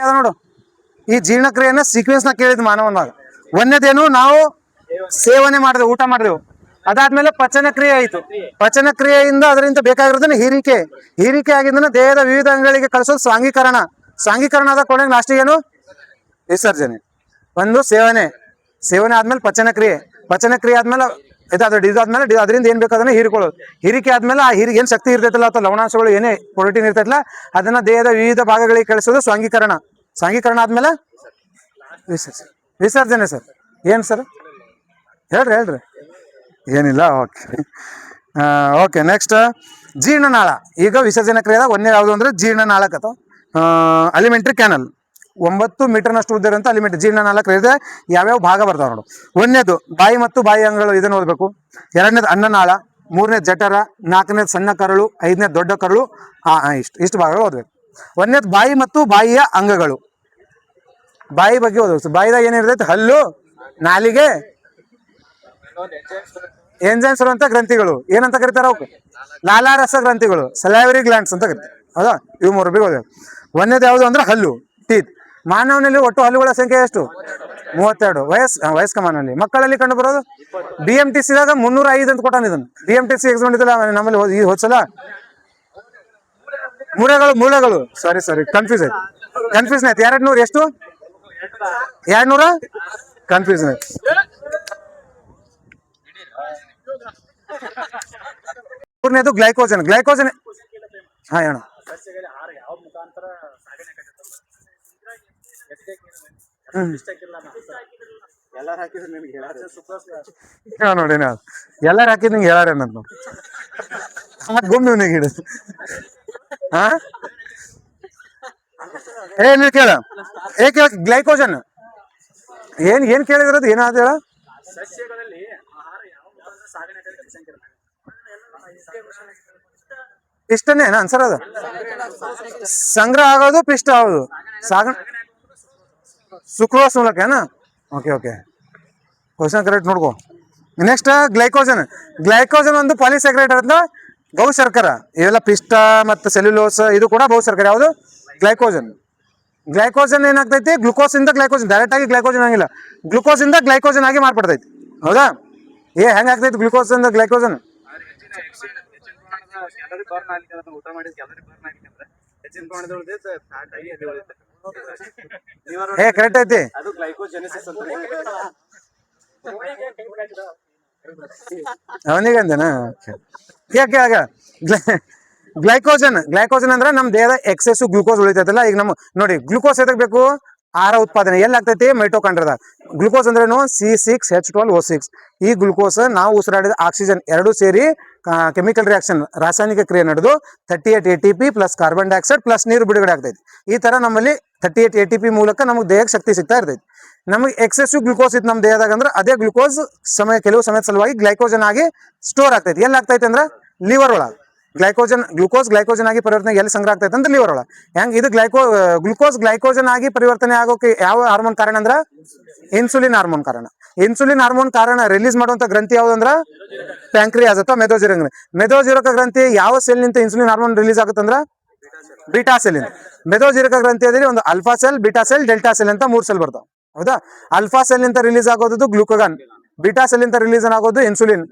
ಅದ ನೋಡು, ಈ ಜೀರ್ಣಕ್ರಿಯೆಯನ್ನ ಸೀಕ್ವೆನ್ಸ್ ನ ಕೇಳಿದ್ ಮಾನವನಾಗ. ಒಂದೇದೇನು, ನಾವು ಸೇವನೆ ಮಾಡಿದೆವು, ಊಟ ಮಾಡಿದೆವು. ಅದಾದ್ಮೇಲೆ ಪಚನ ಕ್ರಿಯೆ ಆಯಿತು. ಪಚನ ಕ್ರಿಯೆಯಿಂದ ಅದರಿಂದ ಬೇಕಾಗಿರೋದನ್ನ ಹೀರಿಕೆ ಆಗಿದ್ದನ್ನ ದೇಹದ ವಿವಿಧ ಅಂಗಗಳಿಗೆ ಕಳಿಸೋದು ಸ್ವಾಂಗೀಕರಣ. ಸ್ವಾಂಗೀಕರಣ ಆದ ಕೊನೆಗೆ ಲಾಸ್ಟಿಗೆ ಏನು, ವಿಸರ್ಜನೆ. ಒಂದು ಸೇವನೆ ಆದ್ಮೇಲೆ ಪಚನ ಕ್ರಿಯೆ ಆದ್ಮೇಲೆ ಇದಾದ್ಮೇಲೆ ಅದರಿಂದ ಏನ್ ಬೇಕು ಅದನ್ನ ಹೀರಿಕೊಳ್ಳೋದು. ಹೀರಿಕೆ ಆದ್ಮೇಲೆ ಆ ಏನ್ ಶಕ್ತಿ ಇರ್ತೈತಲ್ಲ ಅಥವಾ ಲವಣಾಂಶಗಳು ಏನೇ ಪ್ರೋಟೀನ್ ಇರ್ತೈತಲ್ಲ ಅದನ್ನ ದೇಹದ ವಿವಿಧ ಭಾಗಗಳಿಗೆ ಕಳಿಸೋದು ಸ್ವಾಂಗೀಕರಣ. ಸ್ವಾಂಗೀಕರಣ ಆದ್ಮೇಲೆ ವಿಸರ್ಜನೆ. ಸರ್ ಏನ್ ಸರ್ ಹೇಳ್ರಿ. ಏನಿಲ್ಲ, ಓಕೆ. ನೆಕ್ಸ್ಟ್ ಜೀರ್ಣನಾಳ. ಈಗ ವಿಸರ್ಜನೆ ಕ್ರಿಯೆದಾಗ ಒಂದೇ ಯಾವುದು ಅಂದ್ರೆ ಜೀರ್ಣನಾಳಕ ಅಥವಾ ಅಲಿಮೆಂಟ್ರಿ ಕ್ಯಾನಲ್. 9 ಮೀಟರ್ನಷ್ಟು ಉದ್ದ ಇರುವಂತ ಅಲಿಮೆಂಟ್ರಿ ಜೀರ್ಣನಾಳ ಕ್ರಿಯೆ ಯಾವ್ಯಾವ ಭಾಗ ಬರ್ತಾವ ನೋಡು. ಒಂದನೇದು ಬಾಯಿ ಮತ್ತು ಬಾಯಿ ಅಂಗಗಳು, ಇದನ್ನ ಓದ್ಬೇಕು. ಎರಡನೇದು ಅನ್ನನಾಳ, ಮೂರನೇದು ಜಠರ, ನಾಲ್ಕನೇದು ಸಣ್ಣ ಕರಳು, ಐದನೇದು ದೊಡ್ಡ ಕರಳು. ಇಷ್ಟು ಭಾಗಗಳು ಓದ್ಬೇಕು. ಒಂದನೇದು ಬಾಯಿ ಮತ್ತು ಬಾಯಿಯ ಅಂಗಗಳು. ಬಾಯಿ ಬಗ್ಗೆ ಓದ್ಬೇಕು. ಬಾಯಿದಾಗ ಏನಿರ್ತೈತೆ, ಹಲ್ಲು, ನಾಲಿಗೆ, ಎಂಜೈಮ್ಸ್ ಅಂತ ಗ್ರಂಥಿಗಳು. ಏನಂತ ಕರೀತಾರ ಅವಕ್ಕೆ, ಲಾಲಾರಸ ಗ್ರಂಥಿಗಳು, ಸಲೈವರಿ ಗ್ಲ್ಯಾಂಡ್ಸ್ ಅಂತ ಕರಿತಾರೆ. ಹೌದಾ, ಇವು ಮೂರು ಬಗ್ಗೆ ಓದ್ಬೇಕು. ಒಂದೇದು ಯಾವುದು ಅಂದ್ರೆ ಹಲ್ಲು, ಟೀತ್. ಮಾನವನಲ್ಲಿ ಒಟ್ಟು ಹಲ್ಲುಗಳ ಸಂಖ್ಯೆ ಎಷ್ಟು, 32. ವಯಸ್ಕ ಮಾನವನಲ್ಲಿ. ಮಕ್ಕಳಲ್ಲಿ ಕಂಡು ಬರೋದು BMTC ದಾಗ 305 ಅಂತ ಕೊಟ್ಟಾನ. ಇದನ್ನು BMTC ಎಕ್ಸಾಮ್ ಇದ್ದಲ್ಲ ನಮ್ಮಲ್ಲಿ ಈ ಹೋದ್ಸಲ ಮೂಳೆಗಳು ಸಾರಿ ಕನ್ಫ್ಯೂಸ್ ಆಯ್ತು. 200 ಎಷ್ಟು, 200 ಕನ್ಫ್ಯೂಷನ್ ಆಯ್ತು. ಮೂರನೇದು ಗ್ಲೈಕೋಜನ್. ಹಾ ಹೇಳ. ನೋಡಿ ಎಲ್ಲಾರು ಹಾಕಿದ್ ನಿಂಗೆ ಹೇಳಾರೇನಂತ ಗುಮ್ಮಿವ್ನಿಗೆ ಹಿಡ. ನೀವು ಕೇಳ ಗ್ಲೈಕೋಜನ್ ಏನ್ ಕೇಳಿದಿರೋದು, ಏನಾದ ಹೇಳ. ಪಿಷ್ಟನೇ ಆನ್ಸರ್ ಅದು. ಸಂಗ್ರಹ ಆಗೋದು ಪಿಷ್ಟ ಆಗೋದು ಸುಕ್ರೋಸ್ ಮೂಲಕ ಏನಾ. ಓಕೆ ಕ್ವಶನ್ ಕರೆಕ್ಟ್ ನೋಡ್ಕೋ. ನೆಕ್ಸ್ಟ್ ಗ್ಲೈಕೋಜನ್ ಒಂದು ಪಾಲಿಸ್ಯಾಕರೈಡ್ ಅಂತ ಬಹುಶರ್ಕರ. ಇವೆಲ್ಲ ಪಿಷ್ಟ ಮತ್ತು ಸೆಲ್ಯುಲೋಸ್ ಇದು ಕೂಡ ಬಹುಶರ್ಕರ. ಯಾವುದು, ಗ್ಲೈಕೋಜನ್ ಏನಾಗ್ತೈತಿ, ಗ್ಲುಕೋಸ್ ಇಂದ ಗ್ಲೈಕೋಜನ್, ಡೈರೆಕ್ಟ್ ಆಗಿ ಗ್ಲೈಕೋಜನ್ ಆಗಿಲ್ಲ, ಗ್ಲುಕೋಸ್ ಇಂದ ಗ್ಲೈಕೋಜನ್ ಆಗಿ ಮಾರ್ಪಡ್ತೈತಿ. ಹೌದಾ, ಹೆಂಗಾಗ್ತೈತಿ ಗ್ಲುಕೋಸ್ ಇಂದ ಗ್ಲೈಕೋಜನ್. ಕರೆಕ್ಟ್ ಐತಿ. ಅವನಿಗಂದನಾ. ಗ್ಲೈಕೋಜನ್ ಅಂದ್ರೆ ನಮ್ ದೇಹದ ಎಕ್ಸೆಸ್ ಗ್ಲೂಕೋಸ್ ಉಳಿತೈತಲ್ಲ. ಈಗ ನಮ್ಮ ನೋಡಿ, ಗ್ಲೂಕೋಸ್ ಎದಕ್ ಬೇಕು, ಆಹಾರ ಉತ್ಪಾದನೆ ಎಲ್ಲಿ ಆಗ್ತೈತಿ, ಮೈಟೋಕಾಂಡ್ರಿಯಾದಾಗ. ಗ್ಲೂಕೋಸ್ ಅಂದ್ರೇನು, C6H12O6. ಈ ಗ್ಲೂಕೋಸ್ ನಾವು ಉಸಿರಾಡಿದ ಆಕ್ಸಿಜನ್ ಎರಡೂ ಸೇರಿ ಕೆಮಿಕಲ್ ರಿಯಾಕ್ಷನ್, ರಾಸಾಯನಿಕ ಕ್ರಿಯೆ ನಡೆದು 38 ATP plus carbon dioxide plus ನೀರು ಬಿಡುಗಡೆ ಆಗ್ತೈತಿ. ಈ ತರ ನಮ್ಮಲ್ಲಿ 38 ATP ಮೂಲಕ ನಮಗೆ ದೇಹಕ್ಕೆ ಶಕ್ತಿ ಸಿಗ್ತಾ ಇರ್ತೈತಿ. ನಮಗೆ ಎಕ್ಸೆಸಿವ್ ಗ್ಲೂಕೋಸ್ ಇತ್ತು ನಮ್ಮ ದೇಹದಾಗ ಅಂದ್ರೆ ಅದೇ ಗ್ಲೂಕೋಸ್ ಕೆಲವು ಸಮಯದ ಸಲುವಾಗಿ ಗ್ಲೈಕೋಜನ್ ಆಗಿ ಸ್ಟೋರ್ ಆಗ್ತೈತಿ. ಎಲ್ಲಿ ಆಗ್ತೈತಿ ಅಂದ್ರೆ ಲಿವರ್ ಒಳಗೆ. ಗ್ಲೂಕೋಸ್ ಗ್ಲೈಕೋಜನ್ ಆಗಿ ಪರಿವರ್ತನೆ ಎಲ್ಲಿ ಸಂಗ್ರಹ ಆಗ್ತೈತೆ ಅಂದ್ರೆ ಲಿವರ್ ಒಳಗೆ. ಹೆಂಗ್ ಇದು ಗ್ಲೂಕೋಸ್ ಗ್ಲೈಕೋಜನ್ ಆಗಿ ಪರಿವರ್ತನೆ ಆಗೋಕೆ ಯಾವ ಹಾರ್ಮೋನ್ ಕಾರಣ ಅಂದ್ರ ಇನ್ಸುಲಿನ್ ಹಾರ್ಮೋನ್ ಕಾರಣ. ಇನ್ಸುಲಿನ್ ಹಾರ್ಮೋನ್ ಕಾರಣ ರಿಲೀಸ್ ಮಾಡುವಂತ ಗ್ರಂಥಿ ಯಾವ್ದಂದ್ರ ಪ್ಯಾಂಕ್ರಿಯಾಸ್ ಅಥವಾ ಮೆದೋಜೀರಕ ಗ್ರಂಥಿ. ಯಾವ ಸೆಲ್ ನಿಂತ ಇನ್ಸುಲಿನ್ ಹಾರ್ಮೋನ್ ರಿಲೀಸ್ ಆಗುತ್ತಂದ್ರ ಬೀಟಾ ಸೆಲ್ ಇಂದ. ಮೆದೋಜೀರಕ ಗ್ರಂಥಿಯಲ್ಲಿ ಒಂದು alpha cell, beta cell, delta cell ಅಂತ 3 ಸೆಲ್ ಬರ್ತಾವ. ಹೌದಾ, ಅಲ್ಫಾ ಸೆಲ್ ನಿಂದ ರಿಲೀಸ್ ಆಗೋದು ಗ್ಲೂಕಗಾನ್, ಬೀಟಾ ಸೆಲ್ ಇಂದ ರಿಲೀಸ್ ಆಗೋದು ಇನ್ಸುಲಿನ್,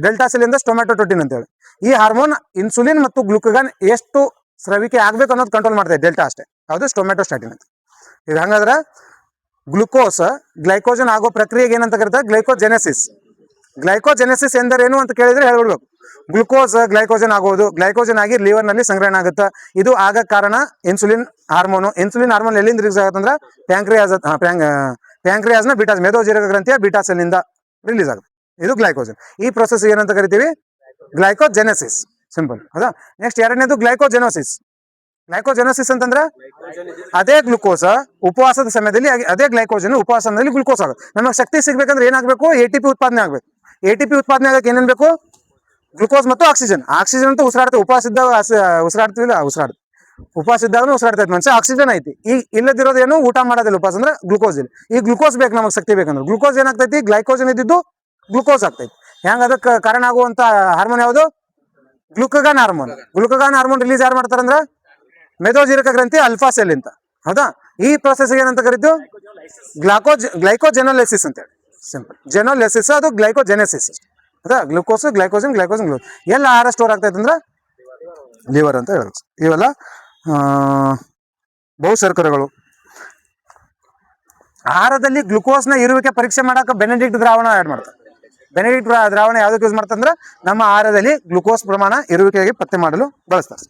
ಡೆಲ್ಟಾ ಸೆಲ್ ಇಂದ ಸ್ಟೊಮ್ಯಾಟೋಟೋಟಿನ್ ಅಂತ ಹೇಳಿ. ಈ ಹಾರ್ಮೋನ್ ಇನ್ಸುಲಿನ್ ಮತ್ತು ಗ್ಲೂಕಗಾನ್ ಎಷ್ಟು ಸ್ರವಿಕೆ ಆಗ್ಬೇಕು ಅನ್ನೋದು ಕಂಟ್ರೋಲ್ ಮಾಡ್ತೈತೆ ಡೆಲ್ಟಾ ಅಷ್ಟೇ. ಯಾವುದು, ಸ್ಟೊಮ್ಯಾಟೋಸ್ಟಾಟಿನ್ ಅಂತ. ಇದು ಹಂಗಾದ್ರೆ ಗ್ಲುಕೋಸ್ ಗ್ಲೈಕೋಜನ್ ಆಗೋ ಪ್ರಕ್ರಿಯೆಗೆ ಏನಂತ ಕರೀತಾರೆ, ಗ್ಲೈಕೋಜೆನೆಸಿಸ್ ಎಂದರೇನು ಅಂತ ಕೇಳಿದ್ರೆ ಹೇಳ್ಬಿಡ್ಬೇಕು. ಗ್ಲುಕೋಸ್ ಗ್ಲೈಕೋಜನ್ ಆಗೋದು, ಗ್ಲೈಕೋಜನ್ ಆಗಿ ಲಿವರ್ ನಲ್ಲಿ ಸಂಗ್ರಹಣೆ ಆಗುತ್ತೆ. ಇದು ಆಗ ಕಾರಣ ಇನ್ಸುಲಿನ್ ಹಾರ್ಮೋನ್ ಎಲ್ಲಿಂದ ರಿಲೀಸ್ ಆಗುತ್ತೆ ಅಂದ್ರೆ ಪ್ಯಾಂಕ್ರಿಯಾಸ್ ನ ಬೀಟಾ ಮೆದೋಜೀರಕ ಗ್ರಂಥಿಯ ಬೀಟಾ ಸೆಲ್ ನಿಂದ ರಿಲೀಸ್ ಆಗುತ್ತೆ. ಇದು ಗ್ಲೈಕೋಜನ್. ಈ ಪ್ರೊಸೆಸ್ ಏನಂತ ಕರಿತೀವಿ, ಗ್ಲೈಕೋಜೆನೆಸಿಸ್. ಸಿಂಪಲ್. ಹೌದಾ. ನೆಕ್ಸ್ಟ್ ಎರಡನೇದು ಗ್ಲೈಕೋಜೆನೋಸಿಸ್ ಅಂತಂದ್ರೆ ಅದೇ ಗ್ಲುಕೋಸ್ ಉಪವಾಸದ ಸಮಯದಲ್ಲಿ ಅದೇ ಗ್ಲೈಕೋಜನ್ ಉಪವಾಸದಲ್ಲಿ ಗ್ಲುಕೋಸ್ ಆಗುತ್ತೆ. ನಮಗೆ ಶಕ್ತಿ ಸಿಗ್ಬೇಕಂದ್ರೆ ಏನಾಗಬೇಕು, ATP ಉತ್ಪಾದನೆ ಆಗ್ಬೇಕು. ATP ಉತ್ಪಾದನೆ ಆಗಕ್ಕೆ ಏನೇನ್ ಬೇಕು, ಗ್ಲುಕೋಸ್ ಮತ್ತು ಆಕ್ಸಿಜನ್. ಆಕ್ಸಿಜನ್ ಅಂತ ಉಸಿರಾಡ್ತೇವೆ, ಉಪವಾಸ ಇದ್ದಾಗ ಉಸಿರಾಡ್ತೈತೆ ಮನುಷ್ಯ, ಆಕ್ಸಿಜನ್ ಐತಿ. ಈಗ ಇಲ್ಲದಿರೋದು ಏನು, ಊಟ ಮಾಡೋದಿಲ್ಲ, ಉಪವಾಸ ಅಂದ್ರೆ ಗ್ಲುಕೋಸ್ ಇಲ್ಲ. ಈ ಗ್ಲುಕೋಸ್ ಬೇಕು ನಮಗೆ ಶಕ್ತಿ ಬೇಕಂದ್ರೆ. ಗ್ಲುಕೋಸ್ ಏನಾಗ್ತೈತಿ, ಗ್ಲೈಕೋಜನ್ ಇದ್ದಿದ್ದು ಗ್ಲುಕೋಸ್ ಆಗ್ತೈತಿ. ಹೆಂಗ ಅದಕ್ಕೆ ಕಾರಣ ಆಗುವಂತ ಹಾರ್ಮೋನ್ ಯಾವುದು, ಗ್ಲುಕಗಾನ್ ಹಾರ್ಮೋನ್ ರಿಲೀಸ್ ಯಾರು ಮಾಡ್ತಾರಂದ್ರ ಮೆದೋಜೀರಕ ಗ್ರಂಥಿ ಅಲ್ಫಾ ಸೆಲ್ ಅಂತ. ಹೌದಾ? ಈ ಪ್ರೊಸೆಸ್ ಏನಂತ ಕರೀತು? ಗ್ಲೈಕೋಜೆನೋಲಿಸಿಸ್ ಅಂತ ಹೇಳಿ. ಸಿಂಪಲ್. ಜೆನೋಲಿಸಿಸ್ ಅದು ಗ್ಲೈಕೋಜೆನೆಸಿಸ್. ಹೌದಾ? ಗ್ಲೂಕೋಸ್, ಗ್ಲೈಕೋಜನ್, ಎಲ್ಲ ಆಹಾರ ಸ್ಟೋರ್ ಆಗ್ತೈತೆ ಅಂದ್ರೆ ಲಿವರ್ ಅಂತ ಹೇಳ್ಬೇಕು. ಇವೆಲ್ಲ ಬಹುಶರ್ಕರೆಗಳು. ಆಹಾರದಲ್ಲಿ ಗ್ಲುಕೋಸ್ನ ಇರುವಿಕೆ ಪರೀಕ್ಷೆ ಮಾಡಕ್ಕೆ ಬೆನೆಡಿಕ್ಟ್ ದ್ರಾವಣ ಆಡ್ ಮಾಡ್ತಾರೆ. ಬೆನೆಡಿಕ್ಟ್ ದ್ರಾವಣ ಯಾವ್ದಕ್ಕೆ ಯೂಸ್ ಮಾಡ್ತಂದ್ರೆ ನಮ್ಮ ಆಹಾರದಲ್ಲಿ ಗ್ಲುಕೋಸ್ ಪ್ರಮಾಣ ಇರುವಿಕೆಯಾಗಿ ಪತ್ತೆ ಮಾಡಲು ಬಳಸ್ತಾರೆ.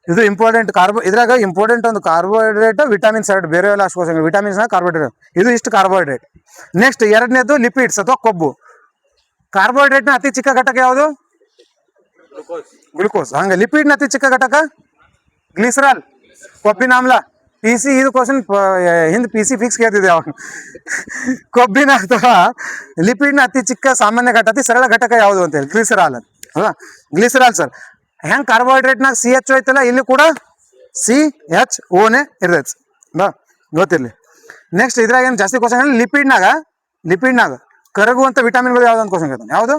ಇದು ಇಂಪಾರ್ಟೆಂಟ್ ಇದ್ರಾಗ ಇಂಪಾರ್ಟೆಂಟ್ ಒಂದು ಕಾರ್ಬೋಹೈಡ್ರೇಟ್, ವಿಟಮಿನ್ಸ್ ಎರಡು, ಬೇರೆ ಎಲ್ಲ ಅಷ್ಟು ವಿಟಮಿನ್ಸ್ ಕಾರ್ಬೋಹೈಡ್ರೇಟ್, ಇದು ಇಷ್ಟು ಕಾರ್ಬೋಹೈಡ್ರೇಟ್. ನೆಕ್ಸ್ಟ್ ಎರಡನೇದು ಲಿಪಿಡ್ಸ್ ಅಥವಾ ಕೊಬ್ಬು. ಕಾರ್ಬೋಹೈಡ್ರೇಟ್ನ ಅತಿ ಚಿಕ್ಕ ಘಟಕ ಯಾವುದು? ಗ್ಲುಕೋಸ್. ಹಂಗೆ ಲಿಪಿಡ್ನ ಅತಿ ಚಿಕ್ಕ ಘಟಕ ಗ್ಲಿಸರಾಲ್, ಕೊಬ್ಬಿನ ಆಮ್ಲ. PC ಇದು ಕ್ವಶನ್ ಹಿಂದೆ PC ಫಿಕ್ಸ್ ಕೇಳ್ತಿದ್ದೆ ಅವಾಗ. ಕೊಬ್ಬಿನ ಅಥವಾ ಲಿಪಿಡ್ನ ಅತಿ ಚಿಕ್ಕ ಸಾಮಾನ್ಯ ಘಟಕ, ಅತಿ ಸರಳ ಘಟಕ ಯಾವುದು ಅಂತ ಹೇಳಿ ಗ್ಲಿಸರಾಲ್ ಅಂತ. ಹೌದಾ? Glycerol sir. ಹೆಂಗೆ ಕಾರ್ಬೋಹೈಡ್ರೇಟ್ನಾಗ CH ಐತಲ್ಲ, ಇಲ್ಲಿ ಕೂಡ CHOನೇ ಇರ್ತೈತೆ. ಗೊತ್ತಿರಲಿ. ನೆಕ್ಸ್ಟ್ ಇದ್ರಾಗ ಏನು ಜಾಸ್ತಿ ಕ್ವಶನ್ ಹೇಳಿ, ಲಿಪಿಡ್ನಾಗ ಕರಗುವಂಥ ವಿಟಮಿನ್ಗಳು ಯಾವ್ದು ಅಂತ ಕ್ವಶನ್ ಕೇಳ್ತಾನೆ. ಯಾವುದು?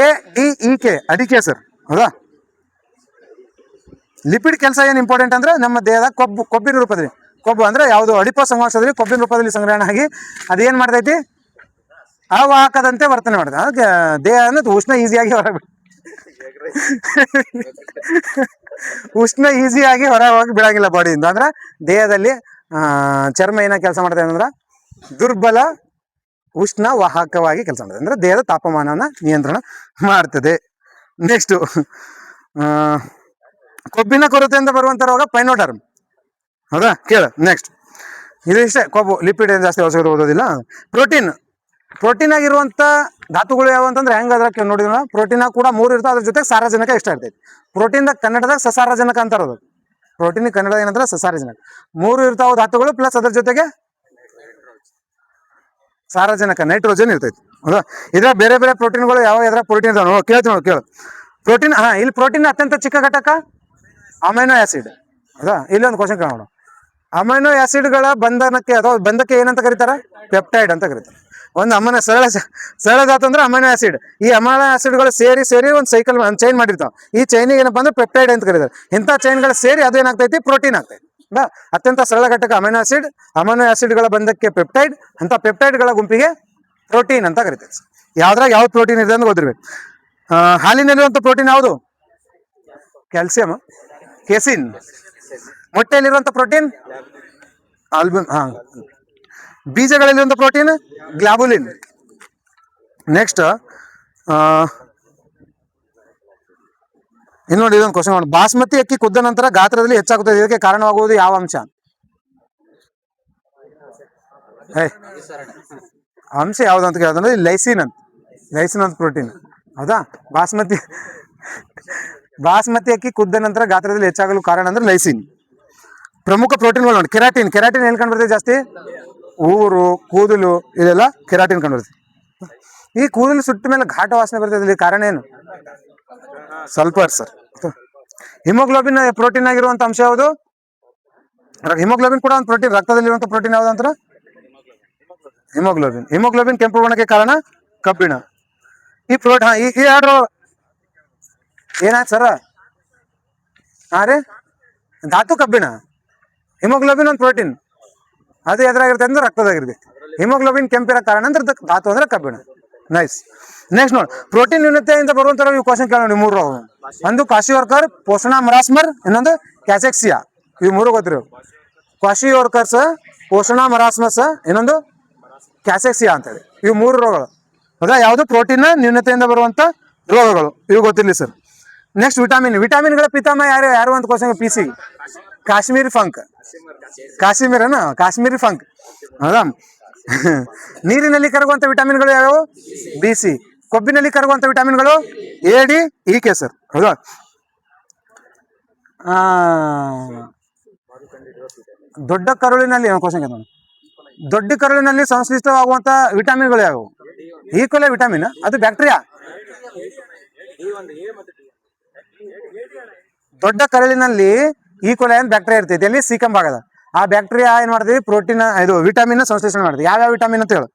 ADEK, ಅಡಿಕೆ ಸರ್. ಹೌದಾ? ಲಿಪಿಡ್ ಕೆಲಸ ಏನು ಇಂಪಾರ್ಟೆಂಟ್ ಅಂದ್ರೆ ನಮ್ಮ ದೇಹದ ಕೊಬ್ಬಿನ ರೂಪದಲ್ಲಿ, ಕೊಬ್ಬು ಅಂದ್ರೆ ಯಾವುದು ಅಡಿಪೋಸ್ ಅಂಗಾಂಶದಲ್ಲಿ ಕೊಬ್ಬಿನ ರೂಪದಲ್ಲಿ ಸಂಗ್ರಹಣೆ ಆಗಿ ಅದೇನು ಮಾಡ್ತೈತಿ? ಅವಾಹಕದಂತೆ ವರ್ತನೆ ಮಾಡ್ತದೆ. ಅದಕ್ಕೆ ದೇಹ ಅನ್ನೋದು ಉಷ್ಣ ಈಸಿಯಾಗಿ ಹೊರ ಹೋಗಿ ಬಿಡಂಗಿಲ್ಲ ಬಾಡಿಯಿಂದ. ಅಂದ್ರೆ ದೇಹದಲ್ಲಿ ಚರ್ಮ ಏನ ಕೆಲಸ ಮಾಡ್ತದೆ ಅಂದ್ರೆ ದುರ್ಬಲ ಉಷ್ಣ ವಾಹಕವಾಗಿ ಕೆಲಸ ಮಾಡ್ತದೆ. ಅಂದ್ರೆ ದೇಹದ ತಾಪಮಾನನ ನಿಯಂತ್ರಣ ಮಾಡ್ತದೆ. ನೆಕ್ಸ್ಟ್ ಕೊಬ್ಬಿನ ಕೊರತೆಯಿಂದ ಬರುವಂತ ರೋಗ ಪೈನೋಡರ್ಮ್. ಹೌದಾ? ಕೇಳ. ನೆಕ್ಸ್ಟ್ ಇದು ಇಷ್ಟೇ ಕೊಬ್ಬು. ಲಿಪಿಡ್ ಏನು ಜಾಸ್ತಿ ಅವಶ್ಯಕತೆ ಓದೋದಿಲ್ಲ. ಪ್ರೋಟೀನ್ ಆಗಿರುವಂತ ಧಾತುಗಳು ಯಾವ ಅಂತಂದ್ರೆ ಹೆಂಗಾದ್ರೆ ನೋಡಿದ್ರ ಪ್ರೋಟೀನ್ ಕೂಡ 3 ಇರ್ತಾವ, ಅದ್ರ ಜೊತೆಗೆ ಸಾರಜನಕ ಎಷ್ಟ ಇರ್ತೈತಿ. ಪ್ರೋಟೀನ್ ಕನ್ನಡದಾಗ ಸಸಾರಜನಕ ಅಂತಾರದು. ಪ್ರೋಟೀನ್ ಕನ್ನಡ ಏನಂದ್ರೆ ಸಸಾರಜನಕ. 3 ಇರ್ತಾವ ಧಾತುಗಳು ಪ್ಲಸ್ ಅದ್ರ ಜೊತೆಗೆ ಸಾರಜನಕ, ನೈಟ್ರೋಜನ್ ಇರ್ತೈತಿ. ಹೌದಾ? ಇದ್ರ ಬೇರೆ ಬೇರೆ ಪ್ರೋಟೀನ್ಗಳು ಯಾವ ಯಾವ್ದ್ರ ಪ್ರೋಟೀನ್ ಇದಾವ ಕೇಳು. ಪ್ರೋಟೀನ್ ಇಲ್ಲಿ ಪ್ರೋಟೀನ್ ಅತ್ಯಂತ ಚಿಕ್ಕ ಘಟಕ ಅಮೈನೋ ಆಸಿಡ್. ಹೌದಾ? ಇಲ್ಲೊಂದು ಕ್ವಶನ್ ಕೇಳೋಣ. ಅಮೈನೋ ಆಸಿಡ್ಗಳ ಬಂಧಕ್ಕೆ ಏನಂತ ಕರೀತಾರ? ಪೆಪ್ಟೈಡ್ ಅಂತ ಕರೀತಾರೆ. ಒಂದು ಸರಳ ಧಾತು ಅಂದ್ರೆ ಅಮೈನೋ ಆಸಿಡ್. ಈ ಅಮೈನೋ ಆಸಿಡ್ಗಳು ಸೇರಿ ಒಂದು ಚೈನ್ ಮಾಡಿರ್ತಾವ. ಈ ಚೈನಿಗೆ ಏನಪ್ಪಾ ಅಂದ್ರೆ ಪೆಪ್ಟೈಡ್ ಅಂತ ಕರೀತಾರೆ. ಇಂಥ ಚೈನ್ಗಳು ಸೇರಿ ಅದು ಏನಾಗ್ತೈತಿ? ಪ್ರೋಟೀನ್ ಆಗ್ತೈತಿ. ಅತ್ಯಂತ ಸರಳ ಘಟಕ ಅಮೈನೋ ಆಸಿಡ್ಗಳ ಬಂಧಕ್ಕೆ ಪೆಪ್ಟೈಡ್, ಅಂತ ಪೆಪ್ಟೈಡ್ಗಳ ಗುಂಪಿಗೆ ಪ್ರೋಟೀನ್ ಅಂತ ಕರಿತೈತಿ. ಯಾವ ಪ್ರೋಟೀನ್ ಇದೆ ಅಂತ ಗೊತ್ತಿರ್ಬೇಕು. ಹಾಲಿನಲ್ಲಿರುವಂಥ ಪ್ರೋಟೀನ್ ಯಾವುದು? Calcium, casein. ಮೊಟ್ಟೆಯಲ್ಲಿರುವಂಥ ಪ್ರೋಟೀನ್ ಆಲ್ಬುಮಿನ್. ಬೀಜಗಳಲ್ಲಿರುವಂಥ ಪ್ರೋಟೀನ್ ಗ್ಲಾಬುಲಿನ್. ನೆಕ್ಸ್ಟ್ ಇನ್ನು ನೋಡಿ, ಇದೊಂದು ಕ್ವಶನ್ ನೋಡಿ. ಬಾಸ್ಮತಿ ಅಕ್ಕಿ ಕುದ್ದ ನಂತರ ಗಾತ್ರದಲ್ಲಿ ಹೆಚ್ಚಾಗುತ್ತದೆ, ಇದಕ್ಕೆ ಕಾರಣವಾಗುವುದು ಯಾವ ಅಂಶ? ಅಂಶ ಯಾವ್ದು ಅಂತ ಕೇಳಿದ್ರೆ ಲೈಸಿನ್ ಅಂತ ಪ್ರೋಟೀನ್. ಹೌದಾ? ಬಾಸ್ಮತಿ ಅಕ್ಕಿ ಕುದ್ದ ನಂತರ ಗಾತ್ರದಲ್ಲಿ ಹೆಚ್ಚಾಗಲು ಕಾರಣ ಅಂದ್ರೆ ಲೈಸಿನ್. ಪ್ರಮುಖ ಪ್ರೋಟೀನ್ಗಳು ನೋಡಿ. ಕೆರಾಟಿನ್ ಎಲ್ಲಿ ಕಂಡುಬರ್ತದೆ ಜಾಸ್ತಿ? ಊರು, ಕೂದಲು, ಇದೆಲ್ಲ ಕೆರಾಟಿನ್ ಕಂಡುಬರ್ತದೆ. ಈ ಕೂದಲು ಸುಟ್ಟ ಮೇಲೆ ಘಾಟ ವಾಸನೆ ಬರ್ತದೆ, ಇಲ್ಲಿ ಕಾರಣ ಏನು? Sulphur sir. ಹಿಮೋಗ್ಲೋಬಿನ್ ಪ್ರೋಟೀನ್ ಆಗಿರುವಂತ ಅಂಶ ಯಾವುದು? ಹಿಮೋಗ್ಲೋಬಿನ್ ಕೂಡ ಒಂದು ಪ್ರೋಟೀನ್. ರಕ್ತದಲ್ಲಿರುವಂತ ಪ್ರೋಟೀನ್ ಯಾವುದು ಅಂತ? ಹಿಮೋಗ್ಲೋಬಿನ್ ಕೆಂಪು ಬಣ್ಣಕ್ಕೆ ಕಾರಣ ಕಬ್ಬಿಣ. ಈ ಎರಡು ಏನಾಯ್ತು ಸರ್? ಧಾತು ಕಬ್ಬಿಣ, ಹಿಮೋಗ್ಲೋಬಿನ್ ಒಂದು ಪ್ರೋಟೀನ್. ಅದು ಎದುರಾಗಿರುತ್ತೆ ಅಂದ್ರೆ ರಕ್ತದಾಗಿರ್ತೈತಿ. ಹಿಮೋಗ್ಲೋಬಿನ್ ಕೆಂಪಿರೋ ಕಾರಣ ಅಂದ್ರೆ ಧಾತು ಅಂದ್ರೆ ಕಬ್ಬಿಣ. ನೈಸ್. ನೆಕ್ಸ್ಟ್ ನೋಡಿ, ಪ್ರೋಟೀನ್ ನ್ಯೂನತೆಯಿಂದ ಬರುವಂತ ಇವು ಕ್ವಶನ್ ಕೇಳೋಣ. 3 ರೋಗ. ಒಂದು ಕ್ವಾಶಿಯೋರ್ಕರ್, ಪೋಷಣಾ ಮರಾಸ್ಮರ್, ಇನ್ನೊಂದು ಕ್ಯಾಸೆಕ್ಸಿಯಾ. ಇವು 3 ಗೊತ್ತಿರೋ. ಕ್ವಾಶಿಯೋರ್ಕರ್ಸ್, ಪೋಷಣಾ ಮರಾಸ್ಮಸ್, ಇನ್ನೊಂದು ಕ್ಯಾಸೆಕ್ಸಿಯಾ ಅಂತೇಳಿ. ಇವು 3 ರೋಗಗಳು. ಹೌದಾ? ಯಾವುದು? ಪ್ರೋಟೀನ್ ನ್ಯೂನತೆಯಿಂದ ಬರುವಂತ ರೋಗಗಳು. ಇವು ಗೊತ್ತಿರಲಿ ಸರ್. ನೆಕ್ಸ್ಟ್ ವಿಟಮಿನ್ಗಳ ಪಿತಾಮಹ ಯಾರು ಅಂತ ಕ್ವಶನ್ PC. ಕಾಶ್ಮೀರಿ ಫಂಕ್. ಹೌದಾ? ನೀರಿನಲ್ಲಿ ಕರಗುವಂತ ವಿಟಮಿನ್ಗಳು ಯಾವ್ಯಾವು? BC. ಕೊಬ್ಬಿನಲ್ಲಿ ಕರಗುವಂತ ವಿಟಮಿನ್ಗಳು ADEK ಸರ್. ಹೌದಾ? ದೊಡ್ಡ ಕರುಳಿನಲ್ಲಿ ಸಂಶ್ಲಿಷ್ಟವಾಗುವಂತ ವಿಟಮಿನ್ಗಳು ಯಾವುವು? ಈಕ್ವಲೆ ವಿಟಮಿನ್, ಅದು ಬ್ಯಾಕ್ಟೀರಿಯಾ. ದೊಡ್ಡ ಕರುಳಿನಲ್ಲಿ ಈಕ್ವಲೆ ಅಂತ ಬ್ಯಾಕ್ಟೀರಿಯಾ ಇರ್ತೈತಿ. ಅಲ್ಲಿ ಸೀಕಂ ಭಾಗದ ಆ ಬ್ಯಾಕ್ಟೀರಿಯಾ ಏನ್ ಮಾಡ್ತೀವಿ? ಪ್ರೋಟೀನ್ ವಿಟಮಿನ್ ಸಂಶ್ಲೇಷಣೆ ಮಾಡ್ತೀವಿ. ಯಾವ್ಯಾವ ವಿಟಮಿನ್ ಅಂತ ಹೇಳು?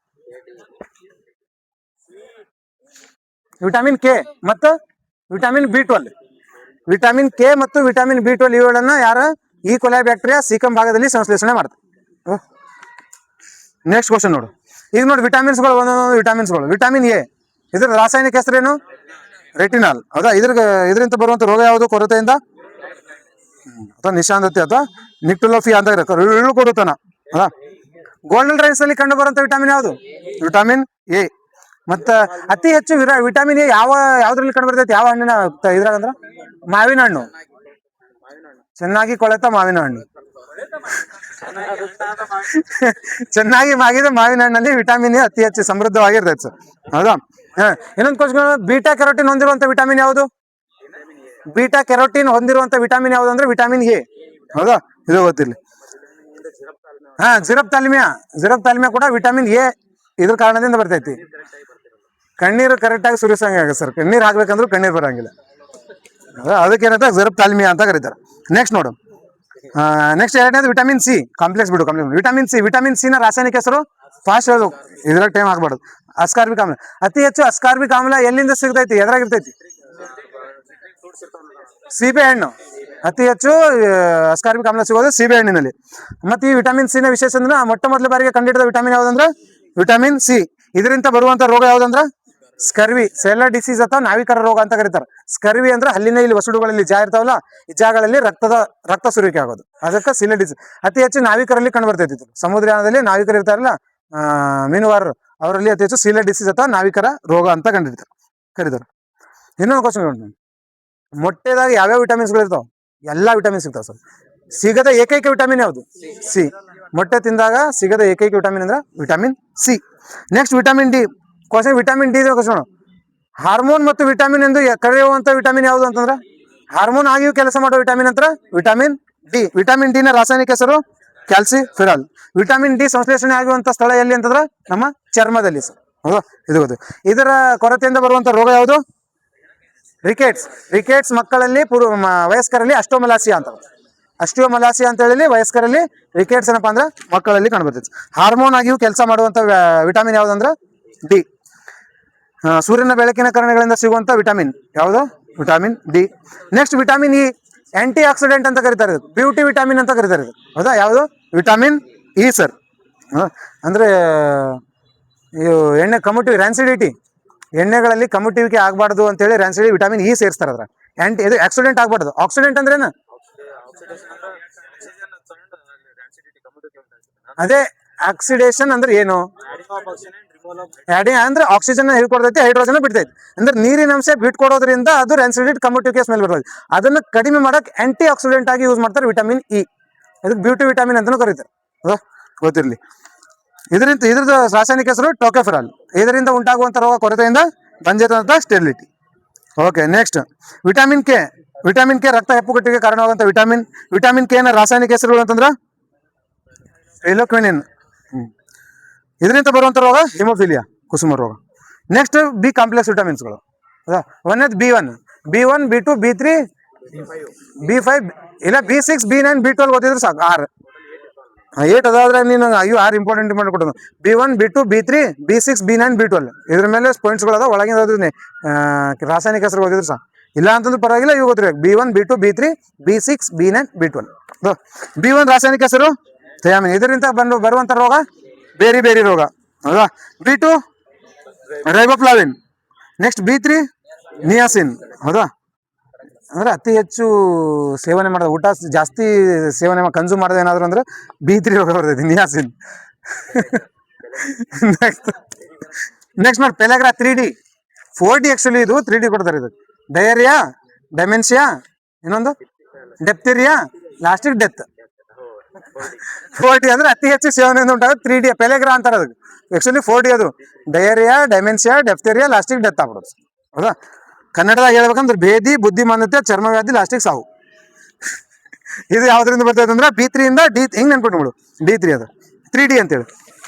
ವಿಟಮಿನ್ K ಮತ್ತು ವಿಟಮಿನ್ B12. ವಿಟಮಿನ್ K ಮತ್ತು ವಿಟಮಿನ್ B12 ಇವುಗಳನ್ನ ಯಾರು ಈ ಕೊಲೆ ಬ್ಯಾಕ್ಟೀರಿಯಾ ಸೀಕಂ ಭಾಗದಲ್ಲಿ ಸಂಶ್ಲೇಷಣೆ ಮಾಡ್ತದೆ. ನೆಕ್ಸ್ಟ್ ಕ್ವಶನ್ ನೋಡು. ಈಗ ನೋಡಿ ವಿಟಾಮಿನ್ಸ್ಗಳು ಒಂದೊಂದು ವಿಟಾಮಿನ್ಸ್ಗಳು. ವಿಟಾಮಿನ್ ಎ ಇದ್ರ ರಾಸಾಯನಿಕ ಹೆಸರೇನು? ರೆಟಿನಾಲ್. ಹೌದಾ? ಇದರಿಂದ ಬರುವಂತ ರೋಗ ಯಾವುದು? ಕೊರತೆಯಿಂದ ಅಥವಾ ನಿಶಾಂತತೆ ಅಥವಾ ನಿಕ್ಟುಲೋಫಿಯಾ ಅಂತ ಇರು ಕೊಡುತ್ತಾನ. ಹೌದಾ? ಗೋಲ್ಡನ್ ರೈಸ್ ಅಲ್ಲಿ ಕಂಡು ಬರುವಂತ ವಿಟಾಮಿನ್ ಯಾವುದು? Vitamin A. ಮತ್ತ ಅತಿ ಹೆಚ್ಚು ವಿಟಾಮಿನ್ ಎ ಯಾವ್ದ್ರಲ್ಲಿ ಕಂಡು ಬರ್ತೈತಿ? ಯಾವ ಹಣ್ಣಿನ ಇದ್ರಾಗ ಅಂದ್ರ ಮಾವಿನ ಹಣ್ಣು. ಚೆನ್ನಾಗಿ ಕೊಳೆತ ಮಾವಿನ ಹಣ್ಣು. ಚೆನ್ನಾಗಿ ಮಾಗಿದ ಮಾವಿನ ಹಣ್ಣಲ್ಲಿ ವಿಟಾಮಿನ್ ಎ ಅತಿ ಹೆಚ್ಚು ಸಮೃದ್ಧವಾಗಿರ್ತೈತೆ ಸರ್. ಹೌದಾ? ಇನ್ನೊಂದು ಕ್ವಶನ್, ಬೀಟಾ ಕೆರೋಟಿನ್ ಹೊಂದಿರುವಂತ ವಿಟಾಮಿನ್ ಯಾವುದು? ಬೀಟಾ ಕೆರೋಟಿನ್ ಹೊಂದಿರುವಂತ ವಿಟಾಮಿನ್ ಯಾವುದು ಅಂದ್ರೆ ವಿಟಾಮಿನ್ ಎ. ಹೌದಾ? ಇದು ಗೊತ್ತಿಲ್ಲ. ಜಿರಪ್ ತಾಲ್ಮಿಯಾ ಕೂಡ ವಿಟಾಮಿನ್ ಎ ಇದ್ರ ಕಾರಣದಿಂದ ಬರ್ತೈತಿ. ಕಣ್ಣೀರು ಕರೆಕ್ಟ್ ಆಗಿ ಸುರಿಸಂಗ ಸರ್. ಕಣ್ಣೀರ್ ಹಾಕ್ಬೇಕಂದ್ರೂ ಕಣ್ಣೀರ್ ಬರಂಗಿಲ್ಲ. ಅದಕ್ಕೇನಂತ ಜಿರಪ್ ತಾಲ್ಮಿಯಾ ಅಂತ ಕರೀತಾರೆ. ನೆಕ್ಸ್ಟ್ ನೋಡು. ನೆಕ್ಸ್ಟ್ ಎರಡನೇದು ವಿಟಮಿನ್ ಸಿ. ಕಾಂಪ್ಲೆಕ್ಸ್ ಬಿಡು. ವಿಟಮಿನ್ ಸಿ ನ ರಾಸಾಯನಿಕ ಹೆಸರು ಫಾಸ್ಟ್ ಹೇಳು. ಇದ್ರಾಗ ಟೈಮ್ ಆಗ್ಬಾರ್ದು. ಅಸ್ಕಾರ್ಬಿಕ್ ಆಮ್ಲ. ಅತಿ ಹೆಚ್ಚು ಅಸ್ಕಾರ್ಬಿಕ್ ಆಮ್ಲ ಎಲ್ಲಿಂದ ಸಿಗ್ತೈತಿ? ಎದ್ರಾಗಿರ್ತೈತಿ? ಸೀಬೆ ಹಣ್ಣು. ಅತಿ ಹೆಚ್ಚು ಅಸ್ಕಾರ್ಬಿಕ್ ಆಮ್ಲ ಸಿಗೋದು ಸೀಬೆ ಹಣ್ಣಿನಲ್ಲಿ. ಮತ್ತೆ ಈ ವಿಟಮಿನ್ ಸಿ ನ ವಿಶೇಷ ಅಂದ್ರೆ ಮೊಟ್ಟ ಮೊದಲ ಬಾರಿಗೆ ಕಂಡಿಡಿದ ವಿಟಮಿನ್ ಯಾವ್ದಂದ್ರ ವಿಟಮಿನ್ ಸಿ. ಇದರಿಂದ ಬರುವಂತ ರೋಗ ಯಾವ್ದಂದ್ರ ಸ್ಕರ್ವಿ, ಸೆಲ್ಲರ್ ಡಿಸೀಸ್ ಅಥವಾ ನಾವಿಕರ ರೋಗ ಅಂತ ಕರೀತಾರೆ. ಸ್ಕರ್ವಿ ಅಂದ್ರೆ ಹಲ್ಲಿನ ಇಲ್ಲಿ ವಸುಡುಗಳಲ್ಲಿ ಇರ್ತಾವಲ್ಲ, ಈ ಜಾಗಗಳಲ್ಲಿ ರಕ್ತ ಸುರಿಕೆ ಆಗೋದು, ಅದಕ್ಕೆ ಸೆಲ್ಲರ್ ಡಿಸೀಸ್. ಅತಿ ಹೆಚ್ಚು ನಾವಿಕರಲ್ಲಿ ಕಂಡು ಬರ್ತೈತಿ. ಸಮುದ್ರಯಾನದಲ್ಲಿ ನಾವಿಕರು ಇರ್ತಾರಲ್ಲ, ಮೀನುಗಾರರು, ಅವರಲ್ಲಿ ಅತಿ ಹೆಚ್ಚು ಸೀಲರ್ ಡಿಸೀಸ್ ಅಥವಾ ನಾವಿಕರ ರೋಗ ಅಂತ ಕರೀತಾರೆ. ಇನ್ನೊಂದು ಕ್ವಶನ್ ನೋಡಿ. ಮೊಟ್ಟೆದಾಗ ಯಾವ್ಯಾವ ವಿಟಮಿನ್ಸ್ಗಳು ಇರ್ತಾವ? ಎಲ್ಲಾ ವಿಟಮಿನ್ಸ್ ಸಿಗ್ತಾವ ಸರ್. ಸಿಗದ ಏಕೈಕ ವಿಟಮಿನ್ ಯಾವುದು? ಸಿ. ಮೊಟ್ಟೆ ತಿಂದಾಗ ಸಿಗದ ಏಕೈಕ ವಿಟಮಿನ್ ಅಂದ್ರೆ vitamin C. Next vitamin D question. Vitamin D question. Hormone ಮತ್ತು ವಿಟಮಿನ್ ಎಂದು ಕರೆಯುವಂತ ವಿಟಮಿನ್ ಯಾವುದು ಅಂತಂದ್ರ ಹಾರ್ಮೋನ್ ಆಗಿಯೂ ಕೆಲಸ ಮಾಡೋ ವಿಟಮಿನ್ ಅಂತ ವಿಟಮಿನ್ ಡಿ. ವಿಟಮಿನ್ ಡಿ ನ ರಾಸಾಯನಿಕ ಹೆಸರು ಕ್ಯಾಲ್ಸಿಫೆರಾಲ್. ವಿಟಮಿನ್ ಡಿ ಸಂಶ್ಲೇಷಣೆ ಆಗುವಂತ ಸ್ಥಳ ಎಲ್ಲಿ ಅಂತಂದ್ರ ನಮ್ಮ ಚರ್ಮದಲ್ಲಿ ಸರ್. ಹೌದಾ? ಇದು ಗೊತ್ತು. ಇದರ ಕೊರತೆಯಿಂದ ಬರುವಂತ ರೋಗ ಯಾವುದು? ರಿಕೆಟ್ಸ್ ಮಕ್ಕಳಲ್ಲಿ ವಯಸ್ಕರಲ್ಲಿ ಅಸ್ಟೋಮಲಾಸಿಯಾ ಅಂತ ಹೇಳಿ ವಯಸ್ಕರಲ್ಲಿ ರಿಕೆಟ್ಸ್ ಏನಪ್ಪಾ ಅಂದ್ರೆ ಮಕ್ಕಳಲ್ಲಿ ಕಂಡುಬರ್ತೈತಿ. ಹಾರ್ಮೋನ್ ಆಗಿಯೂ ಕೆಲಸ ಮಾಡುವಂತ ವಿಟಮಿನ್ ಯಾವ್ದಂದ್ರ ಡಿ. ಸೂರ್ಯನ ಬೆಳಕಿನ ಕರಣಗಳಿಂದ ಸಿಗುವಂತ ವಿಟಮಿನ್ ಯಾವುದು? Vitamin D. Next vitamin E. Antioxidant ಅಂತ ಕರೀತಾರೆ. ಬ್ಯೂಟಿ ವಿಟಮಿನ್ ಅಂತ ಕರೀತಾರೆ. ಹೌದಾ? ಯಾವುದು? Vitamin E sir. ಅಂದ್ರೆ ಎಣ್ಣೆ ಕಮುಟಿವಿ, ರ್ಯಾನ್ಸಿಡಿಟಿ, ಎಣ್ಣೆಗಳಲ್ಲಿ ಕಮುಟಿವಿಕೆ ಆಗಬಾರ್ದು ಅಂತೇಳಿ ರ್ಯಾನ್ಸಿಡಿ ವಿಟಮಿನ್ ಇ ಸೇರಿಸ್ತಾರೆ ಅದ್ರ. ಇದು ಆಕ್ಸಿಡೆಂಟ್ ಆಗಬಾರ್ದು. ಆಕ್ಸಿಡೆಂಟ್ ಅಂದ್ರೇನು? ಅದೇ ಆಕ್ಸಿಡೇಷನ್ ಅಂದ್ರೆ ಏನು? ಅಂದ್ರೆ ಆಕ್ಸಿಜನ್ ಹಿಡ್ಕೊಡ್ತೈತಿ, ಹೈಡ್ರೋಜನ್ ಬಿಡ್ತೈತಿ. ಅಂದ್ರೆ ನೀರಿನ ಅಂಶ ಬಿಟ್ಕೊಡೋದ್ರಿಂದ ಅದು ರ್ಯಾನ್ಸಿಡಿಟ್ ಕಮುಟಿವಿಕೆ ಸ್ಮೆಲ್ ಬರ್ತೈತಿ. ಅದನ್ನ ಕಡಿಮೆ ಮಾಡಕ್ ಆಂಟಿ ಆಕ್ಸಿಡೆಂಟ್ ಆಗಿ ಯೂಸ್ ಮಾಡ್ತಾರೆ ವಿಟಮಿನ್ ಇ. ಅದಕ್ಕೆ ಬ್ಯೂಟಿ ವಿಟಮಿನ್ ಅಂತಾನೂ ಕರೀತಾರೆ. ಗೊತ್ತಿರ್ಲಿ. ಇದ್ರದ್ದು ರಾಸಾಯನಿಕ ಹೆಸರು ಟೋಕೋಫೆರಾಲ್. ಇದರಿಂದ ಉಂಟಾಗುವಂತ ರೋಗ ಕೊರತೆಯಿಂದ ಬಂದಿರುವಂತ sterility. Okay. Next vitamin K. ರಕ್ತ ಹೆಪ್ಪುಗಟ್ಟಿಗೆ ಕಾರಣವಾಗುವಂತ ವಿಟಮಿನ್ ಕೆ ನ ರಾಸಾಯನಿಕ ಹೆಸರುಗಳು ಅಂತಂದ್ರ ಇಲೋಕ್ವಿನಿನ್. ಇದರಿಂದ ಬರುವಂತ ರೋಗ ಹಿಮೋಫಿಲಿಯಾ, ಕುಸುಮ ರೋಗ. ನೆಕ್ಸ್ಟ್ ಬಿ ಕಾಂಪ್ಲೆಕ್ಸ್ ವಿಟಮಿನ್ಸ್ಗಳು. ಒಂದೇದು B1, B2, B3, B5, ಇಲ್ಲ B6, B9, B12 ಓದಿದ್ರು ಸಾಕು. 6 8 ಅದಾದ್ರೆ ನೀನು 6 ಇಂಪಾರ್ಟೆಂಟ್ ಮಾಡಿಕೊಡೋದು. B1, B2, B3, B6, B9, B12 ಇದ್ರ ಮೇಲೆ ಪಾಯಿಂಟ್ಸ್ಗಳು ಅದ. ಒಳಗಿನ ರಾಸಾಯನಿಕ ಹೆಸರು ಓದಿದ್ರು ಸಾಕು. ಇಲ್ಲ ಅಂತಂದ್ರೆ ಪರವಾಗಿಲ್ಲ, ಇವು ಗೊತ್ತಿರಬೇಕು. B1, B2, B3, B6, B9, B12. B1 ರಾಸಾಯನಿಕ ಹೆಸರು ಥಯಾಮಿನ್. ಇದರಿಂದ ಬರುವಂತ ರೋಗ ಬೇರೆ ರೋಗ. ಹೌದಾ? B2 ರೈಬೋಫ್ಲಾವಿನ್. Next B3 niacin. ಹೌದಾ? ಅಂದ್ರೆ ಅತಿ ಹೆಚ್ಚು ಸೇವನೆ ಮಾಡೋದು, ಊಟ ಜಾಸ್ತಿ ಸೇವನೆ ಕನ್ಸ್ಯೂಮ್ ಮಾಡೋದು ಏನಾದ್ರು ಅಂದ್ರೆ B3 ರೋಗ ಬರ್ತೈತಿ, ನಿಯಾಸಿನ್. ನೆಕ್ಸ್ಟ್ ನೋಡಿ ಪೆಲೆಗ್ರಾ 3D 4D. ಆಕ್ಚುಲಿ ಇದು 3D ಕೊಡ್ತಾರೆ. ಇದು ಡಯರಿಯಾ, ಡೆಮೆನ್ಷಿಯಾ, ಇನ್ನೊಂದು ಡೆಪ್ತೀರಿಯಾ, ಲಾಸ್ಟಿಗೆ ಡೆತ್. 4D ಅಂದ್ರೆ ಅತಿ ಹೆಚ್ಚು ಸೇವನೆಯಿಂದ ಉಂಟಾಗ 3D ಪೆಲೆಗ್ರಾ ಅಂತಾರೆ ಅದಕ್ಕೆ. ಆಕ್ಚುಲಿ 4D ಅದು ಡಯರಿಯಾ, ಡೆಮೆನ್ಷಿಯಾ, ಡೆಪ್ತೀರಿಯಾ, ಲಾಸ್ಟಿಗೆ ಡೆತ್ ಆಗ್ಬಿಡೋದು. ಹೌದಾ? ಕನ್ನಡದಾಗ ಹೇಳ್ಬೇಕಂದ್ರೆ ಭೇದಿ, ಬುದ್ಧಿಮಾಂದ್ಯತೆ, ಚರ್ಮವ್ಯಾಧಿ, ಲಾಸ್ಟಿಗೆ ಸಾವು. ಇದು ಯಾವ್ದ್ರಿಂದ ಬರ್ತೈತೆ ಅಂದ್ರೆ B3 ಇಂದ D. ಹಿಂಗ್ ನೆನ್ಪಿಟ್ಬಿಡು, D3 ಅದು 3D ಅಂತೇಳಿ.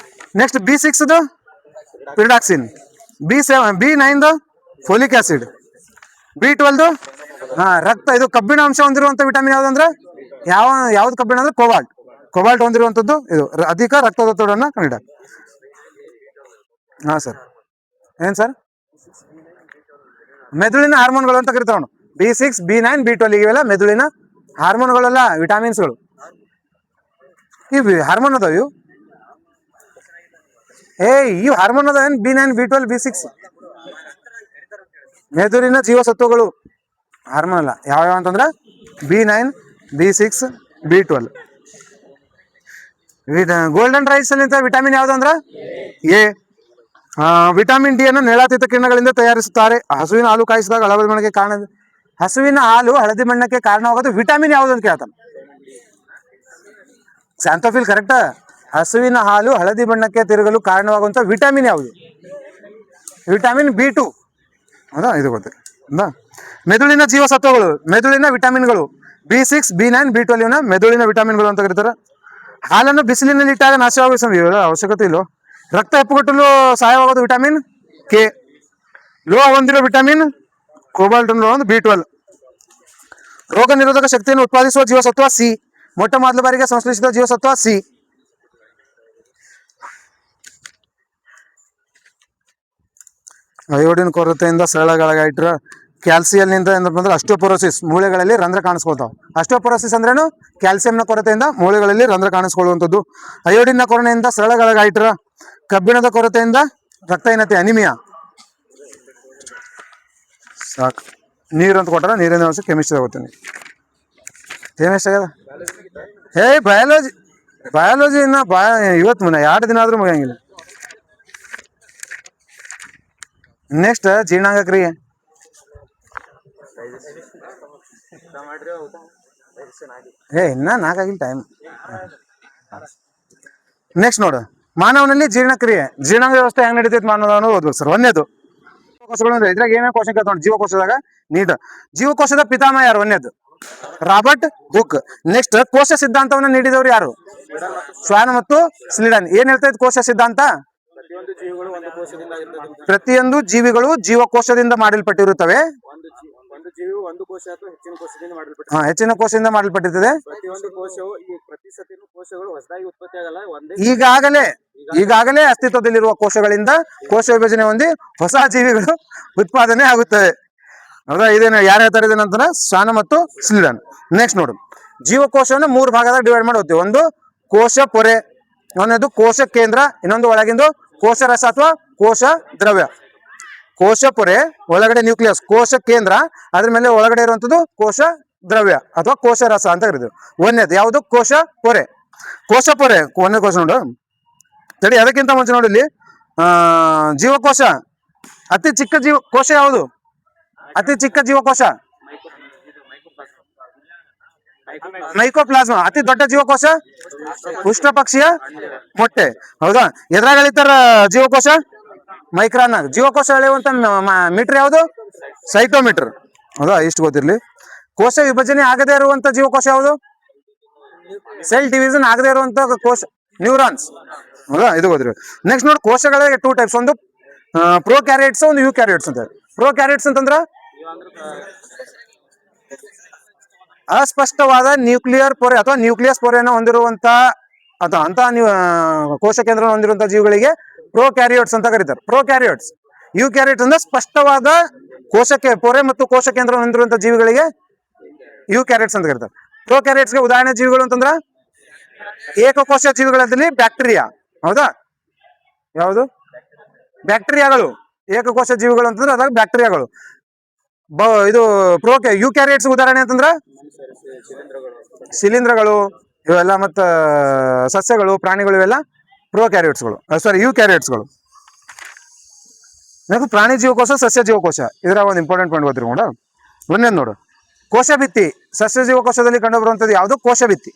Next B6 pyridoxine. B9 folic acid. B12 ರಕ್ತ. ಇದು ಕಬ್ಬಿಣ ಅಂಶ ಹೊಂದಿರುವಂತ ವಿಟಮಿನ್ ಯಾವ್ದಂದ್ರೆ ಯಾವ್ದು ಕಬ್ಬಿಣ ಅಂದ್ರೆ ಕೋಬಾಲ್ಟ್ ಹೊಂದಿರುವಂತದ್ದು. ಇದು ಅಧಿಕ ರಕ್ತದೊತ್ತಡವನ್ನ ಕಂಡಿಡ. ಸರ್ ಏನ್ ಸರ್? ಮೆದುಳಿನ ಹಾರ್ಮೋನ್ಗಳು ಅಂತ ಕರಿತಾವ. B6, B9, B12 ಇವೆಲ್ಲ ಮೆದುಳಿನ ಹಾರ್ಮೋನ್ಗಳೆಲ್ಲ ವಿಟಮಿನ್ಸ್ಗಳು. ಇವು ಹಾರ್ಮೋನ್ ಅದಾವ ಇವು. ಇವು ಹಾರ್ಮೋನ್ ಅದಾವ ಏನ್ B9 B12 B6 ಮೆದುಳಿನ ಜೀವಸತ್ವಗಳು ಹಾರ್ಮೋನ್ ಅಲ್ಲ. ಯಾವ ಅಂತಂದ್ರ B9 B6 B12. Golden rice ಅಲ್ಲಿ ವಿಟಮಿನ್ ಯಾವ್ದು ಅಂದ್ರ ಎ. ವಿಟಮಿನ್ ಡಿ ಅನ್ನು ನೇಳಾತೀತ ಕಿರಣಗಳಿಂದ ತಯಾರಿಸುತ್ತಾರೆ. ಹಸುವಿನ ಹಾಲು ಕಾಯಿಸಿದಾಗ ಹಳದಿ ಬಣ್ಣಕ್ಕೆ ಕಾರಣ. ಹಸುವಿನ ಹಾಲು ಹಳದಿ ಬಣ್ಣಕ್ಕೆ ಕಾರಣವಾಗೋದು ವಿಟಮಿನ್ ಯಾವ್ದು ಅಂತ ಕೇಳ್ತಾನೆ. ಸ್ಯಾಂಥೋಫಿಲ್ ಕರೆಕ್ಟ್. ಹಸುವಿನ ಹಾಲು ಹಳದಿ ಬಣ್ಣಕ್ಕೆ ತಿರುಗಲು ಕಾರಣವಾಗುವಂತ ವಿಟಮಿನ್ ಯಾವುದು? Vitamin B2. ಹೌದಾ, ಇದು ಗೊತ್ತಿಲ್ಲ. ಮೆದುಳಿನ ಜೀವಸತ್ವಗಳು, ಮೆದುಳಿನ ವಿಟಮಿನ್ಗಳು B6 B9 B12 ಇವನ್ನ ಮೆದುಳಿನ ವಿಟಮಿನ್ಗಳು ಅಂತ ಕರೀತಾರೆ. ಹಾಲನ್ನು ಬಿಸಿಲಿನಲ್ಲಿ ಇಟ್ಟಾಗ ನಾಶವಾಗುವ ಅವಶ್ಯಕತೆ ಇಲ್ಲ. ರಕ್ತ ಹೆಪ್ಪುಗಟ್ಟಲು ಸಹಾಯವಾಗೋದು ವಿಟಮಿನ್ ಕೆ. ಲೋಹ ಹೊಂದಿರುವ ವಿಟಮಿನ್ ಕೋಬಾಲ್ಟ್ ಒಂದು B12. ರೋಗ ನಿರೋಧಕ ಶಕ್ತಿಯನ್ನು ಉತ್ಪಾದಿಸುವ ಜೀವಸತ್ವ ಸಿ. ಮೊಟ್ಟ ಮೊದಲ ಬಾರಿಗೆ ಸಂಶ್ಲೇಷಿಸಿದ ಜೀವಸತ್ವ ಸಿ. ಅಯೋಡಿನ್ ಕೊರತೆಯಿಂದ ಸರಳಗಳಾಗಿಟ್ರ ಕ್ಯಾಲ್ಸಿಯಂನಿಂದ ಏನಪ್ಪ ಅಂದ್ರೆ ಅಸ್ಟೋಪೊರೋಸಿಸ್, ಮೂಳೆಗಳಲ್ಲಿ ರಂಧ್ರ ಕಾಣಿಸ್ಕೊಳ್ತಾವ. ಅಸ್ಟೋಪೊರೋಸಿಸ್ ಅಂದ್ರೇನು? ಕ್ಯಾಲ್ಸಿಯಂನ ಕೊರತೆಯಿಂದ ಮೂಳೆಗಳಲ್ಲಿ ರಂಧ್ರ ಕಾಣಿಸ್ಕೊಳ್ಳುವಂಥದ್ದು. ಅಯೋಡಿನ್ನ ಕೊರತೆಯಿಂದ ಸರಳಗಳಾಗಿಟ್ರ ಕಬ್ಬಿಣದ ಕೊರತೆಯಿಂದ ರಕ್ತಹೀನತೆ ಅನಿಮಿಯಾ. ಸಾಕು. ನೀರು ಅಂತ ಕೊಟ್ಟಾರ, ನೀರಿನ ಅಂಶ ಕೆಮಿಸ್ಟ್ರಿ ಆಗುತ್ತೇನೆ. ಏ ಬಯಾಲಜಿ ಬಯಾಲಜಿ ಇನ್ನ ಇವತ್ತು ಮುನ್ನ 2 ದಿನ ಆದ್ರೂ ಮುಗಿಯಂಗಿಲ್ಲ. ನೆಕ್ಸ್ಟ್ ಜೀರ್ಣಾಂಗ ಕ್ರಿಯೆ. ಇನ್ನ 4 ಆಗಿಲ್ಲ ಟೈಮ್. ನೆಕ್ಸ್ಟ್ ನೋಡು, ಮಾನವನಲ್ಲಿ ಜೀರ್ಣಕ್ರಿಯೆ, ಜೀರ್ಣಾಂಗ ವ್ಯವಸ್ಥೆ ಹೆಂಗ್ ನಡೀತೈತೆ ಮಾನವ ಓದ್ಬೇಕು ಸರ್. ಒಂದೇದು ಜೀವಕೋಶಗಳು. ಇದ್ರಾಗ ಏನೇನು ಕೋಶ ಕೇಳ್ತಾವ ಜೀವಕೋಶದಾಗ ನೀಟ್. ಜೀವಕೋಶದ ಪಿತಾಮಹ ಯಾರು? ಒಂದೇದು ರಾಬರ್ಟ್ ಹುಕ್. ನೆಕ್ಸ್ಟ್ ಕೋಶ ಸಿದ್ಧಾಂತವನ್ನ ನೀಡಿದವರು ಯಾರು? ಶ್ವಾನ ಮತ್ತು ಸ್ಲಿಡನ್. ಏನ್ ಹೇಳ್ತಾ ಇದ್ ಕೋಶ ಸಿದ್ಧಾಂತ? ಪ್ರತಿಯೊಂದು ಜೀವಿಗಳು ಜೀವಕೋಶದಿಂದ ಮಾಡಲ್ಪಟ್ಟಿರುತ್ತವೆ. ಹೆಚ್ಚಿನ ಕೋಶದಿಂದ ಮಾಡಲ್ಪಟ್ಟಿರ್ತದೆ. ಈಗಾಗಲೇ ಅಸ್ತಿತ್ವದಲ್ಲಿರುವ ಕೋಶಗಳಿಂದ ಕೋಶ ವಿಭಜನೆ ಹೊಂದಿ ಹೊಸ ಜೀವಿಗಳು ಉತ್ಪಾದನೆ ಆಗುತ್ತವೆ. ಹೌದಾ? ಇದೇನು ಯಾರು ಹೇಳ್ತಾರೆ ಇದನ್ನಂತ? ಶ್ವಾನ ಮತ್ತು ಸ್ಲಿಡನ್. ನೆಕ್ಸ್ಟ್ ನೋಡು, ಜೀವಕೋಶವನ್ನು 3 ಭಾಗದಾಗ ಡಿವೈಡ್ ಮಾಡಿ ಹೋಗ್ತೀವಿ. ಒಂದು ಕೋಶ ಪೊರೆ, ಒಂದನೇದು ಕೋಶ ಕೇಂದ್ರ, ಇನ್ನೊಂದು ಒಳಗಿಂದು ಕೋಶ ರಸ ಅಥವಾ ಕೋಶ ದ್ರವ್ಯ. ಕೋಶ ಪೊರೆ ಒಳಗಡೆ ನ್ಯೂಕ್ಲಿಯಸ್, ಕೋಶ ಕೇಂದ್ರ ಅದ್ರ ಮೇಲೆ ಒಳಗಡೆ ಇರುವಂತದ್ದು ಕೋಶ ದ್ರವ್ಯ ಅಥವಾ ಕೋಶ ರಸ ಅಂತ ಕರೀತೀವಿ. ಒಂದೇದು ಯಾವುದು? ಕೋಶ ಪೊರೆ. ಕೋಶ ಪೊರೆ ಒಂದೇ ಕೋಶ ನೋಡು. ತಡಿ, ಅದಕ್ಕಿಂತ ಮುಂಚೆ ನೋಡಿ ಇಲ್ಲಿ ಜೀವಕೋಶ ಅತಿ ಚಿಕ್ಕ ಕೋಶ ಯಾವುದು? ಅತಿ ಚಿಕ್ಕ ಜೀವಕೋಶ ಮೈಕೋಪ್ಲಾಸ್ಮಾ. ಅತಿ ದೊಡ್ಡ ಜೀವಕೋಶ ಉಷ್ಣ ಪಕ್ಷಿಯ ಮೊಟ್ಟೆ. ಹೌದಾ? ಎದ್ರಾಗ ಎಳಿತಾರ ಜೀವಕೋಶ? ಮೈಕ್ರಾನ್. ಜೀವಕೋಶ ಎಳೆಯುವಂತ ಮೀಟರ್ ಯಾವುದು? ಸೈಟೋಮೀಟರ್. ಹೌದಾ? ಇಷ್ಟು ಗೊತ್ತಿರ್ಲಿ. ಕೋಶ ವಿಭಜನೆ ಆಗದೆ ಇರುವಂತ ಜೀವಕೋಶ ಯಾವುದು? ಸೆಲ್ ಡಿವಿಷನ್ ಆಗದೆ ಇರುವಂತ ಕೋಶ ನ್ಯೂರಾನ್ಸ್. ಹೌದಾ? ಇದು ಗೊತ್ತಿರ್ಲಿ. ನೆಕ್ಸ್ಟ್ ನೋಡಿ, ಕೋಶಗಳಿಗೆ 2 ಟೈಪ್ಸ್. ಒಂದು ಪ್ರೋ ಕ್ಯಾರಿಯಟ್ಸ್, ಒಂದು ಯು ಕ್ಯಾರಿಯಟ್ಸ್ ಅಂತ. ಪ್ರೋ ಕ್ಯಾರಿಯಟ್ಸ್ ಅಂತಂದ್ರ ಅಸ್ಪಷ್ಟವಾದ ನ್ಯೂಕ್ಲಿಯರ್ ಪೊರೆ ಅಥವಾ ನ್ಯೂಕ್ಲಿಯಸ್ ಪೊರೆಯನ್ನು ಹೊಂದಿರುವಂತ ಅಥವಾ ಅಂತ ಕೋಶ ಕೇಂದ್ರ ಹೊಂದಿರುವಂತಹ ಜೀವಿಗಳಿಗೆ ಪ್ರೋ ಕ್ಯಾರಿಯೋಟ್ಸ್ ಅಂತ ಕರೀತಾರೆ. ಪ್ರೋ ಕ್ಯಾರಿಯೋಟ್ಸ್. ಯು ಕ್ಯಾರಿಯೋಟ್ಸ್ ಅಂದ್ರೆ ಸ್ಪಷ್ಟವಾದ ಕೋಶಕ್ಕೆ ಪೊರೆ ಮತ್ತು ಕೋಶ ಕೇಂದ್ರ ಹೊಂದಿರುವಂತಹ ಜೀವಿಗಳಿಗೆ ಯು ಕ್ಯಾರಿಯೋಟ್ಸ್ ಅಂತ ಕರೀತಾರೆ. ಪ್ರೋ ಕ್ಯಾರಿಯೋಟ್ಸ್ಗೆ ಉದಾಹರಣೆ ಜೀವಿಗಳು ಅಂತಂದ್ರ ಏಕಕೋಶ ಜೀವಿಗಳಲ್ಲಿ ಬ್ಯಾಕ್ಟೀರಿಯಾ. ಹೌದಾ? ಯಾವುದು? ಬ್ಯಾಕ್ಟೀರಿಯಾಗಳು. ಏಕಕೋಶ ಜೀವಿಗಳು ಅಂತಂದ್ರೆ ಅದಾಗ ಬ್ಯಾಕ್ಟೀರಿಯಾಗಳು. ಇದು ಯು ಕ್ಯಾರಿಯೋಟ್ಸ್ ಉದಾಹರಣೆ ಅಂತಂದ್ರ ಶಿಲೀಂಧ್ರಗಳು ಇವೆಲ್ಲ, ಮತ್ತ ಸಸ್ಯಗಳು, ಪ್ರಾಣಿಗಳು, ಇವೆಲ್ಲ ಪ್ರೋ ಕ್ಯಾರಿಯೋಟ್ಸ್ಗಳು. Sorry, you ಕ್ಯಾರಿಯೋಟ್ಸ್ಗಳು. ಪ್ರಾಣಿ ಜೀವಕೋಶ, ಸಸ್ಯ ಜೀವಕೋಶ. ಇದ್ರಾಗ ಒಂದು ಇಂಪಾರ್ಟೆಂಟ್ ಪಾಯಿಂಟ್ ಗೊತ್ತಿರ ನೋಡ. ಒಂದೇದು ನೋಡು, ಕೋಶ ಭಿತ್ತಿ. ಸಸ್ಯ ಜೀವಕೋಶದಲ್ಲಿ ಕಂಡು ಬರುವಂತದ್ದು ಯಾವುದು? ಕೋಶ ಭಿತ್ತಿ.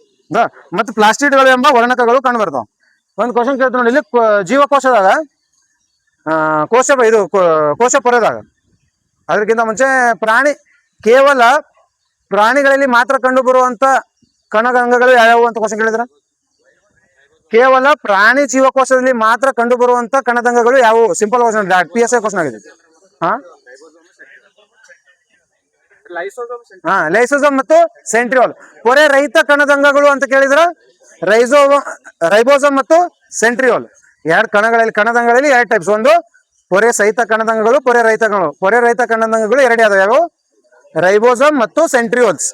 ಮತ್ತು ಪ್ಲಾಸ್ಟಿಡ್ಗಳು ಎಂಬ ವರ್ಣಕಗಳು ಕಂಡು ಬರ್ತಾವ. ಒಂದು ಕ್ವಶನ್ ಕೇಳ್ತಾರೆ ನೋಡಿ, ಇಲ್ಲಿ ಜೀವಕೋಶದಾಗ ಕೋಶ ಪೊರೆದಾಗ. ಅದಕ್ಕಿಂತ ಮುಂಚೆ ಕೇವಲ ಪ್ರಾಣಿಗಳಲ್ಲಿ ಮಾತ್ರ ಕಂಡು ಬರುವಂತ ಕಣಗಂಗಗಳು ಯಾವ್ಯಾವು ಅಂತ ಕ್ವಶನ್ ಕೇಳಿದ್ರ? ಕೇವಲ ಪ್ರಾಣಿ ಜೀವಕೋಶದಲ್ಲಿ ಮಾತ್ರ ಕಂಡು ಬರುವಂತ ಕಣದಂಗಗಳು ಯಾವುವು? ಸಿಂಪಲ್ ಕ್ವಶನ್, PSI ಕ್ವಶನ್ ಆಗಿದೆ. ಲೈಸೋಸೋಮ್ ಮತ್ತು ಸೆಂಟ್ರಿಯೋಲ್. ಪೊರೆ ರಹಿತ ಕಣದಂಗಗಳು ಅಂತ ಕೇಳಿದ್ರ ರೈಬೋಸೋಮ್ ಮತ್ತು ಸೆಂಟ್ರಿಯೋಲ್. 2 ಕಣದಂಗಗಳಲ್ಲಿ 2 ಟೈಪ್ಸ್. ಒಂದು ಪೊರೆ ಸಹಿತ ಕಣದಂಗಗಳು, ಪೊರೆ ರಹಿತ ಕಣಗಳು. ಪೊರೆ ರಹಿತ ಕಣದಂಗಗಳು 2 ಯಾವ್ಯಾವು? ರೈಬೋಸೋಮ್ ಮತ್ತು ಸೆಂಟ್ರಿಯೋಲ್ಸ್.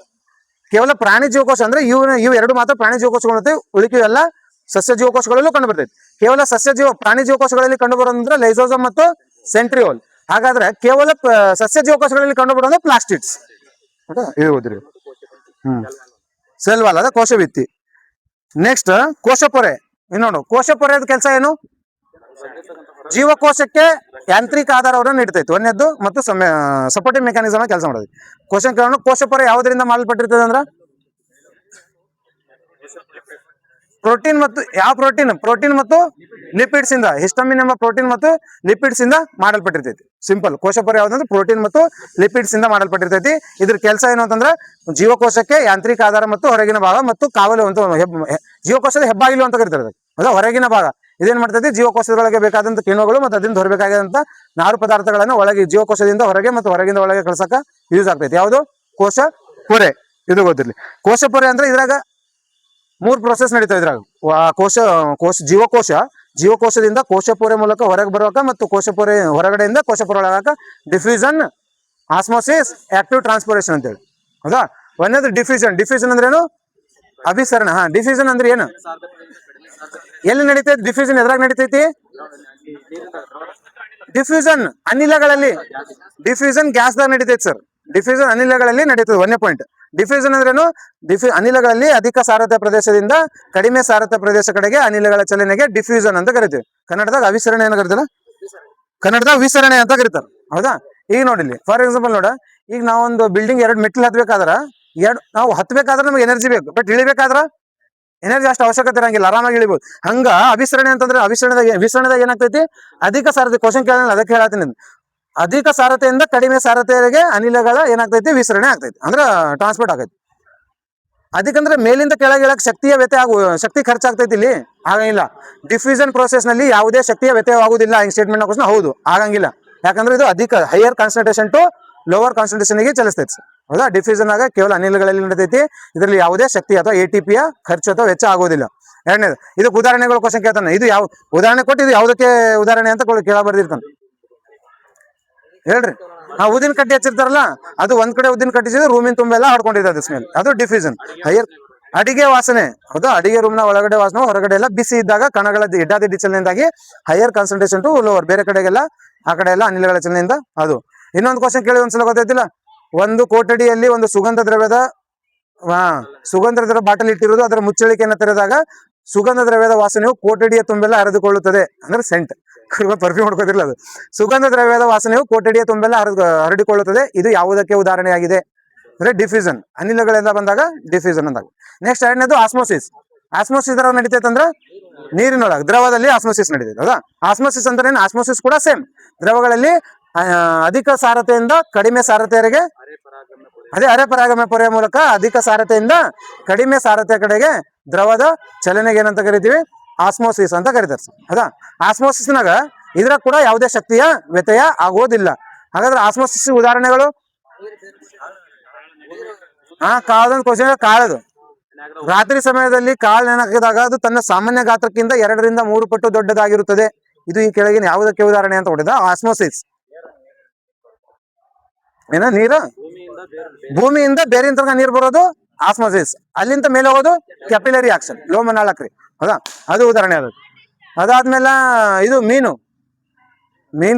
ಕೇವಲ ಪ್ರಾಣಿ ಜೀವಕೋಶ ಅಂದ್ರೆ ಇವು ಎರಡು ಮಾತ್ರ ಪ್ರಾಣಿ ಜೀವಕೋಶಗಳು ಉಳಿಕೆಲ್ಲ ಸಸ್ಯ ಜೀವಕೋಶಗಳಲ್ಲೂ ಕಂಡು ಬರ್ತೈತಿ. ಕೇವಲ ಪ್ರಾಣಿ ಜೀವಕೋಶಗಳಲ್ಲಿ ಕಂಡು ಬರೋದಂದ್ರೆ ಲೈಸೋಸಮ್ ಮತ್ತು ಸೆಂಟ್ರಿಯೋಲ್. ಹಾಗಾದ್ರೆ ಕೇವಲ ಸಸ್ಯ ಜೀವಕೋಶಗಳಲ್ಲಿ ಕಂಡು ಬರೋದು ಪ್ಲಾಸ್ಟಿಡ್ಸ್. ಇದು ಓದ್ರಿ. ಸೆಲ್ ವಾಲ್ ಅದ ಕೋಶ ಭಿತ್ತಿ. ನೆಕ್ಸ್ಟ್ ಕೋಶಪೊರೆ. ನೋಡು ಕೋಶಪೊರೆಯ ಕೆಲಸ ಏನು? ಜೀವಕೋಶಕ್ಕೆ ಯಾಂತ್ರಿಕ ಆಧಾರವನ್ನು ನೀಡ್ತೈತಿ ಒಂದನೇದ್ದು, ಮತ್ತು ಸಪೋರ್ಟಿಂಗ್ ಮೆಕ್ಯಾನಿಸಮ್ ಕೆಲಸ ಮಾಡೋದು. ಕ್ವಶನ್ ಕೇಳೋಣ, ಕೋಶಪೊರೆ ಯಾವುದರಿಂದ ಮಾಡಲ್ಪಟ್ಟಿರ್ತದೆ ಅಂದ್ರ ಪ್ರೋಟೀನ್ ಮತ್ತು ಯಾವ ಪ್ರೋಟೀನ್ ಮತ್ತು ಲಿಪಿಡ್ಸ್ ಇಂದ, ಹಿಸ್ಟಮಿನ್ ಎಂಬ ಪ್ರೋಟೀನ್ ಮತ್ತು ಲಿಪಿಡ್ಸ್ ಇಂದ ಮಾಡಲ್ಪಟ್ಟಿರ್ತೈತಿ. ಸಿಂಪಲ್. ಕೋಶಪೊರೆ ಯಾವ್ದಂದ್ರೆ ಪ್ರೋಟೀನ್ ಮತ್ತು ಲಿಪಿಡ್ಸ್ ಇಂದ ಮಾಡಲ್ಪಟ್ಟಿರ್ತೈತಿ. ಇದ್ರ ಕೆಲಸ ಏನು ಅಂತಂದ್ರೆ ಜೀವಕೋಶಕ್ಕೆ ಯಾಂತ್ರಿಕ ಆಧಾರ ಮತ್ತು ಹೊರಗಿನ ಭಾಗ ಮತ್ತು ಕಾವಲು ಅಂತ ಜೀವಕೋಶದ ಹೆಬ್ಬಾಗಿಲು ಅಂತ ಕರೀತಾರೆ. ಅದ ಹೊರಗಿನ ಭಾಗ. ಇದೇನ್ ಮಾಡ್ತೈತಿ? ಜೀವಕೋಶದೊಳಗೆ ಬೇಕಾದಂತ ಕಿಣ್ವಗಳು ಮತ್ತು ಅದರಿಂದ ಹೊರಬೇಕಾದಂತ ನಾರು ಪದಾರ್ಥಗಳನ್ನ ಒಳಗೆ ಜೀವಕೋಶದಿಂದ ಹೊರಗೆ ಮತ್ತು ಹೊರಗಿಂದ ಒಳಗೆ ಕಳ್ಸಕ ಯೂಸ್ ಆಗ್ತೈತಿ. ಯಾವುದು? ಕೋಶ ಪೊರೆ. ಇದು ಗೊತ್ತಿರ್ಲಿ. ಕೋಶಪೊರೆ ಅಂದ್ರೆ ಇದ್ರಾಗ 3 ಪ್ರೊಸೆಸ್ ನಡೀತಾವ. ಇದ್ರಾಗ ಜೀವಕೋಶದಿಂದ ಕೋಶಪೊರೆ ಮೂಲಕ ಹೊರಗೆ ಬರುವಾಗ ಮತ್ತು ಕೋಶಪೊರೆ ಹೊರಗಡೆಯಿಂದ ಕೋಶಪೊರೆ ಒಳಗಾಕ ಡಿಫ್ಯೂಷನ್, ಆಸ್ಮೋಸಿಸ್, ಆಕ್ಟಿವ್ ಟ್ರಾನ್ಸ್ಪಿರೇಷನ್ ಅಂತೇಳಿ. ಹೌದಾ? ಒಂದೇದು ಡಿಫ್ಯೂಷನ್ ಅಂದ್ರೆ ಏನು? ಅಭಿಸರಣ. ಡಿಫ್ಯೂಷನ್ ಅಂದ್ರೆ ಏನು? ಎಲ್ಲಿ ನಡೀತೈತಿ ಡಿಫ್ಯೂಷನ್? ಎದ್ರಾಗ ನಡೀತೈತಿ? ಡಿಫ್ಯೂಷನ್ ಅನಿಲಗಳಲ್ಲಿ. ಡಿಫ್ಯೂಷನ್ ಗ್ಯಾಸ್ದಾಗ ನಡೀತೈತಿ ಸರ್. ಡಿಫ್ಯೂಷನ್ ಅನಿಲಗಳಲ್ಲಿ ನಡೀತದೆ. 1ನೇ ಪಾಯಿಂಟ್. ಡಿಫ್ಯೂಷನ್ ಅಂದ್ರೇನು? ಅನಿಲಗಳಲ್ಲಿ ಅಧಿಕ ಸಾರತೆ ಪ್ರದೇಶದಿಂದ ಕಡಿಮೆ ಸಾರತೆ ಪ್ರದೇಶ ಕಡೆಗೆ ಅನಿಲಗಳ ಚಲನೆಗೆ ಡಿಫ್ಯೂಷನ್ ಅಂತ ಕರಿತೀವಿ. ಕನ್ನಡದಾಗ ಅವಿಸರಣೆ ಏನು ಕರಿತಾರ? ಕನ್ನಡದಾಗ ವಿಸರಣೆ ಅಂತ ಕರೀತಾರ. ಹೌದಾ? ಈಗ ನೋಡಿಲ್ಲಿ ಫಾರ್ ಎಕ್ಸಾಂಪಲ್ ನೋಡ, ಈಗ ನಾವೊಂದು ಬಿಲ್ಡಿಂಗ್ 2 ಮೆಟ್ಲು ಹತ್ಬೇಕಾದ್ರ ನಾವು ಹತ್ಬೇಕಾದ್ರೆ ನಮ್ಗೆ ಎನರ್ಜಿ ಬೇಕು. ಬಟ್ ಇಳಿಬೇಕಾದ್ರ ಎನರ್ಜಿ ಅಷ್ಟು ಅವಶ್ಯಕತೆ ಇರಂಗಿಲ್ಲ, ಆರಾಮಾಗಿ ಇಳಿಬಹುದು. ಹಂಗ ಅಭಿಸರಣೆ ಅಂತಂದ್ರೆ ವಿಸರಣೆದಾಗ ಏನಾಗ್ತೈತಿ? ಅಧಿಕ ಸಾರತೆ. ಕ್ವಶನ್ ಕೇಳ ಅದಕ್ಕೆ ಹೇಳತ್ತೀನಿ. ಅಧಿಕ ಸಾರತೆಯಿಂದ ಕಡಿಮೆ ಸಾರತೆಗೆ ಅನಿಲಗಳ ಏನಾಗ್ತೈತಿ? ವಿಸರಣೆ ಆಗ್ತೈತಿ, ಅಂದ್ರೆ ಟ್ರಾನ್ಸ್ಪೋರ್ಟ್ ಆಗೈತಿ. ಅದಕ್ಕಂದ್ರೆ ಮೇಲಿಂದ ಕೆಳಗೆ ಇಳಕ್ ಶಕ್ತಿ ಖರ್ಚಾಗ್ತೈತಿ. ಇಲ್ಲಿ ಆಗಂಗಿಲ್ಲ. ಡಿಫ್ಯೂಷನ್ ಪ್ರೋಸೆಸ್ ನಲ್ಲಿ ಯಾವುದೇ ಶಕ್ತಿಯ ವ್ಯತ್ಯಯವಾಗುವುದಿಲ್ಲ. ಹಿಂಗ್ ಸ್ಟೇಟ್ಮೆಂಟ್ ಕ್ವಶನ್ ಹೌದು, ಆಗಂಗಿಲ್ಲ. ಯಾಕಂದ್ರೆ ಇದು ಅಧಿಕ higher concentration to lower concentration ಗೆ ಚಲಿಸ್ತೈತಿ. ಹೌದಾ? ಡಿಫ್ಯೂಷನ್ ಆಗ ಕೇವಲ ಅನಿಲಗಳಲ್ಲಿ ನಡೀತೈತಿ. ಇದರಲ್ಲಿ ಯಾವುದೇ ಶಕ್ತಿ ಅಥವಾ ATP ಖರ್ಚು ಅಥವಾ ವೆಚ್ಚ ಆಗೋದಿಲ್ಲ. ಎರಡನೇದು, ಇದಕ್ಕೆ ಉದಾಹರಣೆಗಳು ಕ್ವಶನ್ ಕೇಳ್ತಾನೆ. ಇದು ಯಾವ ಉದಾಹರಣೆ ಕೊಟ್ಟು ಇದು ಯಾವುದಕ್ಕೆ ಉದಾಹರಣೆ ಅಂತ ಕೇಳ ಬರ್ದಿರ್ತಾನೆ. ಹೇಳ್ರಿ. ಉದಿನ ಕಡ್ಡಿ ಹಚ್ಚಿರ್ತಾರಲ್ಲ, ಅದು ಒಂದ್ ಕಡೆ ಉದಿನ ಕಟ್ಟಿಸಿದ್ರೆ ರೂಮಿನ ತುಂಬೆಲ್ಲ ಹಾಡ್ಕೊಂಡಿರ್ತದೆ ಸ್ಮೆಲ್. ಅದು ಡಿಫ್ಯೂಷನ್. ಹೈಯರ್ ಅಡಿಗೆ ವಾಸನೆ. ಹೌದಾ? ಅಡಿಗೆ ರೂಮ್ನ ಒಳಗಡೆ ವಾಸನೆ, ಹೊರಗಡೆ ಎಲ್ಲ ಬಿಸಿ ಇದ್ದಾಗ ಕಣಗಳ ಎಡ್ಡಾದಿಡ್ಡಿ ಚಲನೆಯಿಂದಾಗಿ ಹೈಯರ್ ಕಾನ್ಸಂಟ್ರೇಷನ್ ಟು ಲೋವರ್. ಬೇರೆ ಕಡೆಗೆಲ್ಲ ಆ ಕಡೆ ಎಲ್ಲ ಅನಿಲಗಳ ಚಲನೆಯಿಂದ ಅದು. ಇನ್ನೊಂದು ಕ್ವಶನ್ ಕೇಳಿ ಒಂದ್ಸಲ ಗೊತ್ತಾಯ್ತಿಲ್ಲ. ಒಂದು ಕೋಟಡಿಯಲ್ಲಿ ಒಂದು ಸುಗಂಧ ದ್ರವ್ಯ ಬಾಟಲ್ ಇಟ್ಟಿರೋದು, ಅದರ ಮುಚ್ಚಳಿಕೆಯನ್ನು ತೆರೆದಾಗ ಸುಗಂಧ ದ್ರವ್ಯದ ವಾಸನೆಯು ಕೋಟಡಿಯ ತುಂಬೆಲ್ಲ ಹರಿದುಕೊಳ್ಳುತ್ತದೆ. ಅಂದ್ರೆ ಸೆಂಟ್, ಪರ್ಫ್ಯೂಮ್ ಹೊಡ್ಕೋದಿಲ್ಲ ಅದು. ಸುಗಂಧ ದ್ರವ್ಯದ ವಾಸನೆಯು ಕೋಟಡಿಯ ತುಂಬೆಲ್ಲ ಹರಡಿಕೊಳ್ಳುತ್ತದೆ. ಇದು ಯಾವುದಕ್ಕೆ ಉದಾಹರಣೆಯಾಗಿದೆ? ಅಂದ್ರೆ ಡಿಫ್ಯೂಷನ್. ಅನಿಲಗಳೆಲ್ಲ ಬಂದಾಗ ಡಿಫ್ಯೂಷನ್ ಅಂದಾಗ. ನೆಕ್ಸ್ಟ್ ಎರಡನೇದು ಆಸ್ಮೋಸಿಸ್. ಆಸ್ಮೋಸಿಸ್ ದ್ರವ ನಡೀತೈತೆ ಅಂದ್ರೆ ನೀರಿನೊಳಗೆ ದ್ರವದಲ್ಲಿ ಆಸ್ಮೋಸಿಸ್ ನಡೀತೈತೆ. ಹೌದಾ? ಆಸ್ಮೋಸಿಸ್ ಅಂದ್ರೆ ಏನು? ಆಸ್ಮೋಸಿಸ್ ಕೂಡ ಸೇಮ್. ದ್ರವಗಳಲ್ಲಿ ಅಧಿಕ ಸಾರತೆಯಿಂದ ಕಡಿಮೆ ಸಾರತೆಯವರೆಗೆ, ಅದೇ ಅರೆಪರಾಗಮ ಪೊರೆಯ ಮೂಲಕ ಅಧಿಕ ಸಾರತೆಯಿಂದ ಕಡಿಮೆ ಸಾರತೆ ಕಡೆಗೆ ದ್ರವದ ಚಲನೆಗೆ ಏನಂತ ಕರಿತೀವಿ? ಆಸ್ಮೋಸಿಸ್ ಅಂತ ಕರೀತಾರೆ. ಹೌದಾ? ಆಸ್ಮೋಸಿಸ್ನಾಗ ಇದ್ರಾಗ ಕೂಡ ಯಾವುದೇ ಶಕ್ತಿಯ ವ್ಯತ್ಯಯ ಆಗೋದಿಲ್ಲ. ಹಾಗಾದ್ರೆ ಆಸ್ಮೋಸಿಸ್ ಉದಾಹರಣೆಗಳು ಕಾಳದಂತ ಕ್ವಶನ್. ಕಾಳದು ರಾತ್ರಿ ಸಮಯದಲ್ಲಿ ಕಾಳು ನೆನಕಿದಾಗ ಅದು ತನ್ನ ಸಾಮಾನ್ಯ ಗಾತ್ರಕ್ಕಿಂತ 2 ರಿಂದ 3 ಪಟ್ಟು ದೊಡ್ಡದಾಗಿರುತ್ತದೆ. ಇದು ಈ ಕೆಳಗಿನ ಯಾವುದಕ್ಕೆ ಉದಾಹರಣೆ ಅಂತ ಹೊಡೆದ? ಆಸ್ಮೋಸಿಸ್. ಏನ? ನೀರು ಭೂಮಿಯಿಂದ ಬೇರೆ ತನಕ ನೀರು ಬರೋದು ಆಸ್ಮೋಸಿಸ್. ಅಲ್ಲಿಂದ ಮೇಲೆ ಹೋಗೋದು ಕ್ಯಾಪಿಲರಿ ಆಕ್ಷನ್, ಲೋಮನಾಳಕ್ರಿ. ಹೌದಾ? ಅದು ಉದಾಹರಣೆ. ಅದಾದ್ಮೇಲೆ ಇದು ಮೀನು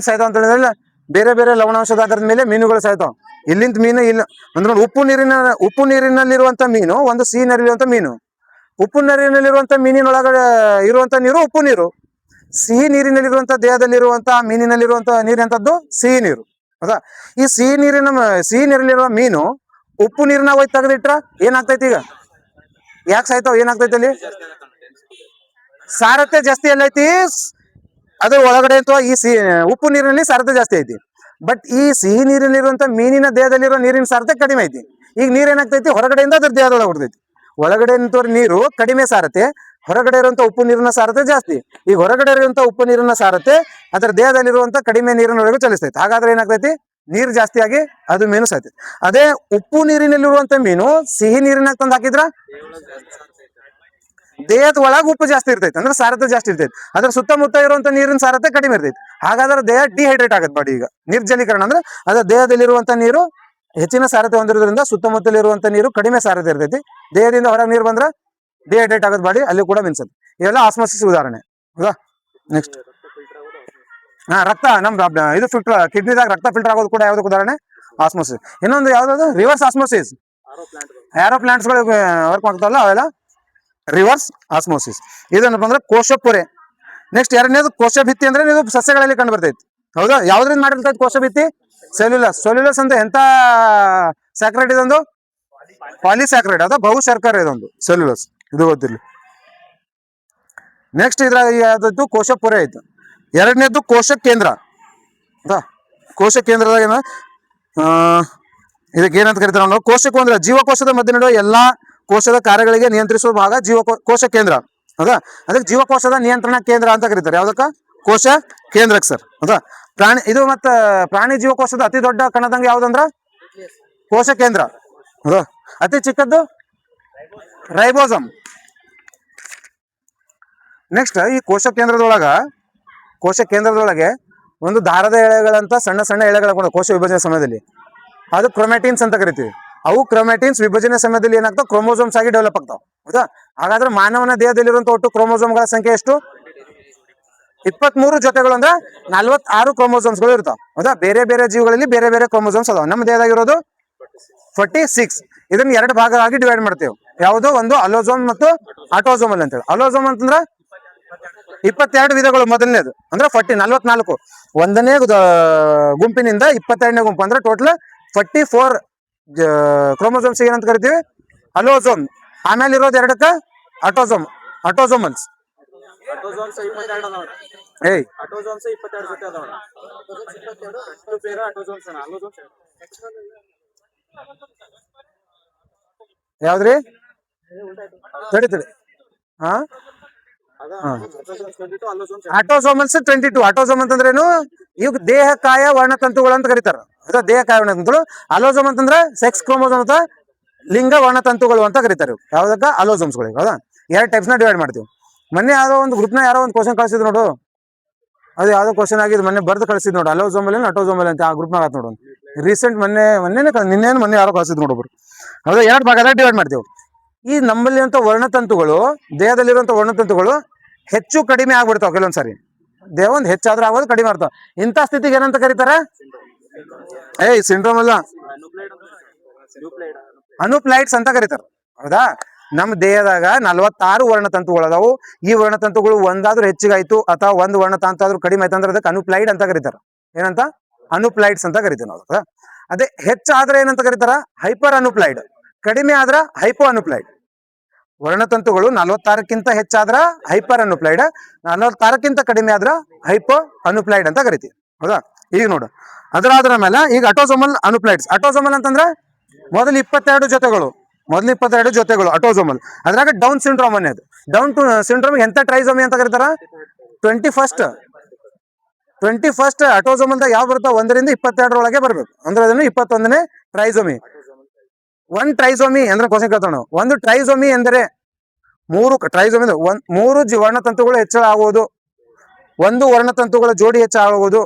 ಸಾಯ್ತಾವ ಅಂತ ಹೇಳಿದ್ರೆ ಬೇರೆ ಬೇರೆ ಲವಣಾಂಶದ ಆಧಾರದ ಮೇಲೆ ಮೀನುಗಳು ಸಾಯ್ತಾವ. ಇಲ್ಲಿಂದ ಮೀನು ಇಲ್ಲ ಅಂದ್ರೆ ಉಪ್ಪು ನೀರಿನಲ್ಲಿರುವಂತ ಮೀನು, ಒಂದು ಸಿಹಿ ನೀರಿರುವಂತ ಮೀನು. ಉಪ್ಪು ನೀರಿನಲ್ಲಿರುವಂತ ಮೀನಿನೊಳಗಡೆ ಇರುವಂತ ನೀರು ಉಪ್ಪು ನೀರು. ಸಿಹಿ ನೀರಿನಲ್ಲಿರುವಂತ ದೇಹದಲ್ಲಿರುವಂತ ಮೀನಿನಲ್ಲಿರುವಂತ ನೀರು ಎಂತದ್ದು? ಸಿಹಿ ನೀರು. ಹೌದಾ? ಈ ಸಿಹಿ ನೀರಿನಲ್ಲಿರುವ ಮೀನು ಉಪ್ಪು ನೀರಿನ ಹೋಗಿ ತೆಗೆದಿಟ್ರ ಏನಾಗ್ತೈತಿ? ಈಗ ಯಾಕೆ ಸಾಯ್ತಾವ? ಏನಾಗ್ತೈತಿ? ಅಲ್ಲಿ ಸಾರತೆ ಜಾಸ್ತಿ ಎಲ್ಲೈತಿ ಅದ್ರ ಒಳಗಡೆ ಅಂತ. ಈ ಉಪ್ಪು ನೀರಿನಲ್ಲಿ ಸಾರತೆ ಜಾಸ್ತಿ ಐತಿ. ಬಟ್ ಈ ಸಿಹಿ ನೀರಿನಲ್ಲಿರುವಂತ ಮೀನಿನ ದೇಹದಲ್ಲಿರುವ ನೀರಿನ ಸಾರತೆ ಕಡಿಮೆ ಐತಿ. ಈಗ ನೀರ್ ಏನಾಗ್ತೈತಿ? ಹೊರಗಡೆಯಿಂದ ಅದ್ರ ದೇಹದೊಳಗೆ ಹೊಡ್ತೈತಿ. ಒಳಗಡೆ ನಿಂತವ್ರ ನೀರು ಕಡಿಮೆ ಸಾರತೆ, ಹೊರಗಡೆ ಇರುವಂತ ಉಪ್ಪು ನೀರಿನ ಸಾರತೆ ಜಾಸ್ತಿ. ಈಗ ಹೊರಗಡೆ ಇರುವಂತ ಉಪ್ಪು ನೀರಿನ ಸಾರತೆ ಅದರ ದೇಹದಲ್ಲಿರುವಂತ ಕಡಿಮೆ ನೀರಿನೊಳಗೆ ಚಲಿಸ್ತೈತಿ. ಹಾಗಾದ್ರೆ ಏನಾಗ್ತೈತಿ? ನೀರು ಜಾಸ್ತಿಯಾಗಿ ಅದು ಮೀನು ಸಾಯ್ತೈತಿ. ಅದೇ ಉಪ್ಪು ನೀರಿನಲ್ಲಿರುವಂತ ಮೀನು ಸಿಹಿ ನೀರಿನಾಗ ತಂದು ಹಾಕಿದ್ರ ದೇಹದ ಒಳಗೆ ಉಪ್ಪು ಜಾಸ್ತಿ ಇರ್ತೈತಿ, ಅಂದ್ರೆ ಸಾರತೆ ಜಾಸ್ತಿ ಇರ್ತೈತಿ. ಅದ್ರ ಸುತ್ತಮುತ್ತ ಇರುವಂತ ನೀರಿನ ಸಾರತೆ ಕಡಿಮೆ ಇರ್ತೈತಿ. ಹಾಗಾದ್ರೆ ದೇಹ ಡಿಹೈಡ್ರೇಟ್ ಆಗತ್ತೆ ಬಾಡಿ. ಈಗ ನಿರ್ಜಲೀಕರಣ ಅಂದ್ರೆ ಅದ್ರ ದೇಹದಲ್ಲಿರುವಂತ ನೀರು ಹೆಚ್ಚಿನ ಸಾರತೆ ಹೊಂದಿರೋದ್ರಿಂದ ಸುತ್ತಮುತ್ತಲಿರುವಂತ ನೀರು ಕಡಿಮೆ ಸಾರತೆ ಇರ್ತೈತಿ. ದೇಹದಿಂದ ಹೊರಗೆ ನೀರು ಬಂದ್ರೆ ಡಿಹೈಡ್ರೇಟ್ ಆಗೋದು ಬಾಡಿ, ಅಲ್ಲಿ ಕೂಡ ಮಿನ್ಸತ್ತೆ. ಇವೆಲ್ಲ ಆಸ್ಮೋಸಿಸ್ ಉದಾಹರಣೆ. ಹೌದಾ? ನೆಕ್ಸ್ಟ್ ರಕ್ತ ಇದು ಫಿಲ್ಟರ್, ಕಿಡ್ನಿದಾಗ ರಕ್ತ ಫಿಲ್ಟರ್ ಆಗೋದು ಕೂಡ ಯಾವ್ದಕ್ಕೆ ಉದಾಹರಣೆ? ಆಸ್ಮೋಸಿಸ್. ಇನ್ನೊಂದು ಯಾವ್ದು? Reverse osmosis. ಆರೋ ಪ್ಲಾಂಟ್ಸ್ ಗಳು ವರ್ಕ್ ಮಾಡ್ತಾವಲ್ಲ ಅವೆಲ್ಲ ರಿವರ್ಸ್ ಆಸ್ಮೋಸಿಸ್. ಇದೇನಪ್ಪ ಅಂದ್ರೆ ಕೋಶ ಪೊರೆ. ನೆಕ್ಸ್ಟ್ ಎರಡನೇದು ಕೋಶ ಭಿತ್ತಿ. ಅಂದ್ರೆ ಇದು ಸಸ್ಯಗಳಲ್ಲಿ ಕಂಡು ಬರ್ತೈತಿ. ಹೌದಾ? ಯಾವ್ದ್ರಿಂದ ಮಾಡಿರ್ತೈತಿ ಕೋಶ ಭಿತ್ತಿ? ಸೆಲ್ಯುಲಸ್. ಸೆಲ್ಯುಲಸ್ ಅಂತ ಎಂತ ಸ್ಯಾಕ್ರೈಡ್ ಇದೊಂದು? ಪಾಲಿಸ್ಯಾಕ್ರೈಡ್. ಅದ ಬಹು ಶರ್ಕರ ಇದೊಂದು ಸೆಲ್ಯುಲಸ್. ಇದು ಗೊತ್ತಿರ್ಲಿ. ನೆಕ್ಸ್ಟ್ ಇದ್ರಾಗ ಯಾವ್ದು? ಕೋಶ ಪೊರೆ ಆಯ್ತು. ಎರಡನೇದ್ದು ಕೋಶ ಕೇಂದ್ರ. ಕೋಶ ಕೇಂದ್ರದಾಗ ಏನ ಇದಕ್ಕೆ ಏನಂತ ಕರಿತಾರ ನಾವು? ಕೋಶಕ್ಕೂ ಅಂದ್ರೆ ಜೀವಕೋಶದ ಮಧ್ಯೆ ನಡೆಯುವ ಎಲ್ಲಾ ಕೋಶದ ಕಾರ್ಯಗಳಿಗೆ ನಿಯಂತ್ರಿಸುವ ಭಾಗ ಕೋಶ ಕೇಂದ್ರ. ಹೌದಾ? ಅದಕ್ಕೆ ಜೀವಕೋಶದ ನಿಯಂತ್ರಣ ಕೇಂದ್ರ ಅಂತ ಕರೀತಾರೆ. ಯಾವ್ದಕ್ಕ? ಕೋಶ ಕೇಂದ್ರಕ್ಕೆ ಸರ್. ಹೌದಾ? ಇದು ಮತ್ತ ಪ್ರಾಣಿ ಜೀವಕೋಶದ ಅತಿ ದೊಡ್ಡ ಕಣದಂಗ ಯಾವ್ದಂದ್ರ ಕೋಶ ಕೇಂದ್ರ. ಹೌದಾ? ಅತಿ ಚಿಕ್ಕದ್ದು ರೈಬೋಸಮ್. ನೆಕ್ಸ್ಟ್ ಈ ಕೋಶ ಕೇಂದ್ರದೊಳಗೆ ಒಂದು ದಾರದ ಎಳೆಗಳಂತ ಸಣ್ಣ ಸಣ್ಣ ಎಳೆಗಳ ಕೂಡ ಕೋಶ ವಿಭಜನೆ ಸಮಯದಲ್ಲಿ ಅದು ಕ್ರೊಮ್ಯಾಟಿನ್ಸ್ ಅಂತ ಕರಿತೀವಿ. ಅವು ಕ್ರೊಮ್ಯಾಟಿನ್ಸ್ ವಿಭಜನೆ ಸಮಯದಲ್ಲಿ ಏನಾಗ್ತಾವ? ಕ್ರೋಮೋಸೋಮ್ಸ್ ಆಗಿ ಡೆವಲಪ್ ಆಗ್ತಾವ. ಹೌದಾ? ಹಾಗಾದ್ರೆ ಮಾನವನ ದೇಹದಲ್ಲಿರುವಂತಹ ಒಟ್ಟು ಕ್ರೋಮೋಸೋಮ್ಗಳ ಸಂಖ್ಯೆ ಎಷ್ಟು? 23 ಜೊತೆಗಳು ಅಂದ್ರೆ 46 ಕ್ರೋಮೋಸೋಮ್ಸ್ ಗಳು ಇರ್ತಾವ. ಹೌದಾ? ಬೇರೆ ಬೇರೆ ಜೀವಿಗಳಲ್ಲಿ ಬೇರೆ ಬೇರೆ ಕ್ರೋಮೋಸೋಮ್ಸ್ ಅದಾವ. ನಮ್ಮ ದೇಹದಾಗಿರೋದು 46. ಇದನ್ನ 2 ಭಾಗವಾಗಿ ಡಿವೈಡ್ ಮಾಡ್ತೇವೆ. ಯಾವುದು? ಒಂದು ಅಲೋಸೋಮ್ ಮತ್ತು ಆಟೋಸೋಮಲ್ ಅಂತೇಳಿ. ಅಲೋಸೋಮ್ ಅಂತಂದ್ರ 22 ವಿಧಗಳು. ಮೊದಲನೇದು ಅಂದ್ರೆ 44. ಒಂದನೇ ಗುಂಪಿನಿಂದ 22ನೇ ಗುಂಪು ಅಂದ್ರೆ ಟೋಟಲ್ 44 ಕ್ರೋಮೋಸೋಮ್ಸ್ ಏನಂತ ಕರಿತೀವಿ? ಅಲೋಸೋಮ್. ಆಮೇಲೆ ಇರೋದು ಎರಡಕ್ಕ ಆಟೋಸೋಮಲ್ಸ್. ಯಾವ್ದ್ರಿ? ತಡಿ ಹಾ, ಆಟೋಸೋಮಲ್ಸ್ 22. ಆಟೋಸೋಮ್ ಅಂತಂದ್ರೇನು? ಇವ್ ದೇಹ ಕಾಯ ವರ್ಣತಂತುಗಳು ಅಂತ ಕರೀತಾರ. ದೇಹ ಕಾಯ ವರ್ಣತಂತುಗಳು. ಅಲೋಸೋಮ್ ಅಂತಂದ್ರೆ ಸೆಕ್ಸ್ ಕ್ರೋಮೋಸೋಮ್ ಅಂತ ಲಿಂಗ ವರ್ಣತಂತುಗಳು ಅಂತ ಕರೀತಾರೆ. ಯಾವ್ದಕ್ಕ? ಅಲೋಸೋಮ್ಸ್ಗಳಿಗೆ. ಹೌದಾ? 2 ಟೈಪ್ಸ್ ನ ಡಿವೈಡ್ ಮಾಡ್ತೀವಿ. ಮೊನ್ನೆ ಯಾವ್ದೋ ಒಂದು ಗ್ರೂಪ್ನ ಯಾರೋ ಒಂದು ಕ್ವಶನ್ ಕಳ್ಸಿದ್ ನೋಡು. ಅದು ಯಾವ್ದೋ ಕ್ವಶನ್ ಆಗಿದ್ದು ಮೊನ್ನೆ ಬರ್ದು ಕಳ್ಸಿದ್ ನೋಡು. ಅಲೋಸೋಮಲ್ ಅಟೋಸೋಮಲ್ ಅಂತ ಆ ಗ್ರೂಪ್ನಾಗ ಆತ್ ನೋಡು. ರೀಸೆಂಟ್ ಮೊನ್ನೆ ಯಾರೋ ಕಳ್ಸಿದ್ ನೋಡೊಬ್ರು. ಹೌದಾ? 2 ಭಾಗದಾಗ ಡಿವೈಡ್ ಮಾಡ್ತೇವೆ. ಈ ನಮ್ಮಲ್ಲಿ ಅಂತ ವರ್ಣತಂತುಗಳು, ದೇಹದಲ್ಲಿರುವಂತ ವರ್ಣತಂತುಗಳು ಹೆಚ್ಚು ಕಡಿಮೆ ಆಗ್ಬಿಡ್ತಾವ. ಕೆಲವೊಂದ್ಸರಿ ದೇಹ ಒಂದು ಹೆಚ್ಚಾದ್ರೂ ಆಗೋದು, ಕಡಿಮೆ ಆಗ್ತಾವ. ಇಂಥ ಸ್ಥಿತಿಗೆ ಏನಂತ ಕರೀತಾರ? ಸಿಂಡ್ರೋಮ್ ಅಲ್ಲ, ಅನುಪ್ಲೈಡ್ಸ್ ಅಂತ ಕರೀತಾರ. ಹೌದಾ? ನಮ್ಮ ದೇಹದಾಗ 46 ವರ್ಣತಂತುಗಳು ಅದಾವು. ಈ ವರ್ಣತಂತುಗಳು ಒಂದಾದ್ರೂ ಹೆಚ್ಚಿಗಾಯ್ತು ಅಥವಾ ಒಂದು ವರ್ಣತಂತು ಆದ್ರೂ ಕಡಿಮೆ ಆಯ್ತು ಅಂದ್ರೆ ಅದಕ್ಕೆ ಅನುಪ್ಲೈಡ್ ಅಂತ ಕರೀತಾರ. ಏನಂತ? ಅನುಪ್ಲೈಡ್ಸ್ ಅಂತ ಕರಿತೀವಿ ನಾವು. ಅದೇ ಹೆಚ್ಚಾದ್ರೆ ಏನಂತ ಕರೀತಾರ? ಹೈಪರ್ ಅನುಪ್ಲೈಡ್. ಕಡಿಮೆ ಆದ್ರ ಹೈಪೋ ಅನುಪ್ಲೈಡ್. ವರ್ಣತಂತುಗಳು 46ಕ್ಕಿಂತ ಹೆಚ್ಚಾದ್ರ ಹೈಪರ್ ಅನುಪ್ಲೈಡ್, 46ಕ್ಕಿಂತ ಕಡಿಮೆ ಆದ್ರ ಹೈಪೋ ಅನುಪ್ಲೈಡ್ ಅಂತ ಕರಿತೀವಿ. ಹೌದಾ? ಈಗ ನೋಡು, ಅದ್ರಾದ್ರ ಮೇಲೆ ಈಗ ಅಟೋಸೋಮಲ್ ಅನುಪ್ಲೈಡ್ಸ್. ಅಟೋಸೋಮಲ್ ಅಂತಂದ್ರೆ ಮೊದಲು 22 ಜೊತೆಗಳು ಅಟೋಸೋಮಲ್. ಅದ್ರಾಗ ಡೌನ್ ಸಿಂಡ್ರೋಮ್ ಅನ್ನೋದು. ಡೌನ್ ಸಿಂಡ್ರೋಮ್ ಎಂತ ಟ್ರೈಸೋಮಿ ಅಂತ ಕರೀತಾರ? 21st ಅಟೋಸೋಮಲ್ದಾಗ ಯಾವ ಬರ್ತಾವ? 1ರಿಂದ 22 ಬರ್ಬೇಕು. ಅಂದ್ರೆ ಅದನ್ನು 21ನೇ ಟ್ರೈಸೋಮಿ. 1 ಟ್ರೈಸೋಮಿ ಅಂದ್ರೆ ಕ್ವಶನ್ ಕೇಳ್ತಾವ ನಾವು. ಒಂದು ಟ್ರೈಸೋಮಿ ಎಂದರೆ 3 ವರ್ಣತಂತುಗಳು ಹೆಚ್ಚಳ ಆಗುವುದು, 1 ವರ್ಣತಂತುಗಳ ಜೋಡಿ ಹೆಚ್ಚಾಗುವುದು,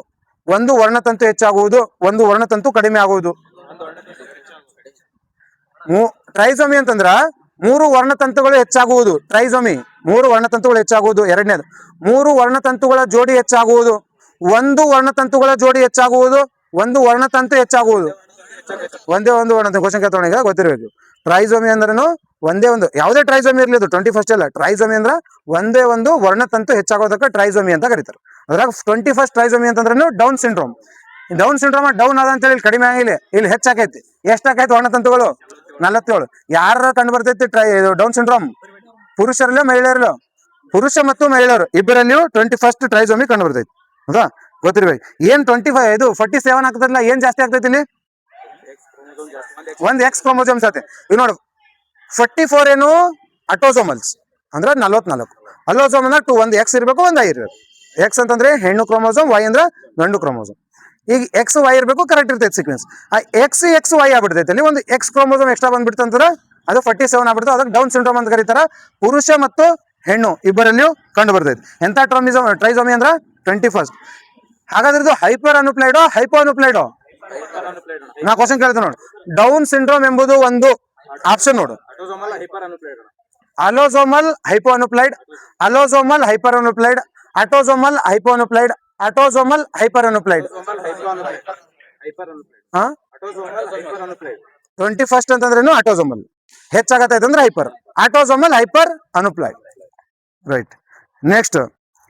1 ವರ್ಣತಂತು ಹೆಚ್ಚಾಗುವುದು, 1 ವರ್ಣತಂತು ಕಡಿಮೆ ಆಗುವುದು. ಟ್ರೈಸೋಮಿ ಅಂತಂದ್ರ 3 ವರ್ಣತಂತುಗಳು ಹೆಚ್ಚಾಗುವುದು. ಟ್ರೈಸೋಮಿ 3 ವರ್ಣತಂತುಗಳು ಹೆಚ್ಚಾಗುವುದು. ಎರಡನೇದು 3 ವರ್ಣತಂತುಗಳ ಜೋಡಿ ಹೆಚ್ಚಾಗುವುದು, 1 ವರ್ಣತಂತುಗಳ ಜೋಡಿ ಹೆಚ್ಚಾಗುವುದು, 1 ವರ್ಣತಂತು ಹೆಚ್ಚಾಗುವುದು. ಒಂದೇ ಒಂದು ವರ್ಣತಂತು. ಕ್ವಶನ್ ಕೇಳ್ತಾವ ಈಗ ಗೊತ್ತಿರ್ಬೇಕು. ಟ್ರೈಸೋಮಿ ಅಂದ್ರೇನು? ಒಂದೇ ಒಂದು, ಯಾವುದೇ ಟ್ರೈಸೋಮಿ ಇರ್ಲಿ, 21st ಅಲ್ಲ. ಟ್ರೈಸೋಮಿ ಅಂದ್ರ ಒಂದೇ ಒಂದು ವರ್ಣತಂತು ಹೆಚ್ಚಾಗೋದಕ್ಕೆ ಟ್ರೈಸೋಮಿ ಅಂತ ಕರೀತಾರೆ. ಅದ್ರಾಗ 21st ಟ್ರೈಸೋಮಿ ಅಂತಂದ್ರೇನು? Down syndrome. Down syndrome down ಅದ ಅಂತೇಳಿ ಇಲ್ಲಿ ಕಡಿಮೆ ಆಗಿಲ್ಲ, ಇಲ್ಲಿ ಹೆಚ್ಚಾಕೈತಿ. ಎಷ್ಟಾಕೈತಿ ವರ್ಣತಂತುಗಳು? 47. ಯಾರ ಕಂಡು ಬರ್ತೈತಿ ಡೌನ್ ಸಿಂಡ್ರೋಮ್? ಪುರುಷರಲ್ಲೋ ಮಹಿಳೆಯರಲ್ಲೋ? ಪುರುಷ ಮತ್ತು ಮಹಿಳೆಯರು ಇಬ್ಬರಲ್ಲಿಯೂ 21st ಟ್ರೈಸೋಮಿ ಕಂಡು ಬರ್ತೈತಿ. ಹೌದಾ? ಗೊತ್ತಿರ್ಬೇಕು. ಏನ್ 47 ಆಗ್ತದಲ್ಲ, ಏನ್ ಜಾಸ್ತಿ ಆಗ್ತೈತಿ ಇಲ್ಲಿ? ಒಂದು ಎಕ್ಸ್ ಕ್ರೋಮೋಸೋಮ್ಸ್ ಆಗುತ್ತೆ. ಈಗ ನೋಡು, 44 ಏನು? ಅಟೋಸೋಮಲ್ಸ್ ಅಂದ್ರೆ 44. ಅಲೋಸೋಮ್ ಅಂದ್ರೆ ಒಂದು ಎಕ್ಸ್ ಇರ್ಬೇಕು, ಒಂದು ಐ ಇರ್ಬೇಕು. ಎಕ್ಸ್ ಅಂತಂದ್ರೆ ಹೆಣ್ಣು ಕ್ರೋಮೋಸೋಮ್, ವೈ ಅಂದ್ರೆ ಗಂಡು ಕ್ರೋಮೋಸೋಮ್. ಈಗ ಎಕ್ಸ್ ವೈ ಇರಬೇಕು, ಕರೆಕ್ಟ್ ಇರ್ತೈತೆ ಸೀಕ್ವೆನ್ಸ್. ಆ ಎಕ್ಸ್ ವೈ ಆಗ್ಬಿಡ್ತೈತೆ. ಅಲ್ಲಿ ಒಂದು ಎಕ್ಸ್ ಕ್ರೋಮೋಸೋಮ್ ಎಕ್ಸ್ಟ್ರಾ ಬಂದ್ಬಿಡ್ತು ಅಂತಂದ್ರೆ ಅದು 47 ಆಗ್ಬಿಡ್ತು. ಅದಕ್ಕೆ ಡೌನ್ ಸಿಂಡ್ರೋಮ್ ಅಂತ ಕರೀತಾರ. ಪುರುಷ ಮತ್ತು ಹೆಣ್ಣು ಇಬ್ಬರಲ್ಲಿಯೂ ಕಂಡು ಬರ್ತೈತಿ. ಎಂತ ಟ್ರೈಸೋಮಿ ಅಂದ್ರೆ 21st. ಹಾಗಾದ್ರೆ ಇದು ಹೈಪರ್ ಅನುಪ್ಲೈಡೋ ಹೈಪೋ ಅನುಪ್ಲೈಡೋ? ನಾ ಕ್ವಶನ್ ಕೇಳ್ತೇನೆ ನೋಡು. ಡೌನ್ ಸಿಂಡ್ರೋಮ್ ಎಂಬುದು ಒಂದು ಆಪ್ಷನ್ ನೋಡು. Allosomal hypo aneuploid, allosomal hyper aneuploid, autosomal hypo aneuploid, autosomal hyper aneuploid. 21st ಅಂತಂದ್ರೇನು ಅಟೋಸೋಮಲ್, ಹೆಚ್ಚಾಗತ್ತೈತೆ ಅಂದ್ರೆ hyper, autosomal hyper aneuploid. Right. Next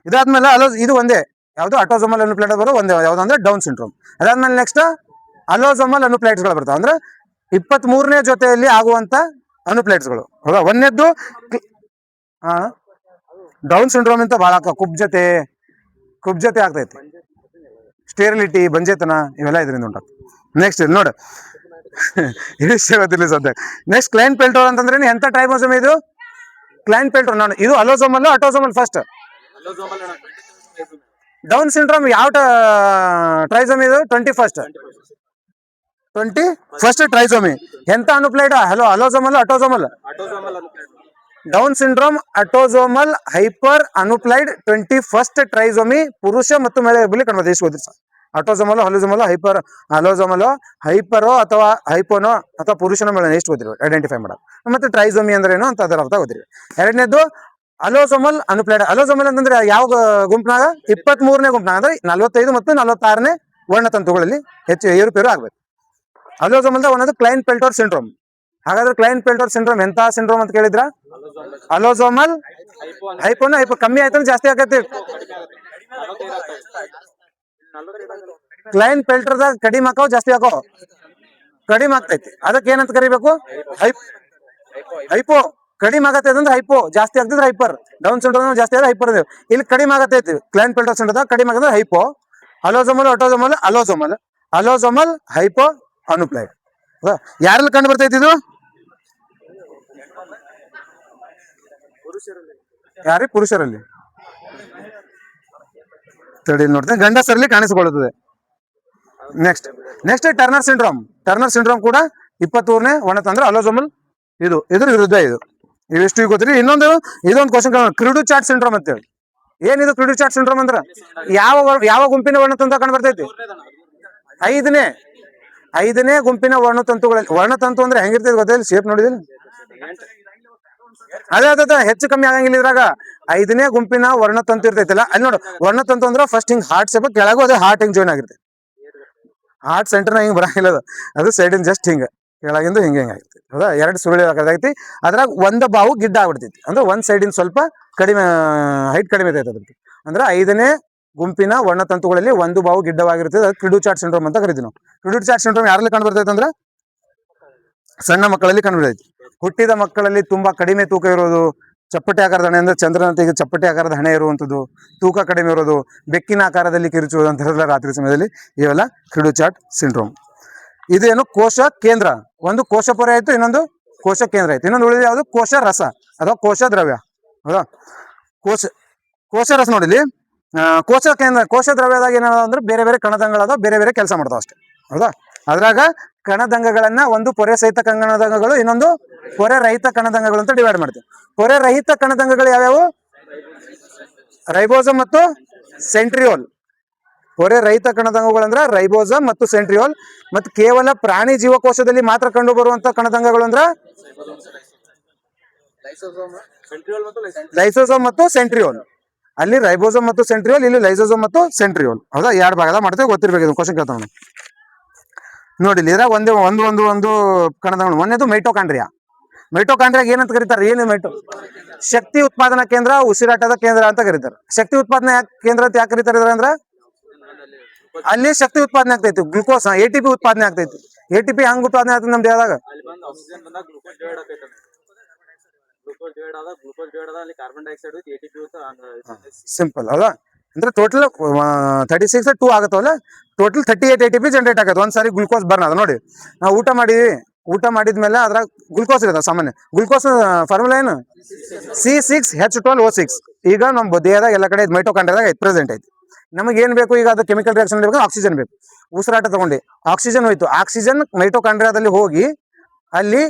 ಇದಾದ್ಮೇಲೆ ಇದು ಒಂದೇ ಯಾವ್ದು ಅಟೋಸೋಮಲ್ ಅನುಪ್ಲೈಡ್ ಬರೋ ಒಂದೇ ಯಾವ್ದಂದ್ರೆ ಡೌನ್ ಸಿಂಡ್ರೋಮ್. ಅದಾದ್ಮೇಲೆ ನೆಕ್ಸ್ಟ್ ಅಲೋಸೋಮಲ್ ಅನುಪ್ಲೈಡ್ಸ್ ಗಳು ಬರ್ತಾವ, ಅಂದ್ರೆ 23ನೇ ಜೊತೆಯಲ್ಲಿ ಆಗುವಂತ ಅನುಪ್ಲೈಡ್ಸ್ಗಳು. ಹೌದಾ? ಒಂದೇದ್ದು ಡೌನ್ ಸಿಂಡ್ರೋಮ್ ಅಂತ ಬಹಳ ಕುಬ್ಜತೆ ಆಗ್ತೈತಿ, ಸ್ಟೇರಿಲಿಟಿ, ಬಂಜೆತನ, ಇವೆಲ್ಲ ಇದರಿಂದ ಉಂಟಾಗ್ತದೆ. ನೆಕ್ಸ್ಟ್ ನೋಡು, ಈ ವಿಷಯ ಗೊತ್ತಿಲ್ಲ ಸದ್ಯ. ನೆಕ್ಸ್ಟ್ ಕ್ಲೈನ್ ಪೆಲ್ಟೋರ್ ಅಂತಂದ್ರೆ ಎಂತ ಟ್ರೈಬೋಸಮ್ ಇದು? ಕ್ಲೈನ್ ಪೆಲ್ಟೋರ್. ನಾನು ಇದು allosomal autosomal first. Down syndrome ಯಾವ ಟ್ರೈಸೋಮ್ ಇದು? 21st trisomy. ಎಂತ aneuploid? Allosomal autosomal. Down syndrome autosomal hyper aneuploid 21st trisomy, ಪುರುಷ ಮತ್ತು ಮಹಿಳೆಯರಲ್ಲಿ ಕಂಡುಬರ್ತದೆ. ಎಷ್ಟು ಓದಿರಿ ಸರ್? ಅಟೋಸೋಮಲ್, ಅಲೋಸೋಮಲ್, ಹೈಪರ್, ಅಲೋಸೋಮಲ್, ಹೈಪರೋ ಅಥವಾ ಹೈಪೋನೋ ಅಥವಾ ಪುರುಷನ ಮಹಿಳೆ, ಎಷ್ಟು ಓದಿರಿ ಐಡೆಂಟಿಫೈ ಮಾಡೋದು. ಮತ್ತೆ ಟ್ರೈಸೋಮಿ ಅಂದ್ರೆ ಏನು ಅಂತ ಅದರ ಅರ್ಥ ಓದಿರಿ. ಎರಡನೇದು ಅಲೋಸೋಮಲ್ ಅನುಪ್ಲೈಡ್. ಅಲೋಸೋಮಲ್ ಅಂತಂದ್ರೆ ಯಾವ ಗುಂಪಿನಾಗ? 23ನೇ ಗುಂಪಿನಾಗ, ಅಂದ್ರೆ 45 ಮತ್ತು 46ನೇ ವರ್ಣತಂತುಗಳಲ್ಲಿ ಹೆಚ್ಚು ಏರುಪೇರು ಆಗ್ಬೇಕು. ಅಲೋಸೋಮಲ್ ಒಂದೊಂದು ಕ್ಲೈನ್ ಪೆಲ್ಟೋರ್ ಸಿಂಡ್ರೋಮ್. ಹಾಗಾದ್ರೆ ಕ್ಲೈನ್ ಪೆಲ್ಟೋರ್ ಸಿಂಡ್ರೋಮ್ ಎಂತ ಸಿಂಡ್ರೋಮ್ ಅಂತ ಕೇಳಿದ್ರ? ಅಲೋಸೋಮಲ್ ಹೈಪೋನ ಹೈಪೋ ಕಮ್ಮಿ ಆಯ್ತು ಜಾಸ್ತಿ ಆಗತ್ತೆ. ಕ್ಲೈನ್ ಪೆಲ್ಟರ್ದಾಗ ಕಡಿಮೆ ಹಾಕೋ ಜಾಸ್ತಿ ಹಾಕೋ? ಕಡಿಮೆ ಆಗ್ತೈತಿ. ಅದಕ್ಕೆ ಏನಂತ ಕರಿಬೇಕು? ಹೈಪೋ. ಕಡಿಮೆ ಆಗತ್ತೆ ಅಂದ್ರೆ ಹೈಪೋ, ಜಾಸ್ತಿ ಆಗ್ತಿದ್ರೆ ಹೈಪರ್. ಡೌನ್ ಸಿಂಡ್ರೋಮ್ ಜಾಸ್ತಿ ಆದ್ರೆ ಹೈಪರ್. ಇಲ್ಲಿ ಕಡಿಮೆ ಆಗತ್ತೈತಿ ಕ್ಲೈನ್ ಪೆಲ್ಟೋರ್ ಸಿಂಡ್ರೋಮ್, ಕಡಿಮೆ ಆಗದ್ರೆ ಹೈಪೋ. ಅಲೋಸೋಮಲ್ ಅಟೋಸೋಮಲ್ ಅಲೋಸೋಮಲ್, ಅಲೋಸೋಮಲ್ ಹೈಪೋ ಅನುಪ್ಲೈಡ್. ಯಾರಲ್ಲಿ ಕಂಡು ಬರ್ತೈತಿ ಇದು? ಯಾರೇ ಪುರುಷರಲ್ಲಿ ತಡಿ ನೋಡ್ತೇನೆ, ಗಂಡಸರಲ್ಲಿ ಕಾಣಿಸಿಕೊಳ್ಳುತ್ತದೆ. Next turner syndrome. Turner syndrome ಕೂಡ 23ನೇ ವರ್ಣತಂತ್ರ, ಅಲೋಸೋಮಲ್. ಇದ್ರ ವಿರುದ್ಧ ಇದು. ಇವೆಷ್ಟು ಗೊತ್ತಿರಿ. ಇದೊಂದು ಕ್ವಶನ್, ಕ್ರಿಡು ಚಾರ್ಟ್ ಸಿಂಡ್ರೋಮ್ ಅಂತೇಳಿ. ಏನಿದು ಕ್ರಿಡು ಚಾರ್ಟ್ ಸಿಂಡ್ರೋಮ್ ಅಂದ್ರೆ? ಯಾವ ಗುಂಪಿನ ವರ್ಣತಂತು ಕಂಡು ಬರ್ತೈತಿ? ಐದನೇ ಗುಂಪಿನ ವರ್ಣತಂತುಗಳಲ್ಲಿ. ವರ್ಣತಂತು ಅಂದ್ರೆ ಹೆಂಗಿರ್ತೈತಿ ಗೊತ್ತಿಲ್ಲ? ಶೇಪ್ ನೋಡಿದಿಲ್ಲ? ಅದೇ ಹೆಚ್ಚು ಕಮ್ಮಿ ಆಗಂಗಿಲ್ಲ ಇದ್ರಾಗ. 5ನೇ ಗುಂಪಿನ ವರ್ಣತಂತು ಇರ್ತೈತಿಲ್ಲ, ಅಲ್ಲಿ ನೋಡು. ವರ್ಣತಂತು ಅಂದ್ರೆ ಫಸ್ಟ್ ಹಿಂಗ್ ಹಾರ್ಟ್ ಶೇಪ್ ಕೆಳಗೂ, ಅದೇ ಹಾರ್ಟ್ ಹಿಂಗ್ ಜಾಯ್ನ್ ಆಗಿರ್ತೈತಿ. ಹಾರ್ಟ್ ಸೆಂಟರ್ನ ಹಿಂಗ್ ಬರಂಗಿಲ್ಲ, ಅದು ಸೈಡಿನ ಜಸ್ಟ್ ಹಿಂಗ ಕೆಳಗಿಂದ ಹಿಂಗ ಆಗಿರ್ತೈತಿ. ಹೌದಾ? 2 ಸುರುಳಿ ಆಗೈತಿ. ಅದ್ರಾಗ ಒಂದು ಬಾವು ಗಿಡ್ಡ ಆಗ್ಬಿಡ್ತೈತಿ, ಅಂದ್ರೆ ಒಂದ್ ಸೈಡಿನ ಸ್ವಲ್ಪ ಕಡಿಮೆ ಹೈಟ್ ಕಡಿಮೆ ಐತೈತಿ ಅದಕ್ಕೆ. ಅಂದ್ರೆ 5ನೇ ಗುಂಪಿನ ವರ್ಣತಂತುಗಳಲ್ಲಿ ಒಂದು ಬಾವು ಗಿಡ್ಡವಾಗಿರ್ತದೆ. ಅದು ಕ್ರಿಡು ಚಾರ್ಟ್ ಸಿಂಡ್ರೋಮ್ ಅಂತ ಕರಿತೀವಿ ನಾವು. ಕ್ರಿಡು ಚಾರ್ಟ್ ಸಿಂಡ್ರೋಮ್ ಯಾರಲ್ಲಿ ಕಂಡು ಬರ್ತೈತೆ ಅಂದ್ರೆ ಸಣ್ಣ ಮಕ್ಕಳಲ್ಲಿ ಕಂಡು ಬರ್ತೈತಿ. ಹುಟ್ಟಿದ ಮಕ್ಕಳಲ್ಲಿ ತುಂಬಾ ಕಡಿಮೆ ತೂಕ ಇರೋದು, ಚಪ್ಪಟೆ ಆಕಾರದ ಹಣೆ ಅಂದ್ರೆ ಚಂದ್ರನಂತೆಗೆ ಚಪ್ಪಟೆ ಆಕಾರದ ಹಣೆ ಇರುವಂಥದ್ದು, ತೂಕ ಕಡಿಮೆ ಇರೋದು, ಬೆಕ್ಕಿನ ಆಕಾರದಲ್ಲಿ ಕಿರುಚುವುದು ಅಂತ ರಾತ್ರಿ ಸಮಯದಲ್ಲಿ, ಇವೆಲ್ಲ ಕ್ರಿಡು ಚಾರ್ಟ್ ಸಿಂಡ್ರೋಮ್. ಇದೇನು ಕೋಶ ಕೇಂದ್ರ. ಒಂದು ಕೋಶ ಪೊರೆ ಆಯ್ತು, ಇನ್ನೊಂದು ಕೋಶ ಕೇಂದ್ರ ಆಯ್ತು. ಇನ್ನೊಂದು ಉಳಿದ ಯಾವುದು? ಕೋಶ ರಸ ಅಥವಾ ಕೋಶ ದ್ರವ್ಯ. ಹೌದಾ? ಕೋಶ ರಸ ನೋಡಿಲಿ. ಕೋಶ ಕೇಂದ್ರ, ಕೋಶ ದ್ರವ್ಯದಾಗ ಏನಾದ ಅಂದ್ರೆ ಬೇರೆ ಬೇರೆ ಕಣದಂಗಗಳಾದ, ಬೇರೆ ಬೇರೆ ಕೆಲಸ ಮಾಡ್ತಾವ ಅಷ್ಟೇ. ಹೌದಾ? ಅದ್ರಾಗ ಕಣದಂಗಗಳನ್ನ ಒಂದು ಪೊರೆ ಸಹಿತ ಕಣದಂಗಗಳು, ಇನ್ನೊಂದು ಪೊರೆ ರಹಿತ ಕಣದಂಗಗಳು ಅಂತ ಡಿವೈಡ್ ಮಾಡ್ತೀವಿ. ಪೊರೆ ರಹಿತ ಕಣದಂಗಗಳು ಯಾವ್ಯಾವು? ರೈಬೋಸಮ್ ಮತ್ತು ಸೆಂಟ್ರಿಯೋಲ್. ಪೊರೆ ರಹಿತ ಕಣದಂಗಗಳು ಅಂದ್ರೆ ರೈಬೋಸಮ್ ಮತ್ತು ಸೆಂಟ್ರಿಯೋಲ್. ಮತ್ತು ಕೇವಲ ಪ್ರಾಣಿ ಜೀವಕೋಶದಲ್ಲಿ ಮಾತ್ರ ಕಂಡು ಬರುವಂತ ಕಣದಂಗಗಳು ಅಂದ್ರೆ ಲೈಸೋಸೋಮ್ ಮತ್ತು ಸೆಂಟ್ರಿಯೋಲ್. ಅಲ್ಲಿ ರೈಬೋಸೋಮ್ ಮತ್ತು ಸೆಂಟ್ರಿಯೋಲ್, ಇಲ್ಲಿ ಲೈಸೋಸೋಮ್ ಮತ್ತು ಸೆಂಟ್ರಿಯೋಲ್. ಹೌದಾ? 2 ಭಾಗದ ಮಾಡ್ತೇವೆ, ಗೊತ್ತಿರ್ಬೇಕು. ಕ್ವಶನ್ ಕೇಳ್ತಾವ ನೋಡಿ. ಇದ್ರಾಗ ಒಂದು ಕಣದಂಗಳು. ಒಂದೇದು ಮೈಟೋಕಾಂಡ್ರಿಯಾ. ಮೈಟೋಕಾಂಡ್ರಿಯಾಗ ಏನಂತ ಕರೀತಾರೆ? ಏನು ಶಕ್ತಿ ಉತ್ಪಾದನಾ ಕೇಂದ್ರ, ಉಸಿರಾಟದ ಕೇಂದ್ರ ಅಂತ ಕರೀತಾರೆ. ಶಕ್ತಿ ಉತ್ಪಾದನಾ ಕೇಂದ್ರ ಅಂತ ಯಾಕೆ ಕರೀತಾರೆ ಅಂದ್ರೆ ಅಲ್ಲಿ ಶಕ್ತಿ ಉತ್ಪಾದನೆ ಆಗ್ತೈತಿ, ಗ್ಲುಕೋಸ್ ATP ಉತ್ಪಾದನೆ ಆಗ್ತೈತಿ. ATP ಹಂಗ್ ಉತ್ಪಾದನೆ ಆಗ್ತದೆ ನಮ್ ದೇಹದಾಗ? ಸಿಂಪಲ್. ಹೌದಾ? ಅಂದ್ರೆ ಟೋಟಲ್ 36 2 ಆಗತ್ತವಲ್ಲ, ಟೋಟಲ್ 38 ATP ಜನರೇಟ್ ಆಗತ್ತೆ ಒಂದ್ಸಾರಿ ಗ್ಲುಕೋಸ್ ಬರ್ನ್ ಅದ. ನೋಡಿ, ನಾವು ಊಟ ಮಾಡಿದ್ಮೇಲೆ ಅದ್ರಾಗ ಗ್ಲುಕೋಸ್ ಇರುತ್ತೆ. ಸಾಮಾನ್ಯ ಗ್ಲುಕೋಸ್ ಫಾರ್ಮುಲಾ ಏನು? C6H12O6. ಈಗ ನಮ್ಮ ದೇಹದಾಗ ಎಲ್ಲ ಕಡೆ ಮೈಟೋಕಾಂಡ್ರಿಯಾದಾಗ ಪ್ರೆಸೆಂಟ್ ಐತಿ. ನಮಗೆ ಏನ್ ಬೇಕು ಈಗ? ಅದು ಕೆಮಿಕಲ್ ರಿಯಾಕ್ಷನ್ ಬೇಕು, ಆಕ್ಸಿಜನ್ ಬೇಕು. ಉಸಿರಾಟ ತಗೊಂಡು ಆಕ್ಸಿಜನ್ ಹೋಯ್ತು, ಆಕ್ಸಿಜನ್ ಮೈಟೋಕಾಂಡ್ರಿಯಾದಲ್ಲಿ ಹೋಗಿ ಅಲ್ಲಿ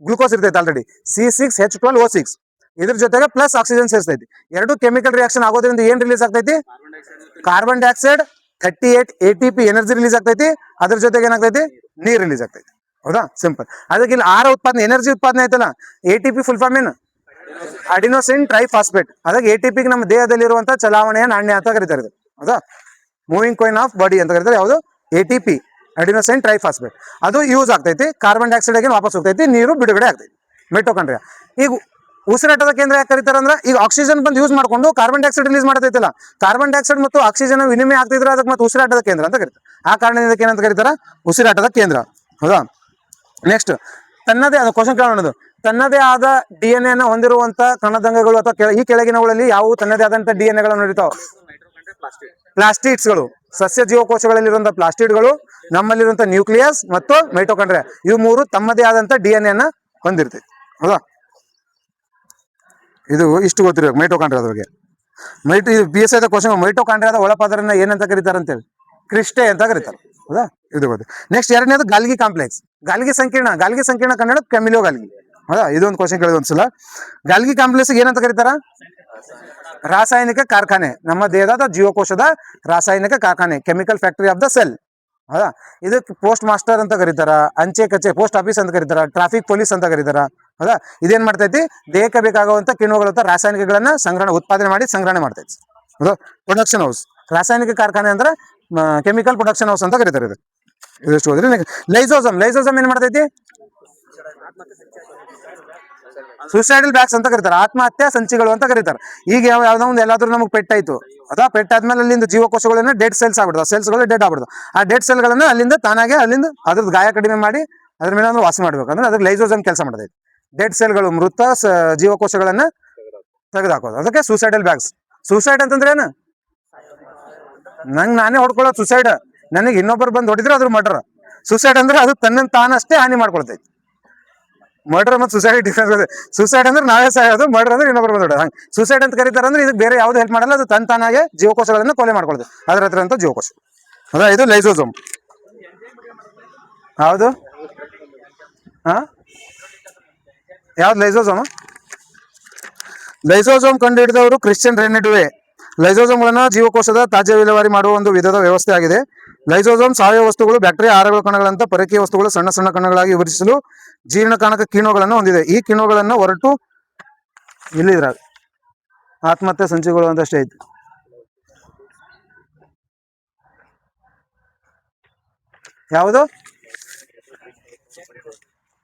ಗ್ಲುಕೋಸ್ ಇರ್ತೈತೆ ಆಲ್ರೆಡಿ, C6H12O6. ಇದ್ರ ಜೊತೆಗೆ ಪ್ಲಸ್ ಆಕ್ಸಿಜನ್ ಸೇರಿಸ್ತೈತಿ. 2 ಕೆಮಿಕಲ್ ರಿಯಾಕ್ಷನ್ ಆಗೋದ್ರಿಂದ ಏನ್ ರಿಲೀಸ್ ಆಗ್ತೈತಿ? Carbon dioxide, 38 ATP energy release ಆಗ್ತೈತಿ, ಅದ್ರ ಜೊತೆಗೆ ಏನಾಗ್ತೈತಿ, ನೀರ್ ರಿಲೀಸ್ ಆಗ್ತೈತಿ. ಹೌದಾ, ಸಿಂಪಲ್. ಅದಕ್ಕೆ ಇಲ್ಲಿ ಆಹಾರ ಉತ್ಪಾದನೆ, ಎನರ್ಜಿ ಉತ್ಪಾದನೆ ಆಯ್ತಲ್ಲ, ATP ಫುಲ್ ಫಾರ್ಮ್ ಏನು, ಅಡಿನೋಸಿನ್ ಟ್ರೈಫಾಸ್ಫೇಟ್. ಅದಕ್ಕೆ ATP ನಮ್ಮ ದೇಹದಲ್ಲಿರುವಂತ ಚಲಾವಣೆಯ ನಾಣ್ಯ ಅಂತ ಕರೀತಾರೆ. ಹೌದಾ, ಮೂವಿಂಗ್ ಕಾಯಿನ್ ಆಫ್ ಬಾಡಿ ಅಂತ ಕರೀತಾರೆ. ಯಾವುದು, ATP, ಅಡಿನೋಸಿನ್ ಟ್ರೈಫಾಸ್ಫೇಟ್. ಅದು ಯೂಸ್ ಆಗ್ತೈತಿ, ಕಾರ್ಬನ್ ಡೈಆಕ್ಸೈಡ್ ಆಗಿ ವಾಪಸ್ ಹೋಗ್ತೈತಿ, ನೀರು ಬಿಡುಗಡೆ ಆಗ್ತೈತಿ, ಮೈಟೋಕಾಂಡ್ರಿಯಾ. ಈಗ ಉಸಿರಾಟದ ಕೇಂದ್ರ ಯಾಕೆ ಕರೀತಾರೆ ಅಂದ್ರೆ, ಈಗ ಆಕ್ಸಿಜನ್ ಬಂದು ಯೂಸ್ ಮಾಡ್ಕೊಂಡು ಕಾರ್ಬನ್ ಡೈಆಕ್ಸೈಡ್ ರಿಲೀಸ್ ಮಾಡ್ತೈತಲ್ಲ, ಕಾರ್ಬನ್ ಡೈಆಕ್ಸೈಡ್ ಮತ್ತು ಆಕ್ಸಿಜನ್ ವಿನಿಮಯ ಆಗ್ತಿದ್ರೆ ಅದಕ್ಕೆ ಮತ್ತೆ ಉಸಿರಾಟದ ಕೇಂದ್ರ ಅಂತ ಕರೀತಾರೆ. ಆ ಕಾರಣದಿಂದ ಏನಂತ ಕರೀತಾರ, ಉಸಿರಾಟದ ಕೇಂದ್ರ. ಹೌದಾ, ನೆಕ್ಸ್ಟ್ ತನ್ನದೇ ಆದ ಕ್ವಶನ್ ಕೇಳೋಣದು. ತನ್ನದೇ ಆದ DNA ಅನ್ನ ಹೊಂದಿರುವಂತ ಕಣದಂಗಗಳು ಅಥವಾ ಈ ಕೆಳಗಿನವುಗಳಲ್ಲಿ ಯಾವುವು ತನ್ನದೇ ಆದಂತ DNA ಗಳನ್ನು ಹೊಂದಿರ್ತಾವ? ಪ್ಲಾಸ್ಟಿಡ್ಸ್ಗಳು, ಸಸ್ಯ ಜೀವಕೋಶಗಳಲ್ಲಿರುವಂತಹ ಪ್ಲಾಸ್ಟಿಡ್ಗಳು, ನಮ್ಮಲ್ಲಿರುವಂತಹ ನ್ಯೂಕ್ಲಿಯಸ್ ಮತ್ತು ಮೈಟೋಕಾಂಡ್ರಿಯಾ, ಇವು ಮೂರು ತಮ್ಮದೇ ಆದಂತ DNA ಅನ್ನ ಹೊಂದಿರ್ತೈತಿ. ಹೌದಾ, ಇದು ಇಷ್ಟು ಗೊತ್ತಿರ್ಬೇಕು ಮೈಟೋಕಾಂಡ್ರಿಯಾದ ಬಗ್ಗೆ. ಇದು PSI ಕ್ವಶನ್. ಮೈಟೋಕಾಂಡ್ರಿಯಾದ ಒಳಪದರನ್ನ ಏನಂತ ಕರೀತಾರೆ ಅಂತೇಳಿ, ಕ್ರಿಸ್ಟೆ ಅಂತ ಕರೀತಾರೆ. ಹೌದಾ, ಇದು ಗೊತ್ತು. ನೆಕ್ಸ್ಟ್ ಎರಡನೇದು ಗಾಲ್ಗಿ ಕಾಂಪ್ಲೆಕ್ಸ್, ಗಾಲ್ಗಿ ಸಂಕೀರ್ಣ ಕನ್ನಡ ಕ್ಯಾಮಿಲೋ ಗಾಲ್ಗಿ. ಹೌದಾ, ಇದೊಂದು ಕ್ವಶನ್ ಕೇಳಿದ ಒಂದ್ಸಲ. ಗಾಲ್ಗಿ ಕಾಂಪ್ಲೆಕ್ಸ್ ಏನಂತ ಕರೀತಾರ? ರಾಸಾಯನಿಕ ಕಾರ್ಖಾನೆ, ನಮ್ಮ ದೇಹದ ಜೀವಕೋಶದ ರಾಸಾಯನಿಕ ಕಾರ್ಖಾನೆ, chemical factory of the cell. ಹೌದಾ, ಇದಕ್ಕೆ ಪೋಸ್ಟ್ ಮಾಸ್ಟರ್ ಅಂತ ಕರೀತಾರ, ಅಂಚೆ ಕಚೆ ಪೋಸ್ಟ್ ಆಫೀಸ್ ಅಂತ ಕರೀತಾರ, ಟ್ರಾಫಿಕ್ ಪೊಲೀಸ್ ಅಂತ ಕರೀತಾರ. ಹೌದಾ, ಇದೇನ್ ಮಾಡ್ತೈತಿ, ದೇಹಕ್ಕೆ ಬೇಕಾಗುವಂತ ಕಿಣ್ವಗಳು ಅಥವಾ ರಾಸಾಯನಿಕಗಳನ್ನ ಉತ್ಪಾದನೆ ಮಾಡಿ ಸಂಗ್ರಹಣೆ ಮಾಡ್ತೈತಿ. ಹೌದಾ, ಪ್ರೊಡಕ್ಷನ್ ಹೌಸ್, ರಾಸಾಯನಿಕ ಕಾರ್ಖಾನೆ ಅಂದ್ರೆ ಕೆಮಿಕಲ್ ಪ್ರೊಡಕ್ಷನ್ ಹೌಸ್ ಅಂತ ಕರೀತಾರೆ. ಇದಷ್ಟು ಹೋದ್ರಿ. ಲೈಸೋಸಮ್ ಏನ್ ಮಾಡ್ತೈತಿ? ಸೂಸೈಡಲ್ ಬ್ಯಾಗ್ಸ್ ಅಂತ ಕರೀತಾರೆ, ಆತ್ಮಹತ್ಯಾ ಸಂಚಿಗಳು ಅಂತ ಕರೀತಾರೆ. ಈಗ ಯಾವ್ದೋ ಒಂದು ಎಲ್ಲಾದ್ರೂ ನಮಗೆ ಪೆಟ್ಟಾಯ್ತು, ಅದ ಪೆಟ್ಟಾದ್ಮೇಲೆ ಅಲ್ಲಿಂದ ಜೀವಕೋಶಗಳನ್ನ ಡೆಡ್ ಸೆಲ್ಸ್ ಆಗ್ಬಿಡ್ತಾವ, ಸೆಲ್ಸ್ಗಳು ಡೆಡ್ ಆಗ್ಬಿಡ್ತಾವ. ಆ ಡೆಡ್ ಸೆಲ್ಗಳನ್ನ ಅಲ್ಲಿಂದ ತಾನಾಗೆ ಅದ್ರದ್ದು ಗಾಯ ಕಡಿಮೆ ಮಾಡಿ ಅದ್ರ ಮೇಲೆ ಒಂದು ವಾಸಿ ಮಾಡ್ಬೇಕು ಅಂದ್ರೆ ಅದ್ರ ಲೈಸೋಸಮ್ ಕೆಲಸ ಮಾಡ್ತೈತಿ. ಡೆಡ್ ಸೆಲ್ಗಳು, ಮೃತ ಜೀವಕೋಶಗಳನ್ನ ತೆಗೆದುಹಾಕೋದು, ಅದಕ್ಕೆ ಸೂಸೈಡಲ್ ಬ್ಯಾಗ್ಸ್. ಸೂಸೈಡ್ ಅಂತಂದ್ರೆ ಏನು? ನಾನೇ ಹೊಡ್ಕೊಳ್ಳೋದು ಸುಸೈಡ್, ನನಗೆ ಇನ್ನೊಬ್ಬರು ಬಂದು ಹೊಡಿದ್ರೆ ಅದ್ರ ಮರ್ಡರ್. ಸುಸೈಡ್ ಅಂದ್ರೆ ಅದು ತನ್ನ ತಾನಷ್ಟೇ ಹಾನಿ ಮಾಡ್ಕೊಳ್ತೈತಿ. ಮರ್ಡರ್ ಮತ್ತು ಸುಸೈಡ್ ಡಿಫ್ರೆನ್ಸ್. ಸುಸೈಡ್ ಅಂದ್ರೆ ನಾವೇ ಸಾಯೋದು, ಮರ್ಡರ್ ಅಂದ್ರೆ ಇನ್ನೊಬ್ಬರು ಬಂದು ಹೊಡೋದು. ಹಂಗೆ ಸುಸೈಡ್ ಅಂತ ಕರೀತಾರೆ ಅಂದ್ರೆ ಇದಕ್ಕೆ ಬೇರೆ ಯಾವ್ದು ಹೆಲ್ಪ್ ಮಾಡಲ್ಲ, ಅದು ತಾನಾಗೆ ಜೀವಕೋಶಗಳನ್ನ ಕೊಲೆ ಮಾಡ್ಕೊಳ್ತದೆ, ಅದ್ರ ಹತ್ರ ಅಂತ ಜೀವಕೋಶ. ಅದ ಇದು ಲೈಸೋಸೋಮ್. ಯಾವುದು? ಯಾವ್ದು ಲೈಸೋಸೋಮ್? ಲೈಸೋಸೋಮ್ ಕಂಡು ಹಿಡಿದವರು ಕ್ರಿಶ್ಚಿಯನ್ ರೆನೆಡುವೆ. ಲೈಸೋಸೋಮ್ಗಳನ್ನ ಜೀವಕೋಶದ ತ್ಯಾಜ್ಯ ವಿಲೇವಾರಿ ಮಾಡುವ ಒಂದು ವಿಧದ ವ್ಯವಸ್ಥೆ ಆಗಿದೆ. ಲೈಸೋಸೋಮ್ ಸಾವಯವ ವಸ್ತುಗಳು, ಬ್ಯಾಕ್ಟೀರಿಯಾ, ಆಹಾರಗಳ ಕಣಗಳಂತ ಪರಕೀಯ ವಸ್ತುಗಳು ಸಣ್ಣ ಸಣ್ಣ ಕಣಗಳಾಗಿ ವಿಭಜಿಸಲು ಜೀರ್ಣಕಾರಕ ಕಿಣ್ವಗಳನ್ನು ಹೊಂದಿದೆ. ಈ ಕಿಣ್ವಗಳನ್ನು ಹೊರಟು ಇಲ್ಲಿದ್ರ ಆತ್ಮಹತ್ಯೆ ಸಂಚಿಗಳು ಅಂತಷ್ಟೇ ಐತಿ. ಯಾವುದು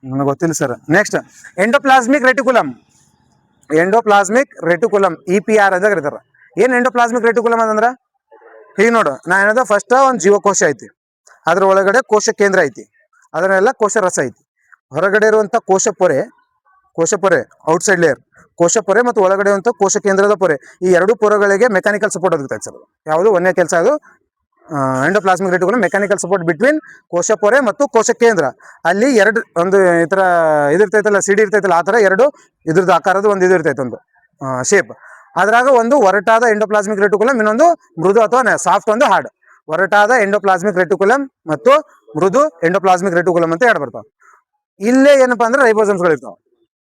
ನನಗೆ ಗೊತ್ತಿಲ್ಲ sir. Next endoplasmic reticulum. EPR ಅಂತ ಕರೀತಾರ. ಏನ್ ಎಂಡೋಪ್ಲಾಸ್ಮಿಕ್ ರೆಟಿಕುಲಮ್ ಅಂತಂದ್ರ, ಈಗ ನೋಡು ನಾ ಏನದ ಫಸ್ಟ್ ಒಂದು ಜೀವಕೋಶ ಐತಿ, ಅದ್ರ ಒಳಗಡೆ ಕೋಶ ಕೇಂದ್ರ ಐತಿ, ಅದನ್ನೆಲ್ಲ ಕೋಶ ರಸ ಐತಿ. ಹೊರಗಡೆ ಇರುವಂತ ಕೋಶ ಪೊರೆ ಔಟ್ಸೈಡ್ ಲೇಯರ್, ಕೋಶ ಪೊರೆ ಮತ್ತು ಒಳಗಡೆ ಇರುವಂತ ಕೋಶ ಕೇಂದ್ರದ ಪೊರೆ, ಈ ಎರಡು ಪೊರೆಗಳಿಗೆ ಮೆಕ್ಯಾನಿಕಲ್ ಸಪೋರ್ಟ್ ಇರ್ತೈತೆ ಸರ್. ಯಾವುದು ಒಂದೇ ಕೆಲಸ, ಅದು ಎಂಡೋಪ್ಲಾಸ್ಮಿಕ್ ರೆಟಿಕುಲಮ್ ಮೆಕ್ಯಾನಿಕಲ್ ಸಪೋರ್ಟ್ ಬಿಟ್ವೀನ್ ಕೋಶ ಪೊರೆ ಮತ್ತು ಕೋಶ ಕೇಂದ್ರ. ಅಲ್ಲಿ ಎರಡು ಒಂದು ಈ ತರ ಇದಿರ್ತೈತಲ್ಲ, ಸಿಡಿ ಇರ್ತೈತಲ್ಲ, ಆ ತರ ಎರಡು ಇದ್ರದ್ದು ಆಕಾರದ ಒಂದು ಇದು ಇರ್ತೈತೆ, ಒಂದು ಶೇಪ್. ಅದ್ರಾಗ ಒಂದು ಒರಟಾದ ಎಂಡೋಪ್ಲಾಸ್ಮಿಕ್ ರೆಟಿಕುಲಮ್, ಇನ್ನೊಂದು ಮೃದು ಅಥವಾ ಸಾಫ್ಟ್ ಒಂದು ಹಾರ್ಡ್. ಒರಟಾದ ಎಂಡೋಪ್ಲಾಸ್ಮಿಕ್ ರೆಟಿಕುಲಮ್ ಮತ್ತು ಮೃದು ಎಂಡೋಪ್ಲಾಸ್ಮಿಕ್ ರೆಟಿಕುಲಮ್ ಅಂತ ಎರಡು ಬರ್ತಾವ. ಇಲ್ಲೇ ಏನಪ್ಪಾ ಅಂದ್ರೆ ರೈಬೋಸಮ್ಸ್ಗಳು ಇರ್ತಾವ.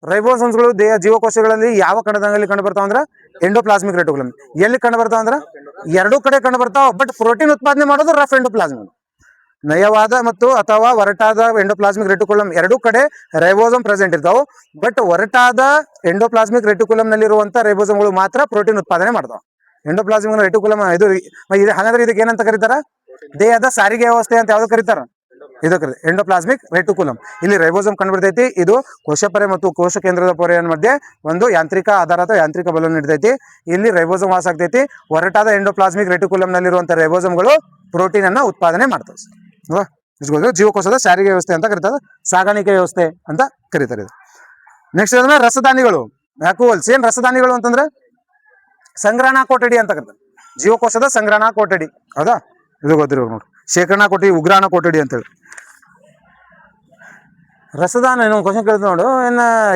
ರೈಬೋಸಮ್ಸ್ಗಳು ದೇಹ ಜೀವಕೋಶಗಳಲ್ಲಿ ಯಾವ ಕಣದಂಗಲ್ಲಿ ಕಂಡು ಬರ್ತಾವ ಅಂದ್ರೆ ಎಂಡೋಪ್ಲಾಸ್ಮಿಕ್ ರೆಟಿಕುಲಮ್. ಎಲ್ಲಿ ಕಂಡು ಬರ್ತಾವ ಅಂದ್ರೆ ಎರಡೂ ಕಡೆ ಕಂಡು ಬರ್ತಾವ. ಬಟ್ ಪ್ರೋಟೀನ್ ಉತ್ಪಾದನೆ ಮಾಡೋದು ರಫ್ ಎಂಡೋಪ್ಲಾಸ್ಮಿಕ್. ನಯವಾದ ಮತ್ತು ಅಥವಾ ಒರಟಾದ ಎಂಡೋಪ್ಲಾಸ್ಮಿಕ್ ರೆಟಿಕುಲಮ್ ಎರಡೂ ಕಡೆ ರೈಬೋಸಮ್ ಪ್ರೆಸೆಂಟ್ ಇರ್ತಾವ. ಬಟ್ ಒರಟಾದ ಎಂಡೋಪ್ಲಾಸ್ಮಿಕ್ ರೆಟಿಕುಲಮ್ ನಲ್ಲಿರುವಂತ ರೈಬೋಸಮ್ಗಳು ಮಾತ್ರ ಪ್ರೋಟೀನ್ ಉತ್ಪಾದನೆ ಮಾಡ್ತಾವ. ಎಂಡೋಪ್ಲಾಸ್ಮಿಕ್ ರೆಟಿಕುಲಮ್ ಇದು ಹಾಗಾದ್ರೆ ಇದಕ್ಕೆ ಏನಂತ ಕರೀತಾರ? ದೇಹದ ಸಾರಿಗೆ ವ್ಯವಸ್ಥೆ ಅಂತ ಯಾವ್ದು ಕರೀತಾರ? ಇದಕ್ಕೆ ಎಂಡೋಪ್ಲಾಸ್ಮಿಕ್ ರೆಟಿಕುಲಮ್. ಇಲ್ಲಿ ರೈಬೋಸಮ್ ಕಂಡುಬಿಡ್ತೈತಿ. ಇದು ಕೋಶ ಪೊರೆ ಮತ್ತು ಕೋಶ ಕೇಂದ್ರದ ಪೊರೆಯ ಮಧ್ಯೆ ಒಂದು ಯಾಂತ್ರಿಕ ಆಧಾರ ಅಥವಾ ಯಾಂತ್ರಿಕ ಬಲವನ್ನು ನೀಡ್ತೈತಿ. ಇಲ್ಲಿ ರೈಬೋಸಮ್ ವಾಸ ಆಗ್ತೈತಿ. ಒರಟಾದ ಎಂಡೋಪ್ಲಾಸ್ಮಿಕ್ ರೆಟಿಕುಲಮ್ ನಲ್ಲಿರುವಂತಹ ರೈಬೋಸಮ್ಗಳು ಪ್ರೋಟೀನ್ ಅನ್ನ ಉತ್ಪಾದನೆ ಮಾಡ್ತವೆ. ಜೀವಕೋಶದ ಸಾರಿಗೆ ವ್ಯವಸ್ಥೆ ಅಂತ ಕರೀತಾರೆ, ಸಾಗಾಣಿಕೆ ವ್ಯವಸ್ಥೆ ಅಂತ ಕರೀತಾರೆ. ನೆಕ್ಸ್ಟ್ ಅದನ್ನ ರಸದಾನಿಗಳು, ವ್ಯಾಕ್ಯೂಲ್ಸ್. ಏನ್ ರಸದಾನಿಗಳು ಅಂತಂದ್ರೆ ಸಂಗ್ರಹಣಾ ಕೊಠಡಿ ಅಂತ ಕರೀತಾರೆ. ಜೀವಕೋಶದ ಸಂಗ್ರಹಣಾ ಕೊಠಡಿ. ಹೌದಾ, ಇದು ಗೊತ್ತಿರೋ ನೋಡಿ. ಶೇಖರಣಾ ಕೊಠಡಿ, ಉಗ್ರಾಣ ಕೊಠಡಿ ಅಂತೇಳಿ. ರಸದಾನ ಏನೋ ಕ್ವಶನ್ ಕೇಳ್ತ ನೋಡು.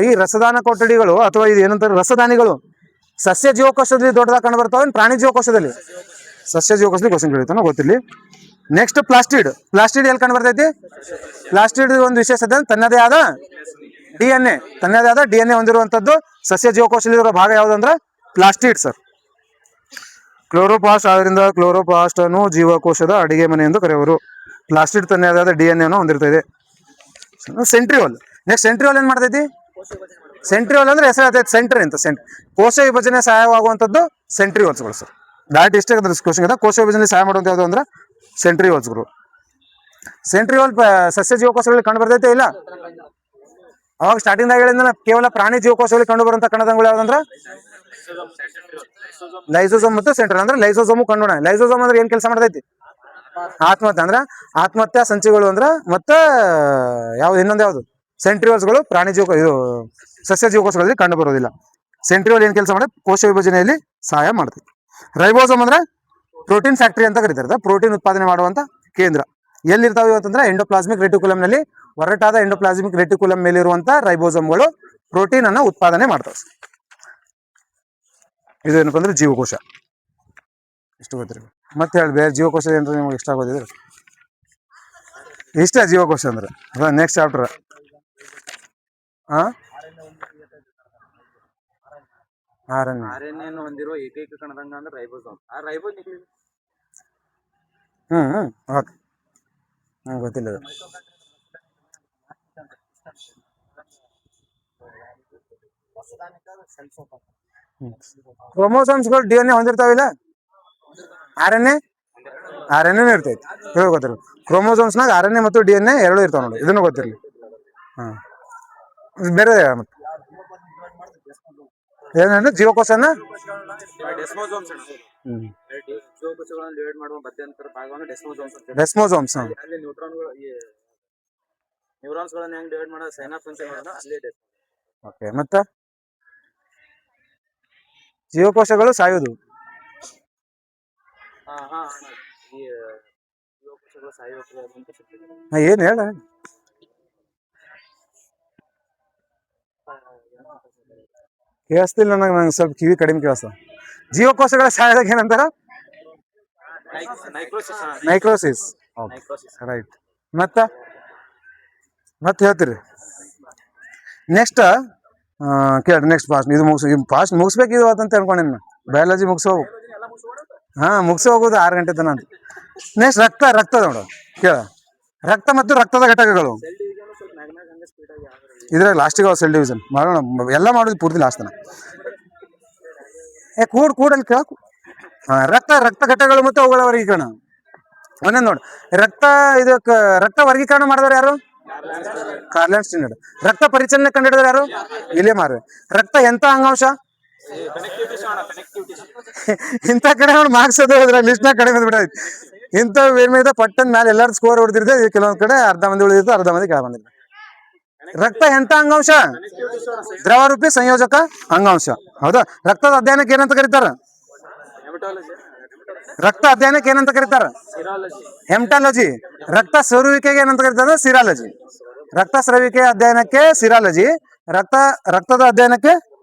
ಈ ರಸದಾನ ಕೊಠಡಿಗಳು ಅಥವಾ ಇದು ಏನಂತಾರೆ ರಸದಾನಿಗಳು ಸಸ್ಯ ಜೀವಕೋಶದಲ್ಲಿ ದೊಡ್ಡದಾಗಿ ಕಂಡು ಬರ್ತಾವ, ಪ್ರಾಣಿ ಜೀವಕೋಶದಲ್ಲಿ? ಸಸ್ಯ ಜೀವಕೋಶದಲ್ಲಿ ಕ್ವಶನ್ ಕೇಳ್ತಾನೋ ಗೊತ್ತಿಲ್ಲ. ನೆಕ್ಸ್ಟ್ ಪ್ಲಾಸ್ಟಿಡ್ ಎಲ್ಲಿ ಕಂಡು ಬರ್ತೈತಿ? ಪ್ಲಾಸ್ಟಿಡ್ ಒಂದು ವಿಶೇಷತೆ, ತನ್ನದೇ ಆದ ಡಿ ಎನ್ ಎ ಹೊಂದಿರುವಂತದ್ದು ಸಸ್ಯ ಜೀವಕೋಶದಲ್ಲಿರೋ ಭಾಗ ಯಾವ್ದು ಅಂದ್ರೆ ಪ್ಲಾಸ್ಟಿಡ್ ಸರ್. ಕ್ಲೋರೋಪ್ಲಾಸ್ಟ್ ಆದ್ದರಿಂದ ಕ್ಲೋರೋಪ್ಲಾಸ್ಟ್ ಅನ್ನು ಜೀವಕೋಶದ ಅಡಿಗೆ ಮನೆ ಎಂದು ಕರೆಯುವರು. ಪ್ಲಾಸ್ಟಿಡ್ ತನ್ನದಾದ DNA ಅನ್ನು ಹೊಂದಿರ್ತದೆ. ಸೆಂಟ್ರಿಯೋಲ್. ನೆಕ್ಸ್ಟ್ ಸೆಂಟ್ರಿಯೋಲ್ ಏನ್ ಮಾಡ್ತೈತಿ? ಸೆಂಟ್ರಿಯೋಲ್ ಅಂದ್ರೆ ಹೆಸರು ಸೆಂಟ್ರಿ ಅಂತ. ಕೋಶ ವಿಭಜನೆ ಸಹಾಯವಾಗುವಂತದ್ದು ಸೆಂಟ್ರಿಯೋಲ್ಸ್ಗಳು ಸರ್. ಡೈರೆಕ್ಟ್ ಇಷ್ಟೇ ಕ್ವಶನ್ ಇದೆ. ಕೋಶ ವಿಭಜನೆ ಸಹಾಯ ಮಾಡುವಂತ ಯಾವುದು ಅಂದ್ರೆ ಸೆಂಟ್ರಿಯೋಲ್ಸ್ಗಳು. ಸೆಂಟ್ರಿಯೋಲ್ ಸಸ್ಯ ಜೀವಕೋಶಗಳಲ್ಲಿ ಕಂಡು ಬರ್ತೈತೆ ಇಲ್ಲ? ಅವಾಗ ಸ್ಟಾರ್ಟಿಂಗ್ ದಾಗ ಹೇಳಿದ್ರೆ ಕೇವಲ ಪ್ರಾಣಿ ಜೀವಕೋಶಗಳಲ್ಲಿ ಕಂಡು ಬರುವಂತ ಕಣದಂಗಳು ಯಾವ್ದಂದ್ರ ಲೈಸೋಸೋಮ್ ಮತ್ತು ಸೆಂಟ್ರಲ್. ಅಂದ್ರೆ ಲೈಸೋಸೋಮ್ ಕಂಡು. ಲೈಸೋಸೋಮ್ ಅಂದ್ರೆ ಏನ್ ಕೆಲಸ ಮಾಡ್ತೈತಿ? ಆತ್ಮಹತ್ಯೆ ಅಂದ್ರ ಆತ್ಮಹತ್ಯಾ ಸಂಚಿಗಳು ಅಂದ್ರ ಮತ್ತೆ ಯಾವ್ದು ಇನ್ನೊಂದು ಯಾವ್ದು ಸೆಂಟ್ರಿಯೋಲ್ಸ್ಗಳು ಪ್ರಾಣಿ ಇದು ಸಸ್ಯ ಜೀವಕೋಶಗಳಲ್ಲಿ ಕಂಡು ಬರೋದಿಲ್ಲ. ಸೆಂಟ್ರಿಯೋಲ್ ಏನ್ ಕೆಲಸ ಮಾಡುತ್ತೆ? ಕೋಶ ವಿಭಜನೆಯಲ್ಲಿ ಸಹಾಯ ಮಾಡ್ತೈತಿ. ರೈಬೋಸೋಮ್ ಅಂದ್ರೆ ಪ್ರೋಟೀನ್ ಫ್ಯಾಕ್ಟರಿ ಅಂತ ಕರೀತಾರೆ. ಪ್ರೋಟೀನ್ ಉತ್ಪಾದನೆ ಮಾಡುವಂತ ಕೇಂದ್ರ. ಎಲ್ಲಿರ್ತಾವೆ ಅಂತಂದ್ರೆ ಎಂಡೋಪ್ಲಾಸ್ಮಿಕ್ ರೆಟಿಕ್ಯುಲಮ್ ನಲ್ಲಿ ಒರಟಾದ ಎಂಡೋಪ್ಲಾಸ್ಮಿಕ್ ರೆಟಿಕ್ಯುಲಮ್ ಮೇಲೆ ಇರುವಂತ ರೈಬೋಸೋಮ್ಗಳು ಪ್ರೋಟೀನ್ ಅನ್ನ ಉತ್ಪಾದನೆ ಮಾಡ್ತವೆ. ಇದು ಏನಪ್ಪ ಅಂದ್ರೆ ಜೀವಕೋಶ. ಇಷ್ಟು ಗೊತ್ತಿರಿ. ಮತ್ತೆ ಹೇಳಿ ಬೇರೆ ಜೀವಕೋಶ ಏನ್ರಿ ನಿಮ್ಗೆ ಇಷ್ಟ ಆಗೋದಿದ್ರೆ ಇಷ್ಟ ಜೀವಕೋಶ ಅಂದ್ರೆ ನೆಕ್ಸ್ಟ್ ಚಾಪ್ಟರ್. ಆರ್ಎನ್ಎ ಹೊಂದಿರುವ ಏಕೈಕ ಕಣದಂಗ ಅಂದ್ರೆ ರೈಬೋಸೋಮ್. ಆ ರೈಬೋಸ್ ಓಕೆ. ಗೊತ್ತಿಲ್ಲ. ಕ್ರೋಮೋಸೋಮ್ಸ್ಗಳು DNA ಹೊಂದಿರ್ತಾವಿಲ್ಲ? ಆರ್ ಎನ್ ಎ ಇರ್ತೈತಿ. ಹೇಳಿ ಗೊತ್ತಿರಲಿ. ಕ್ರೋಮೋಸೋಮ್ಸ್ನಾಗ RNA ಮತ್ತು DNA ಎರಡು ಇರ್ತಾವ ನೋಡಿ. ಇದನ್ನು ಗೊತ್ತಿರಲಿ. ಬೇರೆ ಮತ್ತೆ ಏನಂದ್ರೆ ಜೀವಕೋಶನ ಡೆಸ್ಮೋಸೋಮ್ಸ್. ಓಕೆ. ಮತ್ತೆ ಜೀವಕೋಶಗಳು ಸಾಯುವುದು. ಏನ್ ಹೇಳ ಕೇಳಿಸ್ತಿಲ್ಲ ನಂಗೆ ಸ್ವಲ್ಪ ಕಿವಿ ಕಡಿಮೆ ಕೇಳಿಸ್ತ. ಜೀವಕೋಶಗಳ ಸಾಯದಾಗ ಏನಂತಾರ? ನೈಕ್ರೋಸಿಸ್. ರೈಟ್. ಮತ್ತೆ ಹೇಳ್ತೀರಿ. ನೆಕ್ಸ್ಟ್ ಕೇಳ್ರಿ. ನೆಕ್ಸ್ಟ್ ಫಾಸ್ಟ್ ಇದು ಮುಗಿಸ್ಬೇಕು ಇದು ಅಂತ ಅನ್ಕೊಂಡಿನ. ಬಯಾಲಜಿ ಮುಗಿಸೋಗು. ಮುಗಿಸಿ ಹೋಗುದು 6 ಗಂಟೆ ತನ ಅಂತ. ನೆಕ್ಸ್ಟ್ ರಕ್ತ ನೋಡು. ಕೇಳ. ರಕ್ತ ಮತ್ತು ರಕ್ತದ ಘಟಕಗಳು. ಇದ್ರಾಗ ಲಾಸ್ಟಿಗೆ ಸೆಲ್ ಡಿವಿಷನ್ ಮಾಡೋಣ. ಎಲ್ಲ ಮಾಡೋದು ಪೂರ್ತಿ ಲಾಸ್ಟ್ ತನ. ಕೂಡಲ್ಲಿ ಕೇಳ. ರಕ್ತ ಘಟಕಗಳು ಮತ್ತು ಅವುಗಳ ವರ್ಗೀಕರಣ. ಒಂದೊಂದು ನೋಡಿ. ರಕ್ತ ವರ್ಗೀಕರಣ ಮಾಡಿದವರು ಯಾರು? ಕಾರ್ಲ್ಯಾಂಡ್ ಸ್ಟೀನರ್. ರಕ್ತ ಪರಿಚಲನೆ ಕಂಡಿಡಿದವರು ಯಾರು? William Harvey. ರಕ್ತ ಎಂತ ಅಂಗಾಂಶ? ಇಂಥ ಕಡೆ ಮಾರ್ಕ್ಸ್ ಅದು ಲಿಸ್ಟ್ ನಾಗ ಕಡಿಮೆ ಬಿಡೈತಿ. ಇಂಥ ಮೇಲೆ ಪಟ್ಟದ ಮೇಲೆ ಎಲ್ಲಾರು ಸ್ಕೋರ್ ಹೊಡೆದಿರ್ತದೆ. ಕೆಲವೊಂದ್ ಕಡೆ ಅರ್ಧ ಮಂದಿ ಉಳಿದಿರ್ತದೆ, ಅರ್ಧ ಮಂದಿ ಕೆಳ ಬಂದಿರ್ತದೆ. ರಕ್ತ ಎಂತ ಅಂಗಾಂಶ? ದ್ರವರೂಪಿ ಸಂಯೋಜಕ ಅಂಗಾಂಶ. ಹೌದಾ? ರಕ್ತದ ಅಧ್ಯಯನಕ್ಕೆ ಏನಂತ ಕರೀತಾರ? ರಕ್ತ ಅಧ್ಯಯನಕ್ಕೆ ಏನಂತ ಕರೀತಾರ? ಹೆಮಟಾಲಜಿ. ರಕ್ತ ಸ್ರವಿಕೆಗೆ ಏನಂತ ಕರೀತಾರ? ಸಿರಾಲಜಿ. ರಕ್ತ ಸ್ರವಿಕೆ ಅಧ್ಯಯನಕ್ಕೆ ಸಿರಾಲಜಿ, ರಕ್ತದ ಅಧ್ಯಯನಕ್ಕೆ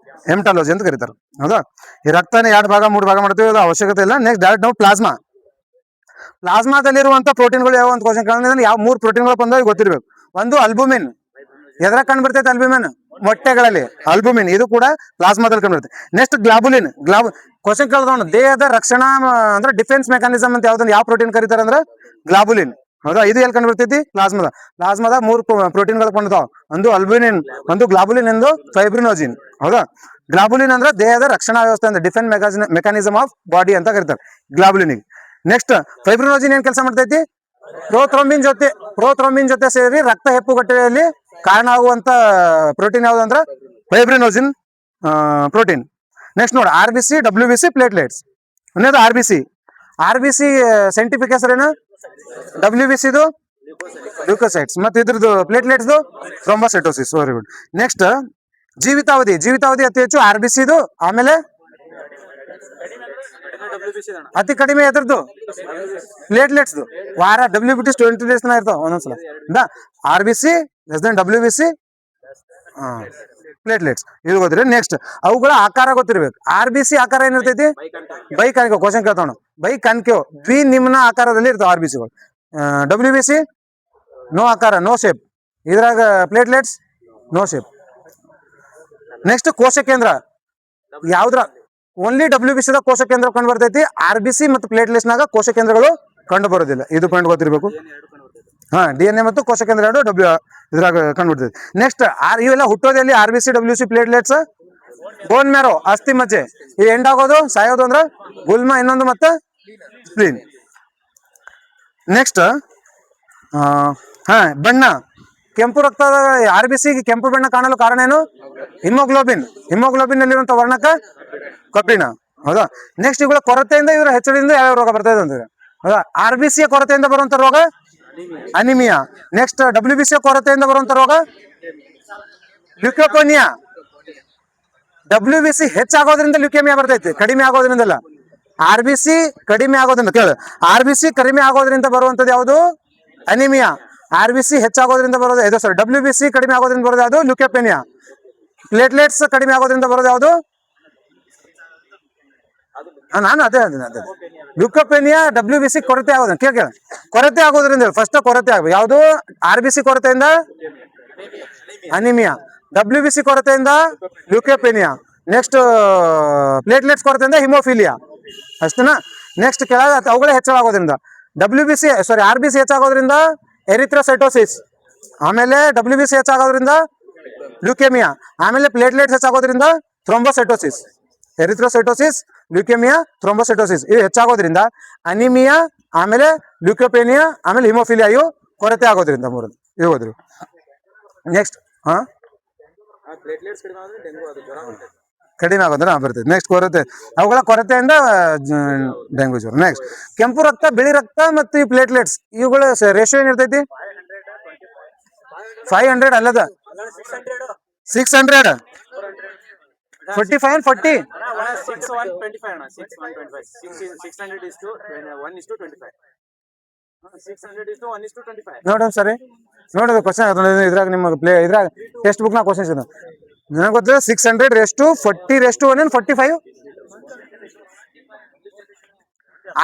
ಹೆಮಟಾಲಜಿ ಅಂತ ಕರೀತಾರೆ. ಹೌದಾ? ಈ ರಕ್ತನ 2 ಭಾಗ 3 ಭಾಗ ಮಾಡ್ತೀವಿ, ಅದು ಅವಶ್ಯಕತೆ ಇಲ್ಲ. ನೆಕ್ಸ್ಟ್ ಡೈರೆಕ್ಟ್ ನಾವು ಪ್ಲಾಸ್ಮಾದಲ್ಲಿರುವಂತ ಪ್ರೋಟೀನ್ಗಳು ಯಾವ ಅಂತ ಕ್ವಶನ್ ಕೇಳಿದ್ರೆ ಯಾವ 3 ಪ್ರೋಟೀನ್ಗಳು ಬಂದವು ಗೊತ್ತಿರ್ಬೇಕು. ಒಂದು ಅಲ್ಬುಮಿನ್. ಎದ್ರಾಗ ಕಂಡು ಬರ್ತೈತೆ ಅಲ್ಬುಮಿನ್? ಮೊಟ್ಟೆಗಳಲ್ಲಿ ಅಲ್ಬುಮಿನ್. ಇದು ಕೂಡ ಪ್ಲಾಸ್ಮಾದಲ್ಲಿ ಕಂಡು ಬರ್ತೈತೆ. ನೆಕ್ಸ್ಟ್ ಗ್ಲಾಬುಲಿನ್. ಕ್ವಶನ್ ಕೇಳ್ದವನು ದೇಹದ ರಕ್ಷಣಾ ಅಂದ್ರೆ ಡಿಫೆನ್ಸ್ ಮೆಕಾನಿಸಮ್ ಅಂತ ಯಾವ್ದನ್ನ ಯಾವ ಪ್ರೋಟೀನ್ ಕರೀತಾರ ಅಂದ್ರೆ ಗ್ಲಾಬುಲಿನ್. ಹೌದಾ? ಇದು ಎಲ್ಲಿ ಕಂಡು ಬರ್ತೈತಿ? ಪ್ಲಾಸ್ಮಾದ 3 ಪ್ರೋಟೀನ್ಗಳು ಕೊಂಡಿದಾವ. ಒಂದು ಅಲ್ಬುಮಿನ್, ಒಂದು ಗ್ಲಾಬುಲಿನ್, ಒಂದು ಫೈಬ್ರಿನೋಜಿನ್. ಹೌದಾ? ಗ್ಲಾಬುಲಿನ್ ಅಂದ್ರೆ ದೇಹದ ರಕ್ಷಣಾ ವ್ಯವಸ್ಥೆ ಅಂದ್ರೆ ಡಿಫೆನ್ಸ್ ಮೆಕಾನಿಸಮ್ ಆಫ್ ಬಾಡಿ ಅಂತ ಕರೀತಾರೆ ಗ್ಲಾಬುಲಿನಿಗೆ. ನೆಕ್ಸ್ಟ್ ಫೈಬ್ರಿನೋಜಿನ್ ಏನ್ ಕೆಲಸ ಮಾಡ್ತೈತಿ? ಪ್ರೋಥ್ರೋಂಬಿನ್ ಜೊತೆ ಸೇರಿ ರಕ್ತ ಹೆಪ್ಪುಗಟ್ಟೆಯಲ್ಲಿ ಕಾರಣ ಆಗುವಂತ ಪ್ರೋಟೀನ್ ಯಾವ್ದು ಅಂದ್ರೆ ಫೈಬ್ರಿನೋಜಿನ್ ಪ್ರೋಟೀನ್. ನೆಕ್ಸ್ಟ್ ನೋಡಿ, RBC, WBC, ಪ್ಲೇಟ್ಲೆಟ್ಸ್. ಅನ್ನೋದು RBC ಸೈಂಟಿಫಿಕ್ ಹೆಸರೇನು? WBC leucocytes. ಮತ್ತೆ ಇದ್ರದ್ದು platelets thrombocytosis. Very good. Next ಜೀವಿತಾವಧಿ ಅತಿ ಹೆಚ್ಚು RBC. ಆಮೇಲೆ ಅತಿ ಕಡಿಮೆ ಎದ್ರದ್ದು? ಪ್ಲೇಟ್ಲೆಟ್ಸ್. ವಾರ WBT 20 days ಇರ್ತಾವ ಒಂದೊಂದ್ಸಲ. RBC WBC platelets. ಇದು ಗೊತ್ತಿರಿ. ನೆಕ್ಸ್ಟ್ ಅವುಗಳ ಆಕಾರ ಗೊತ್ತಿರ್ಬೇಕು. RBC ಆಕಾರ ಏನಿರ್ತೈತಿ? ಬೈಕಾನ್ಕೇವ್. ಕ್ವಶನ್ ಕೇಳ್ತಾವ. ಬೈಕಾನ್ಕೇವ್ ದ್ವಿನಿಮ್ನ ಆಕಾರದಲ್ಲಿ ಇರ್ತಾವ RBCಗಳು. WBC ನೋ ಆಕಾರ, ನೋ ಶೇಪ್. ಇದ್ರಾಗ ಪ್ಲೇಟ್ಲೆಟ್ಸ್ ನೋ ಶೇಪ್. ನೆಕ್ಸ್ಟ್ ಕೋಶ ಕೇಂದ್ರ. ಯಾವ್ದ್ರ ಓನ್ಲಿ WBC ದ ಕೋಶ ಕೇಂದ್ರ ಕಂಡು ಬರ್ತೈತಿ. RBC ಮತ್ತು ಪ್ಲೇಟ್ಲೆಟ್ಸ್ ನಾಗ ಕೋಶ ಕೇಂದ್ರಗಳು ಕಂಡು ಬರೋದಿಲ್ಲ. ಇದು ಪಾಯಿಂಟ್ ಗೊತ್ತಿರಬೇಕು. ಎರಡು ಕಂಡು ಬರ್ತೈತೆ. DNA ಮತ್ತು ಕೋಶ ಕೇಂದ್ರ ಎರಡು ಇದ್ರಾಗ ಕಂಡುಬಿಡ್ತೈತಿ. ನೆಕ್ಸ್ಟ್ ಇವೆಲ್ಲ ಹುಟ್ಟೋದಲ್ಲಿ RBC WC platelets bone marrow ಅಸ್ಥಿ ಮಜ್ಜೆ. ಈ ಎಂಡ್ ಆಗೋದು ಸಾಯೋದು ಅಂದ್ರ ಗುಲ್ಮ, ಇನ್ನೊಂದು ಮತ್ತೆ ಸ್ಪ್ಲೀನ್. ನೆಕ್ಸ್ಟ್ ಬಣ್ಣ ಕೆಂಪು ರಕ್ತದ RBC ಕೆಂಪು ಬಣ್ಣ ಕಾಣಲು ಕಾರಣ ಏನು? ಹಿಮೋಗ್ಲೋಬಿನ್. ಹಿಮೋಗ್ಲೋಬಿನ್ ನಲ್ಲಿರುವಂತ ವರ್ಣಕ ಕಬ್ಬಿಣ. ಹೌದಾ. ನೆಕ್ಸ್ಟ್ ಇವುಗಳ ಕೊರತೆಯಿಂದ ಇವರ ಹೆಚ್ಚಳದಿಂದ ಯಾವ ರೋಗ ಬರ್ತದೆ ಅಂತಾರೆ. ಹೌದಾ. RBC ಕೊರತೆಯಿಂದ ಬರುವಂತ ರೋಗ ಅನಿಮಿಯಾ. ನೆಕ್ಸ್ಟ್ WBC ಕೊರತೆಯಿಂದ ಬರುವಂತ ರೋಗ ಲ್ಯೂಕೋಪೇನಿಯಾ. WBC ಹೆಚ್ಚಾಗೋದ್ರಿಂದ ಲ್ಯೂಕೇಮಿಯಾ ಬರ್ತೈತಿ, ಕಡಿಮೆ ಆಗೋದ್ರಿಂದಲ್ಲ. RBC ಕಡಿಮೆ ಆಗೋದ್ರಿಂದ ಕೇಳ, RBC ಕಡಿಮೆ ಆಗೋದ್ರಿಂದ ಬರುವಂತದ್ದು ಯಾವುದು? ಅನಿಮಿಯಾ. RBC ಹೆಚ್ಚಾಗೋದ್ರಿಂದ ಬರೋದು ಇದು ಸರ್. WBC ಕಡಿಮೆ ಆಗೋದ್ರಿಂದ ಬರೋದು ಯಾವುದು? ಲ್ಯೂಕೋಪೇನಿಯಾ. ಪ್ಲೇಟ್ಲೆಟ್ಸ್ ಕಡಿಮೆ ಆಗೋದ್ರಿಂದ ಬರೋದು ಯಾವುದು? ನಾನು ಅದೇ ಲ್ಯೂಕೋಪೇನಿಯಾ. WBC ಕೊರತೆ ಆಗೋದ್ರಿಂದ ಕೇಳ, ಕೊರತೆ ಆಗೋದ್ರಿಂದ ಫಸ್ಟ್ ಕೊರತೆ ಆಗ್ಬೇಕು. ಯಾವುದು? RBC ಕೊರತೆಯಿಂದ ಅನಿಮಿಯಾ, WBC ಕೊರತೆಯಿಂದ ಲ್ಯೂಕೋಪೇನಿಯಾ, ನೆಕ್ಸ್ಟ್ ಪ್ಲೇಟ್ಲೆಟ್ಸ್ ಕೊರತೆಯಿಂದ ಹಿಮೋಫಿಲಿಯಾ. ಅಷ್ಟೇನಾ? ನೆಕ್ಸ್ಟ್ ಕೆಳಗ ಅವುಗಳೇ ಹೆಚ್ಚಾಗೋದ್ರಿಂದ RBC ಹೆಚ್ಚಾಗೋದ್ರಿಂದ ಎರಿಥ್ರೋಸೈಟೋಸಿಸ್, ಆಮೇಲೆ WBC ಹೆಚ್ಚಾಗೋದ್ರಿಂದ ಲ್ಯೂಕೇಮಿಯಾ, ಆಮೇಲೆ ಪ್ಲೇಟ್ಲೆಟ್ಸ್ ಹೆಚ್ಚಾಗೋದ್ರಿಂದ ಥ್ರೋಂಬೋಸೈಟೋಸಿಸ್. ಎರಿಥ್ರೋಸೈಟೋಸಿಸ್, ಲ್ಯೂಕೇಮಿಯಾ, ಥ್ರೋಂಬೋಸೈಟೋಸಿಸ್ ಇವು ಹೆಚ್ಚಾಗೋದ್ರಿಂದ ಅನಿಮಿಯಾ, ಆಮೇಲೆ ಲ್ಯೂಕೋಪೇನಿಯಾ, ಆಮೇಲೆ ಹಿಮೋಫಿಲಿಯಾ ಇವು ಕೊರತೆ ಆಗೋದ್ರಿಂದ ಮೂರದು ಇವು ಹೋದ್ರು. ನೆಕ್ಸ್ಟ್ ಪ್ಲೇಟ್ಲೆಟ್ಸ್ ಕಡಿಮೆ ಆದ್ರೆ ಡೆಂಗು, ಅದು ಜ್ವರ ಬರ್ತೈತೆ. ಕಡಿಮೆ ಆಗೋದ್ರ ಬರ್ತೈತೆ. ನೆಕ್ಸ್ಟ್ ಕೊರತೆ, ಅವುಗಳ ಕೊರತೆಯಿಂದ ಡೆಂಗು ಜ್ವರ. ನೆಕ್ಸ್ಟ್ ಕೆಂಪು ರಕ್ತ, ಬಿಳಿ ರಕ್ತ ಮತ್ತು ಈ ಪ್ಲೇಟ್ಲೆಟ್ಸ್ ಇವುಗಳ ರೇಷಿಯೋ ಏನಿರ್ತೈತಿ? 500 ಅಲ್ಲದ 600 45 and 40 600 is to 1:25. 600 is to 1:25. ನೋಡೋಣ ಸರಿ, ನೋಡೋದು ಕ್ವಶನ್ ಇದ್ರಾಗ ನಿಮಗೆ ಇದ್ರಾಗ ಟೆಕ್ಸ್ಟ್ ಬುಕ್ ನಾ ಕ್ವಶನ್ಸ್ ಇದೆ ನನಗೆ ಗೊತ್ತಿದೆ. 600:40:1 and 45.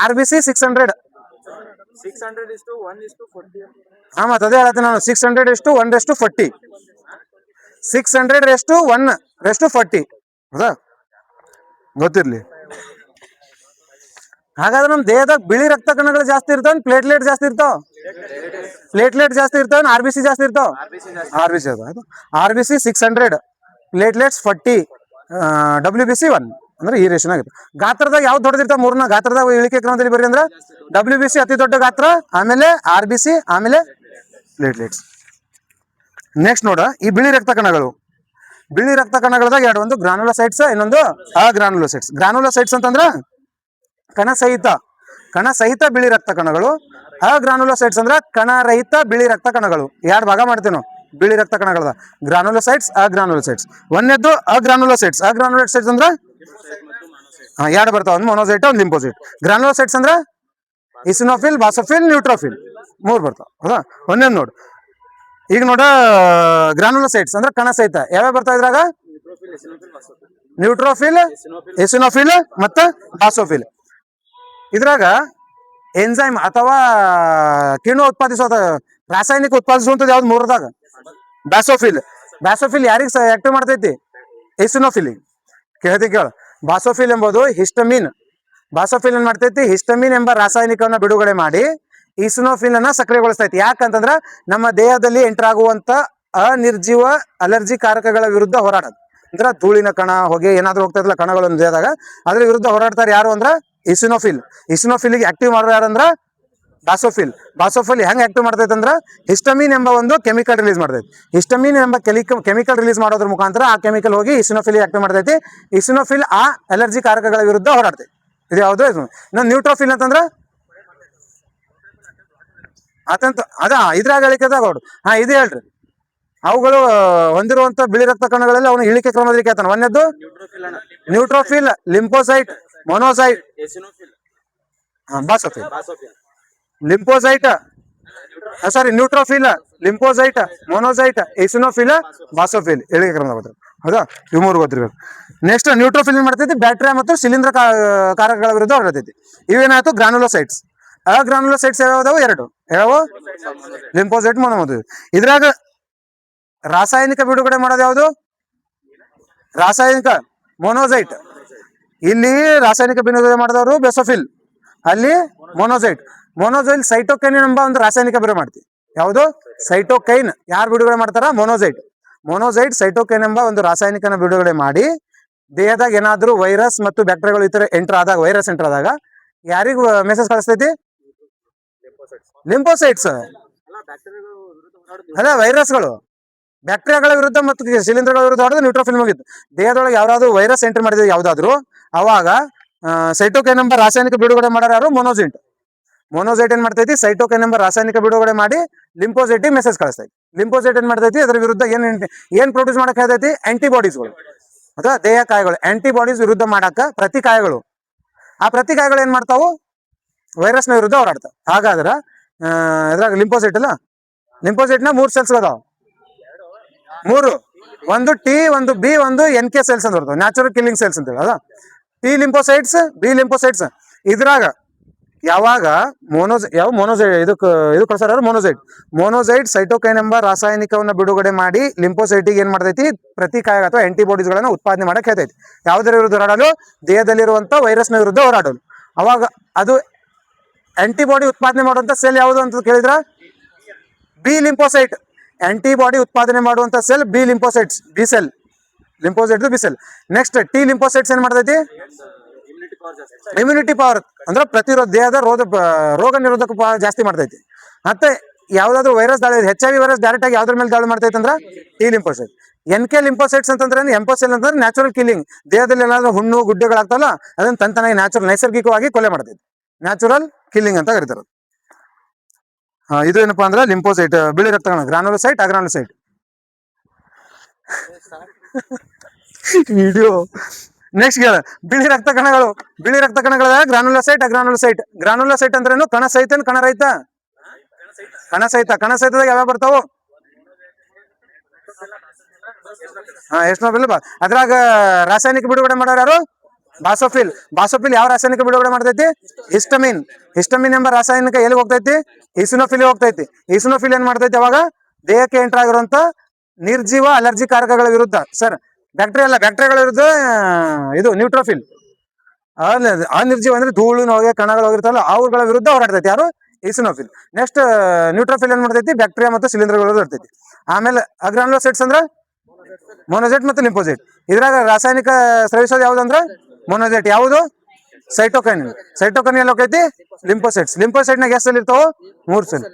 RBC 600. 600 is to 1:40. ಹಾ, ಮತ್ತೆ ಅದೇ ಹೇಳತ್ತೀನಿ ನಾನು. 600:1:40. 600:1:40. ಹೌದಾ, ಗೊತ್ತಿರ್ಲಿ. ಹಾಗಾದ್ರೆ ನಮ್ಮ ದೇಹದಾಗ ಬಿಳಿ ರಕ್ತ ಕಣಗಳು ಜಾಸ್ತಿ ಇರ್ತಾವ, ಪ್ಲೇಟ್ಲೆಟ್ ಜಾಸ್ತಿ ಇರ್ತಾವ? ಪ್ಲೇಟ್ಲೆಟ್ ಜಾಸ್ತಿ ಇರ್ತಾವ, RBC ಜಾಸ್ತಿ ಇರ್ತಾವ? RBC ಅದು. RBC 600, ಪ್ಲೇಟ್ಲೆಟ್ಸ್ 40, WBC 1 ಅಂದ್ರೆ ಈ ರೇಷನ್ ಆಗುತ್ತೆ. ಗಾತ್ರದಾಗ ಯಾವ್ದು ದೊಡ್ಡದಿರ್ತಾವ? ಮೂರನ್ನ ಗಾತ್ರದಾಗ ಇಳಿಕೆ ಕ್ರಮದಲ್ಲಿ ಬರ್ರಿ ಅಂದ್ರೆ WBC ಅತಿ ದೊಡ್ಡ ಗಾತ್ರ, ಆಮೇಲೆ RBC, ಆಮೇಲೆ ಪ್ಲೇಟ್ಲೆಟ್ಸ್. ನೆಕ್ಸ್ಟ್ ನೋಡ, ಈ ಬಿಳಿ ರಕ್ತ ಕಣಗಳು. ಬಿಳಿ ರಕ್ತ ಕಣಗಳದಾಗ ಎರಡು, ಒಂದು ಗ್ರಾನುಲೋಸೈಟ್ಸ್, ಇನ್ನೊಂದು ಅಗ್ರಾನುಲೋಸೈಟ್ಸ್. ಗ್ರಾನುಲೋಸೈಟ್ಸ್ ಅಂತಂದ್ರ ಕಣ ಸಹಿತ ಬಿಳಿ ರಕ್ತ ಕಣಗಳು. ಅಗ್ರಾನುಲೋಸೈಟ್ಸ್ ಅಂದ್ರ ಕಣರಹಿತ ಬಿಳಿ ರಕ್ತ ಕಣಗಳು. ಎರಡು ಭಾಗ ಮಾಡ್ತೀವಿ ನಾವು ಬಿಳಿ ರಕ್ತ ಕಣಗಳದ, ಗ್ರಾನುಲೋಸೈಟ್ಸ್, ಅಗ್ರಾನುಲೋಸೈಟ್ಸ್. ಒಂದೇದ್ದು ಅಗ್ರಾನುಲೋಸೈಟ್ಸ್. ಅಗ್ರಾನುಲೋಸೈಟ್ಸ್ ಅಂದ್ರ ಎರಡು ಬರ್ತಾವ, ಒಂದು ಮೊನೋಸೈಟ್, ಒಂದು ಲಿಂಫೋಸೈಟ್. ಗ್ರಾನುಲೋಸೈಟ್ಸ್ ಅಂದ್ರ ಇಸಿನೋಫಿಲ್, ಬಾಸೋಫಿಲ್, ನ್ಯೂಟ್ರೋಫಿಲ್ 3 ಬರ್ತಾವ. ಹೌದಾ, ಒಂದೇದ್ ನೋಡು. ಈಗ ನೋಡ, ಗ್ರಾನುಲೋಸೈಟ್ಸ್ ಅಂದ್ರೆ ಕಣ ಸಹಿತ ಯಾವ್ಯಾವ ಬರ್ತಾವ ಇದ್ರಾಗ? ನ್ಯೂಟ್ರೋಫಿಲ್, ಎಸಿನೋಫಿಲ್ ಮತ್ತು ಬಾಸೋಫಿಲ್. ಇದ್ರಾಗ ಎನ್ಸೈಮ್ ಅಥವಾ ಕಿಣ್ವ ರಾಸಾಯನಿಕ ಉತ್ಪಾದಿಸುವಂಥದ್ದು ಯಾವ್ದು ಮೂರದಾಗ? ಬ್ಯಾಸೋಫಿಲ್. ಬ್ಯಾಸೋಫಿಲ್ ಯಾರಿಗೆ ಆಕ್ಟಿವ್ ಮಾಡ್ತೈತಿ? ಎಸಿನೋಫಿಲ್. ಕೇಳ, ಬಾಸೋಫಿಲ್ ಎಂಬುದು ಹಿಸ್ಟಮಿನ್. ಬಾಸೋಫಿಲ್ ಏನ್ ಮಾಡ್ತೈತಿ? ಹಿಸ್ಟಮಿನ್ ಎಂಬ ರಾಸಾಯನಿಕವನ್ನ ಬಿಡುಗಡೆ ಮಾಡಿ ಈಸಿನೋಫಿಲ್ ಅನ್ನ ಸಕ್ರಿಯಗೊಳಿಸ್ತೈತಿ. ಯಾಕಂತಂದ್ರ ನಮ್ಮ ದೇಹದಲ್ಲಿ ಎಂಟರ್ ಆಗುವಂತ ಅನಿರ್ಜೀವ ಅಲರ್ಜಿ ಕಾರಕಗಳ ವಿರುದ್ಧ ಹೋರಾಡೋದು. ಅಂದ್ರ ಧೂಳಿನ ಕಣ, ಹೊಗೆ ಏನಾದ್ರು ಹೋಗ್ತಾ ಕಣಗಳು ದೇಹದಾಗ, ಅದ್ರ ವಿರುದ್ಧ ಹೋರಾಡ್ತಾರೆ ಯಾರು ಅಂದ್ರ ಇಸಿನೋಫಿಲ್. ಇಸಿನೋಫಿಲ್ಗೆ ಆಕ್ಟಿವ್ ಮಾಡೋರು ಯಾರಂದ್ರ ಬಾಸೋಫಿಲ್. ಬಾಸೋಫಿಲ್ ಹೆಂಗ್ ಆಕ್ಟಿವ್ ಮಾಡ್ತೈತೆ ಅಂದ್ರ ಹಿಸ್ಟಮಿನ್ ಎಂಬ ಒಂದು ಕೆಮಿಕಲ್ ರಿಲೀಸ್ ಮಾಡ್ತೈತಿ. ಹಿಸ್ಟಮಿನ್ ಎಂಬ ಕೆಮಿಕಲ್ ರಿಲೀಸ್ ಮಾಡೋದ್ರ ಮುಖಾಂತರ ಆ ಕೆಮಿಕಲ್ ಹೋಗಿ ಇಸಿನೋಫಿಲ್ ಆಕ್ಟಿವ್ ಮಾಡ್ತೈತಿ. ಇಸಿನೋಫಿಲ್ ಆ ಅಲರ್ಜಿ ಕಾರಕಗಳ ವಿರುದ್ಧ ಹೋರಾಡ್ತೈತಿ. ಇದು ಯಾವುದು? ನ್ಯೂಟ್ರೋಫಿಲ್ ಅಂತಂದ್ರ ಇದ್ರಾಗ ಹೇಳಿಕೆದಾಗ ಅವ್ರು ಇದು ಹೇಳ್ರಿ. ಅವುಗಳು ಹೊಂದಿರುವಂತ ಬಿಳಿ ರಕ್ತ ಕಣಗಳಲ್ಲಿ ಅವನು ಇಳಿಕೆ ಕ್ರಮದಲ್ಲಿ ಕೇಳ್ತಾನೆ. ಒಂದೇದ್ದು neutrophil, lymphocyte, monocyte, basophil. Lymphocyte neutrophil, lymphocyte, monocyte, eosinophil, basophil ಇಳಿಕೆ ಕ್ರಮ ಗೊತ್ತಿರ. ಹೌದಾ, ಇವು 3 ಗೊತ್ತಿರ್ಬೇಕು. ನೆಕ್ಸ್ಟ್ ನ್ಯೂಟ್ರೋಫಿಲ್ ಏನ್ ಮಾಡ್ತೈತಿ? ಬ್ಯಾಕ್ಟೀರಿಯಾ ಮತ್ತು ಶಿಲೀಂಧ್ರ ಕಾರಕಗಳ ವಿರುದ್ಧ ಹೊರಡ್ತೈತಿ. ಇವೇನಾಯ್ತು? ಗ್ರಾನುಲೋಸೈಟ್ಸ್. ಅಗ್ರಾನುಲೋಸೈಟ್ಸ್ ಯಾವ್ಯಾವ? 2 ಯಾವ? ಲಿಂಫೋಸೈಟ್, ಮೊನೋಸೈಟ್. ಇದ್ರಾಗ ರಾಸಾಯನಿಕ ಬಿಡುಗಡೆ ಮಾಡೋದು ಯಾವುದು? ರಾಸಾಯನಿಕ ಮೊನೋಸೈಟ್. ಇಲ್ಲಿ ರಾಸಾಯನಿಕ ಬಿಡುಗಡೆ ಮಾಡಿದವರು ಬೆಸೋಫಿಲ್, ಅಲ್ಲಿ ಮೊನೋಸೈಟ್. ಮೊನೋಸೈಲ್ ಸೈಟೋಕೈನ್ ಎಂಬ ಒಂದು ರಾಸಾಯನಿಕ ಬಿಡುಗಡೆ ಮಾಡ್ತೀವಿ. ಯಾವುದು? ಸೈಟೋಕೈನ್. ಯಾರು ಬಿಡುಗಡೆ ಮಾಡ್ತಾರ? ಮೊನೋಸೈಟ್. ಮೊನೋಸೈಟ್ ಸೈಟೋಕೈನ್ ಎಂಬ ಒಂದು ರಾಸಾಯನಿಕನ ಬಿಡುಗಡೆ ಮಾಡಿ ದೇಹದಾಗ ಏನಾದ್ರೂ ವೈರಸ್ ಮತ್ತು ಬ್ಯಾಕ್ಟೀರಿಯಾಗಳು ಈ ತರ ಎಂಟರ್ ಆದಾಗ, ವೈರಸ್ ಎಂಟರ್ ಆದಾಗ ಯಾರಿಗೂ ಮೆಸೇಜ್ ಕಳಿಸ್ತೈತಿ? ಲಿಂಫೋಸೈಟ್ಸ್ ಅಲ್ಲ ಬ್ಯಾಕ್ಟೀರಿಯಾಗಳು ವಿರುದ್ಧ ಹೋರಾಡುದು ಅಲ್ಲ, ವೈರಸ್ಗಳು ಬ್ಯಾಕ್ಟೀರಿಯಾಗಳ ವಿರುದ್ಧ ಮತ್ತು ಶಿಲೀಂಧ್ರಗಳ ವಿರುದ್ಧ ಹೊಡೆದು ನ್ಯೂಟ್ರೋಫಿಲ್ ಮುಗಿತ್ತು. ದೇಹದೊಳಗೆ ಯಾವ್ದಾದ್ರು ವೈರಸ್ ಎಂಟರ್ ಮಾಡಿದ್ರೆ ಯಾವ್ದಾದ್ರು, ಅವಾಗ ಸೈಟೋಕೈನ್ ಎಂಬ ರಾಸಾಯನಿಕ ಬಿಡುಗಡೆ ಮಾಡೋರು ಯಾರು? ಮೊನೋಸೈಟ್. ಮೊನೋಸೈಟ್ ಏನ್ ಮಾಡ್ತೈತಿ? ಸೈಟೋಕೈನ್ ಎಂಬ ರಾಸಾಯನಿಕ ಬಿಡುಗಡೆ ಮಾಡಿ ಲಿಂಫೋಸೈಟಿಗೆ ಮೆಸೇಜ್ ಕಳಿಸ್ತೈತಿ. ಲಿಂಫೋಸೈಟ್ ಏನ್ ಮಾಡ್ತೈತಿ? ಅದರ ವಿರುದ್ಧ ಏನ್ ಪ್ರೊಡ್ಯೂಸ್ ಮಾಡಕ್ ಹೇಳ್ತೈತಿ? ಆಂಟಿಬಾಡೀಸ್ಗಳು ಅಥವಾ ದೇಹ ಕಾಯಗಳು. ಆಂಟಿಬಾಡೀಸ್ ವಿರುದ್ಧ ಮಾಡಾಕ ಪ್ರತಿಕಾಯಗಳು. ಆ ಪ್ರತಿಕಾಯಗಳು ಏನ್ ಮಾಡ್ತಾವು? ವೈರಸ್ನ ವಿರುದ್ಧ ಹೋರಾಡ್ತಾವ. ಹಾಗಾದ್ರ ಇದ್ರಾಗ ಲಿಂಫೋಸೈಟ್ ಅಲ್ಲ, ಲಿಂಫೋಸೈಟ್ ನ 3 ಸೆಲ್ಸ್ ಅದಾವ. 3, ಒಂದು ಟಿ, ಒಂದು ಬಿ, ಒಂದು NK ಸೆಲ್ಸ್ ಅಂತ ಬರ್ತವೆ, ನ್ಯಾಚುರಲ್ ಕಿಲ್ಲಿಂಗ್ ಸೆಲ್ಸ್ ಅಂತ ಹೇಳಿ. ಅದ ಟಿ ಲಿಂಫೋಸೈಟ್ಸ್, ಬಿ ಲಿಂಫೋಸೈಟ್ಸ್. ಇದ್ರಾಗ ಯಾವಾಗ ಮೊನೋಸೈಟ್ ಇದು ಕಳ್ಸಾರ ಮೊನೋಸೈಟ್ ಸೈಟೋಕೈನ್ ಎಂಬ ರಾಸಾಯನಿಕವನ್ನ ಬಿಡುಗಡೆ ಮಾಡಿ ಲಿಂಫೋಸೈಟಿಗೆ ಏನ್ ಮಾಡ್ತೈತಿ? ಪ್ರತಿಕಾಯ ಅಥವಾ ಆಂಟಿಬಾಡೀಸ್ ಗಳನ್ನ ಉತ್ಪಾದನೆ ಮಾಡಕ್ ಹೇಳ್ತೈತಿ. ಯಾವುದರ ವಿರುದ್ಧ ಹೋರಾಡಲು? ದೇಹದಲ್ಲಿರುವಂತ ವೈರಸ್ನ ವಿರುದ್ಧ ಹೋರಾಡಲು. ಅವಾಗ ಅದು ಆಂಟಿಬಾಡಿ ಉತ್ಪಾದನೆ ಮಾಡುವಂತ ಸೆಲ್ ಯಾವುದು ಅಂತ ಕೇಳಿದ್ರ? B lymphocyte. ಆಂಟಿಬಾಡಿ ಉತ್ಪಾದನೆ ಮಾಡುವಂತ cell B lymphocytes, B cell. Lymphocyte B cell. Next T lymphocytes ಏನ್ ಮಾಡ್ತೈತಿ? ಇಮ್ಯುನಿಟಿ ಪವರ್ ಜಾಸ್ತಿ. ಇಮ್ಯುನಿಟಿ ಪವರ್ ಅಂದ್ರೆ ಪ್ರತಿರೋಧ, ದೇಹದ ರೋಗ ನಿರೋಧಕ ಜಾಸ್ತಿ ಮಾಡ್ತೈತಿ. ಮತ್ತೆ ಯಾವ್ದಾದ್ರು ವೈರಸ್ ದಾಳಿ, HIV ವೈರಸ್ ಡೈರೆಕ್ಟ್ ಆಗಿ ಯಾವ್ದ್ರ ಮೇಲೆ ದಾಳಿ ಮಾಡ್ತೈತೆ ಅಂದ್ರೆ ಟಿ ಲಿಂಫೋಸೈಟ್. NK ಲಿಂಫೋಸೈಟ್ಸ್ ಅಂತಂದ್ರೆ ಎಂಪೋಸೆಲ್ ಅಂತಂದ್ರೆ ನ್ಯಾಚುರಲ್ ಕಿಲ್ಲಿಂಗ್. ದೇಹದಲ್ಲಿ ಏನಾದ್ರು ಹುಣ್ಣು ಗುಡ್ಡೆಗಳಾಗ್ತಲ್ಲ ಅದನ್ನ ತಂತನಾಗಿ ನೈಸರ್ಗಿಕವಾಗಿ ಕೊಲೆ ಮಾಡ್ತೈತಿ. ನ್ಯಾಚುರಲ್ ಕಿಲ್ಲಿಂಗ್ ಅಂತ ಕರೀತಾರೆ. ಇದು ಏನಪ್ಪಾ ಅಂದ್ರೆ ಲಿಂಫೋಸೈಟ್, ಬಿಳಿ ರಕ್ತಕಣ, ಗ್ರಾನುಲೋಸೈಟ್, ಅಗ್ರಾನುಲೋಸೈಟ್. ವಿಡಿಯೋ ನೆಕ್ಸ್ಟ್ ಕೇಳ. ಬಿಳಿ ರಕ್ತ ಕಣಗಳ ಗ್ರಾನುಲೋಸೈಟ್, ಅಗ್ರಾನುಲೋಸೈಟ್. ಗ್ರಾನುಲೋಸೈಟ್ ಅಂದ್ರೇನು? ಕಣ ಸಹಿತ, ಕಣ ರಹಿತ. ಕಣ ಸಹಿತದಾಗ ಯಾವ್ಯಾವ ಬರ್ತಾವು? ಎಸ್ನೋಫಿಲ್. ಅದ್ರಾಗ ರಾಸಾಯನಿಕ ಬಿಡುಗಡೆ ಮಾಡೋರು ಯಾರು? ಬಾಸೋಫಿಲ್. ಯಾವ ರಾಸಾಯನಿಕ ಬಿಡುಗಡೆ ಮಾಡ್ತೈತಿ? ಹಿಸ್ಟಮಿನ್ ಎಂಬ ರಾಸಾಯನಿಕ ಎಲ್ಲಿ ಹೋಗ್ತೈತಿ? ಈಸಿನೋಫಿಲ್ ಹೋಗ್ತೈತಿ. ಈಸಿನೋಫಿಲ್ ಏನ್ ಮಾಡ್ತೈತಿ? ಅವಾಗ ದೇಹಕ್ಕೆ ಎಂಟರ್ ಆಗಿರುವಂತ ನಿರ್ಜೀವ ಅಲರ್ಜಿ ಕಾರಕಗಳ ವಿರುದ್ಧ, ಬ್ಯಾಕ್ಟೀರಿಯಾಗಳ ವಿರುದ್ಧ ಇದು ನ್ಯೂಟ್ರೋಫಿಲ್. ಅನಿರ್ಜೀವ ಅಂದ್ರೆ ಧೂಳು, ನೋಗೆ, ಕಣಗಳು ಹೋಗಿರ್ತಾವಲ್ಲ ಅವುಗಳ ವಿರುದ್ಧ ಹೋರಾಡ್ತೈತಿ. ಯಾರು? ಈಸಿನೋಫಿಲ್. ನೆಕ್ಸ್ಟ್ ನ್ಯೂಟ್ರೋಫಿಲ್ ಏನ್ ಮಾಡ್ತೈತಿ? ಬ್ಯಾಕ್ಟೀರಿಯಾ ಮತ್ತು ಶಿಲೀಂಧ್ರಗಳ ವಿರುದ್ಧ ಇರ್ತೈತಿ. ಆಮೇಲೆ ಅಗ್ರಾನುಲೋಸೈಟ್ಸ್ ಅಂದ್ರ ಮೊನೋಸೈಟ್ ಮತ್ತು ಲಿಂಫೋಸೈಟ್. ಇದ್ರಾಗ ರಾಸಾಯನಿಕ ಸ್ರವಿಸೋದು ಯಾವ್ದು ಅಂದ್ರ ಮೊನೋಸೈಟ್. ಯಾವುದು? ಸೈಟೋಕೈನ್ ಎಲ್ಲಿ ಹೋಗೈತಿ? ಲಿಂಫೋಸೈಟ್ ನಾಗ ಎಷ್ಟು ಸೆಲ್ ಇರ್ತಾವ? 3 ಸೆಲ್.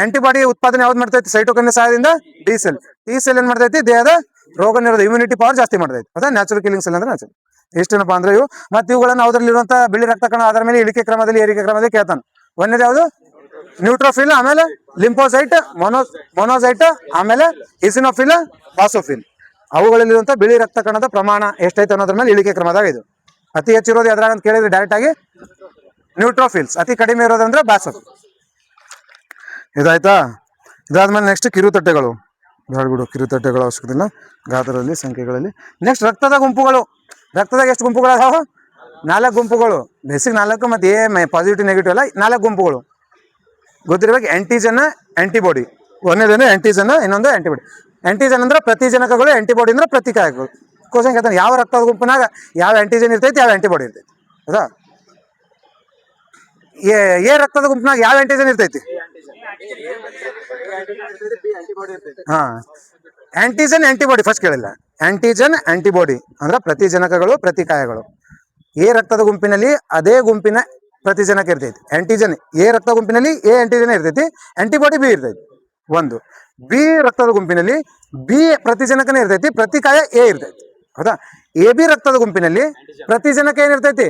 ಆಂಟಿಬಾಡಿ ಉತ್ಪಾದನೆ ಯಾವ್ದು ಮಾಡ್ತೈತಿ? ಸೈಟೋಕೈನ್ ಸಹಾಯದಿಂದ ಟಿ ಸೆಲ್ ಏನ್ ಮಾಡ್ತೈತಿ? ದೇಹದ ರೋಗ ನಿರೋಧ ಇಮ್ಯುನಿಟಿ ಪವರ್ ಜಾಸ್ತಿ ಮಾಡ್ತೈತಿ. ಅದ ನ್ಯಾಚುರಲ್ ಕಿಲ್ಲಿಂಗ್ ಸೆಲ್ ಅಂದ್ರೆ ನ್ಯಾಚುರಲ್. ಎಷ್ಟೇನಪ್ಪ ಅಂದ್ರೆ ಇವು. ಮತ್ತೆ ಇವುಗಳನ್ನ ಅದ್ರಲ್ಲಿರುವಂತ ಬಿಳಿ ರಕ್ತ ಕಣ ಅದರ ಮೇಲೆ ಇಳಿಕೆ ಕ್ರಮದಲ್ಲಿ, ಏರಿಕೆ ಕ್ರಮದಲ್ಲಿ ಕೇಳ್ತಾನ. ಒಂದೇದು ಯಾವುದು? ನ್ಯೂಟ್ರೋಫಿಲ್, ಆಮೇಲೆ ಲಿಂಫೋಸೈಟ್, ಮೊನೋಸೈಟ್, ಆಮೇಲೆ ಈಸಿನೋಫಿಲ್, ಬಾಸೋಫಿಲ್. ಅವುಗಳಲ್ಲಿರುವಂತ ಬಿಳಿ ರಕ್ತ ಕಣದ ಪ್ರಮಾಣ ಎಷ್ಟೈತೆ ಅನ್ನೋದ್ರ ಮೇಲೆ ಇಳಿಕೆ ಕ್ರಮದಾಗ ಇದು. ಅತಿ ಹೆಚ್ಚಿರೋದು ಯಾವ್ದ್ರಾಗ ಅಂತ ಕೇಳಿದ್ರೆ ಡೈರೆಕ್ಟ್ ಆಗಿ ನ್ಯೂಟ್ರೋಫಿಲ್ಸ್, ಅತಿ ಕಡಿಮೆ ಇರೋದಂದ್ರೆ ಬಾಸೋಫಿಲ್. ಇದಾಯ್ತಾ? ಇದಾದ್ಮೇಲೆ ನೆಕ್ಸ್ಟ್ ಕಿರುತಟ್ಟೆಗಳು. ಬಿಡು, ಕಿರುತಟ್ಟೆಗಳ ಅವಶ್ಯಕತೆ ಇಲ್ಲ ಗಾತ್ರದಲ್ಲಿ, ಸಂಖ್ಯೆಗಳಲ್ಲಿ. ನೆಕ್ಸ್ಟ್ ರಕ್ತದ ಗುಂಪುಗಳು. ರಕ್ತದಾಗ ಎಷ್ಟು ಗುಂಪುಗಳದಾವ? 4 ಗುಂಪುಗಳು. ಬೇಸಿಕ್ 4, ಮತ್ತೆ ಪಾಸಿಟಿವ್ ನೆಗೆಟಿವ್ ಎಲ್ಲ 4 ಗುಂಪುಗಳು ಗೊತ್ತಿರ್ಬೇಕು. Antigen, antibody. ಒಂದೇದೇನು ಆಂಟಿಜನ್, ಇನ್ನೊಂದು ಆಂಟಿಬಾಡಿ. ಆಂಟಿಜನ್ ಅಂದ್ರೆ ಪ್ರತಿಜನಕಗಳು, ಆಂಟಿಬಾಡಿ ಅಂದ್ರೆ ಪ್ರತಿಕಾಯಗಳು. ಕ್ವಶನ್ ಕೇಳ್ತಾನೆ, ಯಾವ ರಕ್ತದ ಗುಂಪಿನಾಗ ಯಾವ ಆಂಟಿಜನ್ ಇರ್ತೈತಿ, ಯಾವ ಆಂಟಿಬಾಡಿ ಇರ್ತೈತಿ? ಹೌದಾ? ಎ ರಕ್ತದ ಗುಂಪಿನಾಗ ಯಾವ ಆಂಟಿಜನ್ ಇರ್ತೈತಿ? ಹಾ, ಆಂಟಿಜನ್ ಆಂಟಿಬಾಡಿ ಫಸ್ಟ್ ಕೇಳಿಲ್ಲ. ಆಂಟಿಜನ್ ಆಂಟಿಬಾಡಿ ಅಂದ್ರೆ ಪ್ರತಿಜನಕಗಳು, ಪ್ರತಿಕಾಯಗಳು. ಎ ರಕ್ತದ ಗುಂಪಿನಲ್ಲಿ ಅದೇ ಗುಂಪಿನ ಪ್ರತಿಜನಕ ಇರ್ತೈತಿ. ಆಂಟಿಜನ್ ಎ ರಕ್ತ ಗುಂಪಿನಲ್ಲಿ ಎ ಆಂಟಿಜನ್ ಇರ್ತೈತಿ, ಆಂಟಿಬಾಡಿ ಬಿ ಇರ್ತೈತಿ. ಒಂದು ಬಿ ರಕ್ತದ ಗುಂಪಿನಲ್ಲಿ ಬಿ ಪ್ರತಿಜನಕನೇ ಇರ್ತೈತಿ, ಪ್ರತಿಕಾಯ ಎ ಇರ್ತೈತಿ. ಹೌದಾ? ಎ ಬಿ ರಕ್ತದ ಗುಂಪಿನಲ್ಲಿ ಪ್ರತಿಜನಕ ಏನಿರ್ತೈತಿ?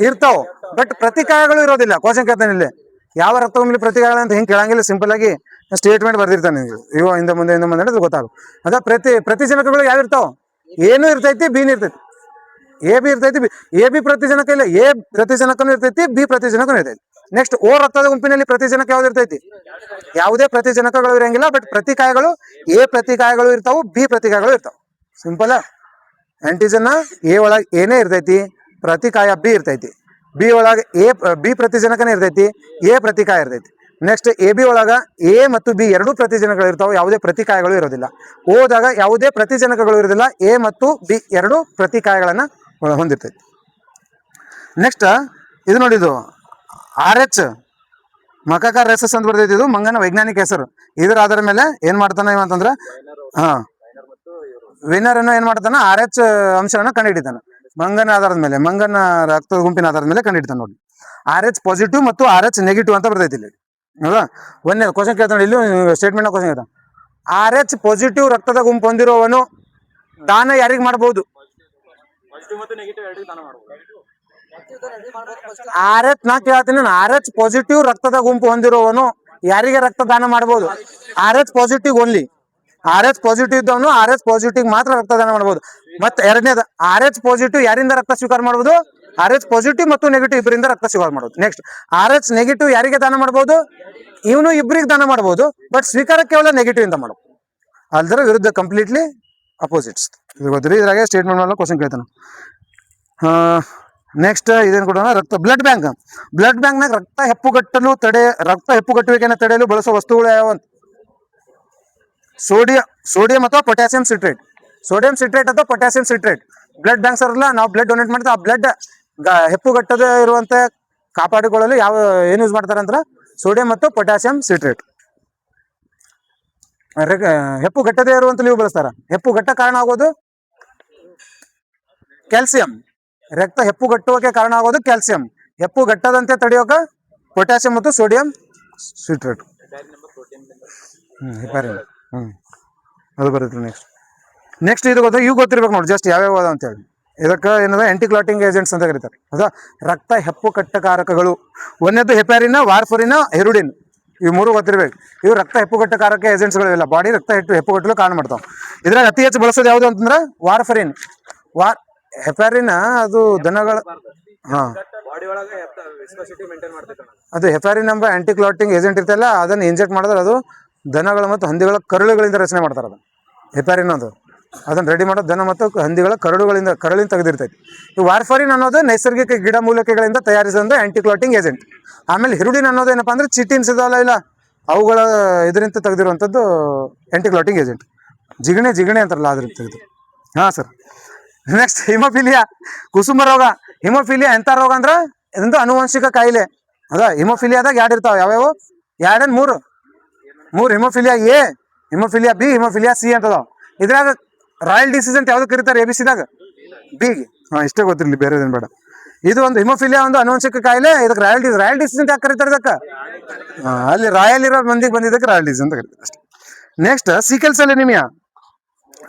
ಇರ್ತಾವ, ಬಟ್ ಪ್ರತಿಕಾಯಗಳು ಇರೋದಿಲ್ಲ. ಕ್ವಶನ್ ಕೇಳ್ತಾನೆ ಇಲ್ಲಿ, ಯಾವ ರಕ್ತ ಗುಂಪಿನಲ್ಲಿ ಪ್ರತಿಕಾಯಗಳು ಅಂತ ಹಿಂಗೆ ಕೇಳಂಗಿಲ್ಲ. ಸಿಂಪಲ್ ಆಗಿ ಸ್ಟೇಟ್ಮೆಂಟ್ ಬರ್ದಿರ್ತಾನೆ. ಇವ ಹಿಂದೆ ಮುಂದೆ ಹೇಳಿದ್ರೆ ಗೊತ್ತಾಗ. ಅದ ಪ್ರತಿಜನಕಗಳು ಯಾವ ಇರ್ತಾವ? ಏನು ಇರ್ತೈತಿ, ಬಿನು ಇರ್ತೈತಿ. ಎ ಬಿ ಇರ್ತೈತಿ, ಎ ಬಿ ಪ್ರತಿಜನಕ ಇಲ್ಲ, ಎ ಪ್ರತಿಜನಕನೂ ಇರ್ತೈತಿ, ಬಿ ಪ್ರತಿಜನಕನೂ ಇರ್ತೈತಿ. ನೆಕ್ಸ್ಟ್ ಓ ರಕ್ತದ ಗುಂಪಿನಲ್ಲಿ ಪ್ರತಿಜನಕ ಯಾವ್ದು ಇರ್ತೈತಿ? ಯಾವುದೇ ಪ್ರತಿಜನಕಗಳು ಇರಂಗಿಲ್ಲ, ಬಟ್ ಪ್ರತಿಕಾಯಗಳು ಎ ಪ್ರತಿಕಾಯಗಳು ಇರ್ತಾವು, ಬಿ ಪ್ರತಿಕಾಯಗಳು ಇರ್ತಾವ. ಸಿಂಪಲ್. ಆಂಟಿಜನ್ ಎ ಒಳಗೆ ಏನೇ ಇರ್ತೈತಿ, ಪ್ರತಿಕಾಯ ಬಿ ಇರ್ತೈತಿ. ಬಿ ಒಳಗೆ ಬಿ ಪ್ರತಿಜನಕನೇ ಇರ್ತೈತಿ, ಎ ಪ್ರತಿಕಾಯ ಇರ್ತೈತಿ. ನೆಕ್ಸ್ಟ್ ಎ ಬಿ ಒಳಗ ಎ ಮತ್ತು ಬಿ ಎರಡೂ ಪ್ರತಿಜನಕಗಳು ಇರ್ತಾವೆ, ಯಾವುದೇ ಪ್ರತಿಕಾಯಗಳು ಇರೋದಿಲ್ಲ. ಓದಾಗ ಯಾವುದೇ ಪ್ರತಿಜನಕಗಳು ಇರೋದಿಲ್ಲ, ಎ ಮತ್ತು ಬಿ ಎರಡೂ ಪ್ರತಿಕಾಯಗಳನ್ನ ಹೊಂದಿರ್ತೈತಿ. ನೆಕ್ಸ್ಟ್ ಇದು ನೋಡಿ, ಇದು RH ಮಕಾಕಾರ ರೆಸಸ್ ಅಂತ ಬರ್ತೈತಿ. ಇದು ಮಂಗನ ವೈಜ್ಞಾನಿಕ ಹೆಸರು. ಇದರ ಆಧಾರ ಮೇಲೆ ಏನ್ ಮಾಡ್ತಾನ ಇವ ಅಂತಂದ್ರ, ಹಾ ವಿನ್ನರ್ ಅನ್ನು ಏನ್ ಮಾಡ್ತಾನ, RH ಅಂಶವನ್ನ ಕಂಡುಹಿಡಿತಾನ. ಮಂಗನ ಆಧಾರದ ಮೇಲೆ, ಮಂಗನ ರಕ್ತದ ಗುಂಪಿನ ಆಧಾರದ ಮೇಲೆ ಕಂಡುಹಿಡಿತಾನ ನೋಡಿ. RH ಪಾಸಿಟಿವ್ ಮತ್ತು RH ನೆಗೆಟಿವ್ ಅಂತ ಬರ್ತೈತಿ ಇಲ್ಲಿ. ಹೌದಾ? ಒಂದೇ ಕ್ವಶನ್ ಕೇಳ್ತಾನೆ, ಇಲ್ಲಿ ಸ್ಟೇಟ್ಮೆಂಟ್ ಕ್ವಶನ್ ಕೇಳ್ತಾನ. RH ಪಾಸಿಟಿವ್ ರಕ್ತದ ಗುಂಪು ಹೊಂದಿರುವವನು ದಾನ ಯಾರಿಗೆ ಮಾಡಬಹುದು? ಪಾಸಿಟಿವ್ ಮತ್ತು ನೆಗೆಟಿವ್ ಎರಡೂ ದಾನ ಮಾಡ್ಬೋದು. ನಾ ಕೇಳ್ತೀನಿ, RH ಪಾಸಿಟಿವ್ ರಕ್ತದ ಗುಂಪು ಹೊಂದಿರುವವನು ಯಾರಿಗೆ ರಕ್ತ ದಾನ ಮಾಡಬಹುದು? RH positive only. RH positive ಇದ್ದವನು RH ಪಾಸಿಟಿವ್ ಮಾತ್ರ ರಕ್ತದಾನ ಮಾಡಬಹುದು. ಮತ್ತೆ ಎರಡನೇದು, RH ಪಾಸಿಟಿವ್ ಯಾರಿಂದ ರಕ್ತ ಸ್ವೀಕಾರ ಮಾಡಬಹುದು? RH ಪಾಸಿಟಿವ್ ಮತ್ತು ನೆಗೆಟಿವ್ ಇಬ್ಬರಿಂದ ರಕ್ತ ಸ್ವೀಕಾರ ಮಾಡಬಹುದು. ನೆಕ್ಸ್ಟ್, RH ನೆಗೆಟಿವ್ ಯಾರಿಗೆ ದಾನ ಮಾಡಬಹುದು? ಇವನು ಇಬ್ಬರಿಗೆ ದಾನ ಮಾಡಬಹುದು, ಬಟ್ ಸ್ವೀಕಾರ ಕೇವಲ ನೆಗೆಟಿವ್ ಇಂದ ಮಾಡಬಹುದು. ಅಲ್ದರ ವಿರುದ್ಧ ಕಂಪ್ಲೀಟ್ಲಿ ಅಪೋಸಿಟ್ಸ್. ಇದು ಗೊತ್ತಿರಿ. ಇದ್ರಾಗೆ ಸ್ಟೇಟ್ಮೆಂಟ್ ಮಾಡಲು ಕ್ವಶನ್ ಕೇಳ್ತಾನೆ. ನೆಕ್ಸ್ಟ್ ಇದೇನು ಕೊಡೋಣ, ಬ್ಲಡ್ ಬ್ಯಾಂಕ್. ಬ್ಲಡ್ ಬ್ಯಾಂಕ್ನಾಗ ರಕ್ತ ಹೆಪ್ಪುಗಟ್ಟುವಿಕೆಯನ್ನು ತಡೆಯಲು ಬಳಸುವ ವಸ್ತುಗಳು ಯಾವ? ಸೋಡಿಯಂ ಅಥವಾ ಪೊಟ್ಯಾಸಿಯಂ ಸಿಟ್ರೇಟ್. ಸೋಡಿಯಂ ಸಿಟ್ರೇಟ್ ಅಥವಾ ಪೊಟ್ಯಾಸಿಯಂ ಸಿಟ್ರೇಟ್. ಬ್ಲಡ್ ಬ್ಯಾಂಕ್ಸ್ ಅಲ್ಲ, ನಾವು ಬ್ಲಡ್ ಡೊನೇಟ್ ಮಾಡ್ತೀವಿ. ಆ ಬ್ಲಡ್ ಹೆಪ್ಪುಗಟ್ಟದ ಇರುವಂತ ಕಾಪಾಡಿಕೊಳ್ಳಲು ಏನು ಯೂಸ್ ಮಾಡ್ತಾರೆ ಅಂದ್ರೆ ಸೋಡಿಯಂ ಮತ್ತು ಪೊಟ್ಯಾಸಿಯಂ ಸಿಟ್ರೇಟ್. ಹೆಪ್ಪುಗಟ್ಟದೇ ಇರುವಂತ ನೀವು ಬಳಸ್ತಾರ. ಹೆಪ್ಪುಗಟ್ಟ ಕಾರಣ ಆಗೋದು ಕ್ಯಾಲ್ಸಿಯಂ. ರಕ್ತ ಹೆಪ್ಪುಗಟ್ಟುವಕ್ಕೆ ಕಾರಣ ಆಗೋದು ಕ್ಯಾಲ್ಸಿಯಂ. ಹೆಪ್ಪುಗಟ್ಟದಂತೆ ತಡೆಯೋಕೆ ಪೊಟ್ಯಾಸಿಯಂ ಮತ್ತು ಸೋಡಿಯಂ ಸಿಟ್ರೇಟ್. ಹೆಪಾರಿನ್. ಅದು ಬರುತ್ತೆ. ನೆಕ್ಸ್ಟ್ ಇದು ಗೊತ್ತಿರ್ಬೇಕು ನೋಡಿ, ಜಸ್ಟ್ ಯಾವ್ಯಾವ ಅದ ಅಂತ ಹೇಳಿ. ಇದಕ್ಕೆ ಏನದ ಆಂಟಿಕ್ಲಾಟಿಂಗ್ ಏಜೆಂಟ್ಸ್ ಅಂತ ಕರೀತಾರೆ. ಹೌದಾ? ರಕ್ತ ಹೆಪ್ಪುಗಟ್ಟಕಾರಕಗಳು. ಒಂದೇದು ಹೆಪಾರಿನ್, ವಾರ್ಫರಿನ್, ಹೆರುಡಿನ್. ಇವು ಮೂರು ಗೊತ್ತಿರ್ಬೇಕು. ಇವು ರಕ್ತ ಹೆಪ್ಪುಗಟ್ಟಕಾರಕ ಏಜೆಂಟ್ಸ್ಗಳು ಇಲ್ಲ. ಬಾಡಿ ರಕ್ತ ಹೆಪ್ಪುಗಟ್ಟಲು ಕಾರಣ ಮಾಡ್ತಾವ. ಇದ್ರಾಗ ಅತಿ ಹೆಚ್ಚು ಬಳಸೋದು ಯಾವುದು ಅಂತಂದ್ರೆ ವಾರ್ಫರಿನ್. ಹೆಪಾರಿನ್ ಅದು ದನಗಳ, ಹಾ ಬಾಡಿ ಒಳಗೆ ವಿಸ್ಕೋಸಿಟಿ ಮೇಂಟೈನ್ ಮಾಡ್ತೈತೆ. ಅದು ಹೆಪಾರಿನ್ ಎಂಬ ಆಂಟಿಕ್ಲಾಟಿಂಗ್ ಏಜೆಂಟ್ ಇರ್ತಲ್ಲ, ಅದನ್ನ ಇಂಜೆಕ್ಟ್ ಮಾಡಿದ್ರೆ ಅದು ದನಗಳ ಮತ್ತು ಹಂದಿಗಳ ಕರುಳುಗಳಿಂದ ರಚನೆ ಮಾಡ್ತಾರೆ. ಅದು ಹೆಪಾರಿನ್ ಅದು. ಅದನ್ನ ರೆಡಿ ಮಾಡೋದು ದನ ಮತ್ತು ಹಂದಿಗಳ ಕರುಳಿಂದ ತೆಗೆದಿರ್ತೈತಿ. ಈ ವಾರ್ಫರಿನ್ ಅನ್ನೋದು ನೈಸರ್ಗಿಕ ಗಿಡ ಮೂಲಿಕೆಗಳಿಂದ ತಯಾರಿಸಿದ ಆಂಟಿಕ್ಲಾಟಿಂಗ್ ಏಜೆಂಟ್. ಆಮೇಲೆ ಹೆರುಡಿನ್ ಅನ್ನೋದು ಏನಪ್ಪಾ ಅಂದ್ರೆ ಚಿಟಿನ್ಸ್ ಇದಾವಲ್ಲ, ಇಲ್ಲ ಅವುಗಳ ಇದರಿಂದ ತೆಗೆದಿರುವಂಥದ್ದು ಆಂಟಿಕ್ಲಾಟಿಂಗ್ ಏಜೆಂಟ್. ಜಿಗಣೆ ಅಂತಾರಲ್ಲ, ಅದ್ರಿಂದ ತೆಗೆದು. ಹಾ ಸರ್. ನೆಕ್ಸ್ಟ್ ಹಿಮೋಫಿಲಿಯಾ, ಕುಸುಮ ರೋಗ. ಹಿಮೋಫಿಲಿಯಾ ಎಂತ ರೋಗ ಅಂದ್ರೆ ಇದೊಂದು ಅನುವಂಶಿಕ ಕಾಯಿಲೆ. ಹೌದಾ? ಹಿಮೋಫಿಲಿಯಾದಾಗ ಎರಡು ಇರ್ತಾವ. ಯಾವ್ಯಾವ? ಎರಡನ್ ಮೂರು haemophilia A, haemophilia B, haemophilia C ಅಂತದಾವ. ಇದ್ರಾಗ ರಾಯಲ್ ಡಿಸೀಸ್ ಅಂತ ಯಾವ್ದು ಕರೀತಾರೆ ABCದಾಗ? ಬಿಗೆ. ಇಷ್ಟೇ ಗೊತ್ತಿರಲಿ, ಬೇರೆ ಏನ್ ಬೇಡ. ಇದು ಒಂದು ಹಿಮೋಫಿಲಿಯಾ ಒಂದು ಅನುವಂಶಿಕ ಕಾಯಿಲೆ. ಇದಕ್ಕೆ ರಾಯಲ್ ಡಿಸೀಸ್ ಅಂತ ಯಾಕೆ ಕರೀತಾರೆ ಇದಕ್ಕೆ? ಅಲ್ಲಿ ರಾಯಲ್ ಇರೋ ಮಂದಿಗೆ ಬಂದಿದ್ದಕ್ಕೆ ರಾಯಲ್ ಡಿಸೀಸ್ ಅಂತ ಕರೀತಾರೆ ಅಷ್ಟೇ. Next sickle cell anaemia.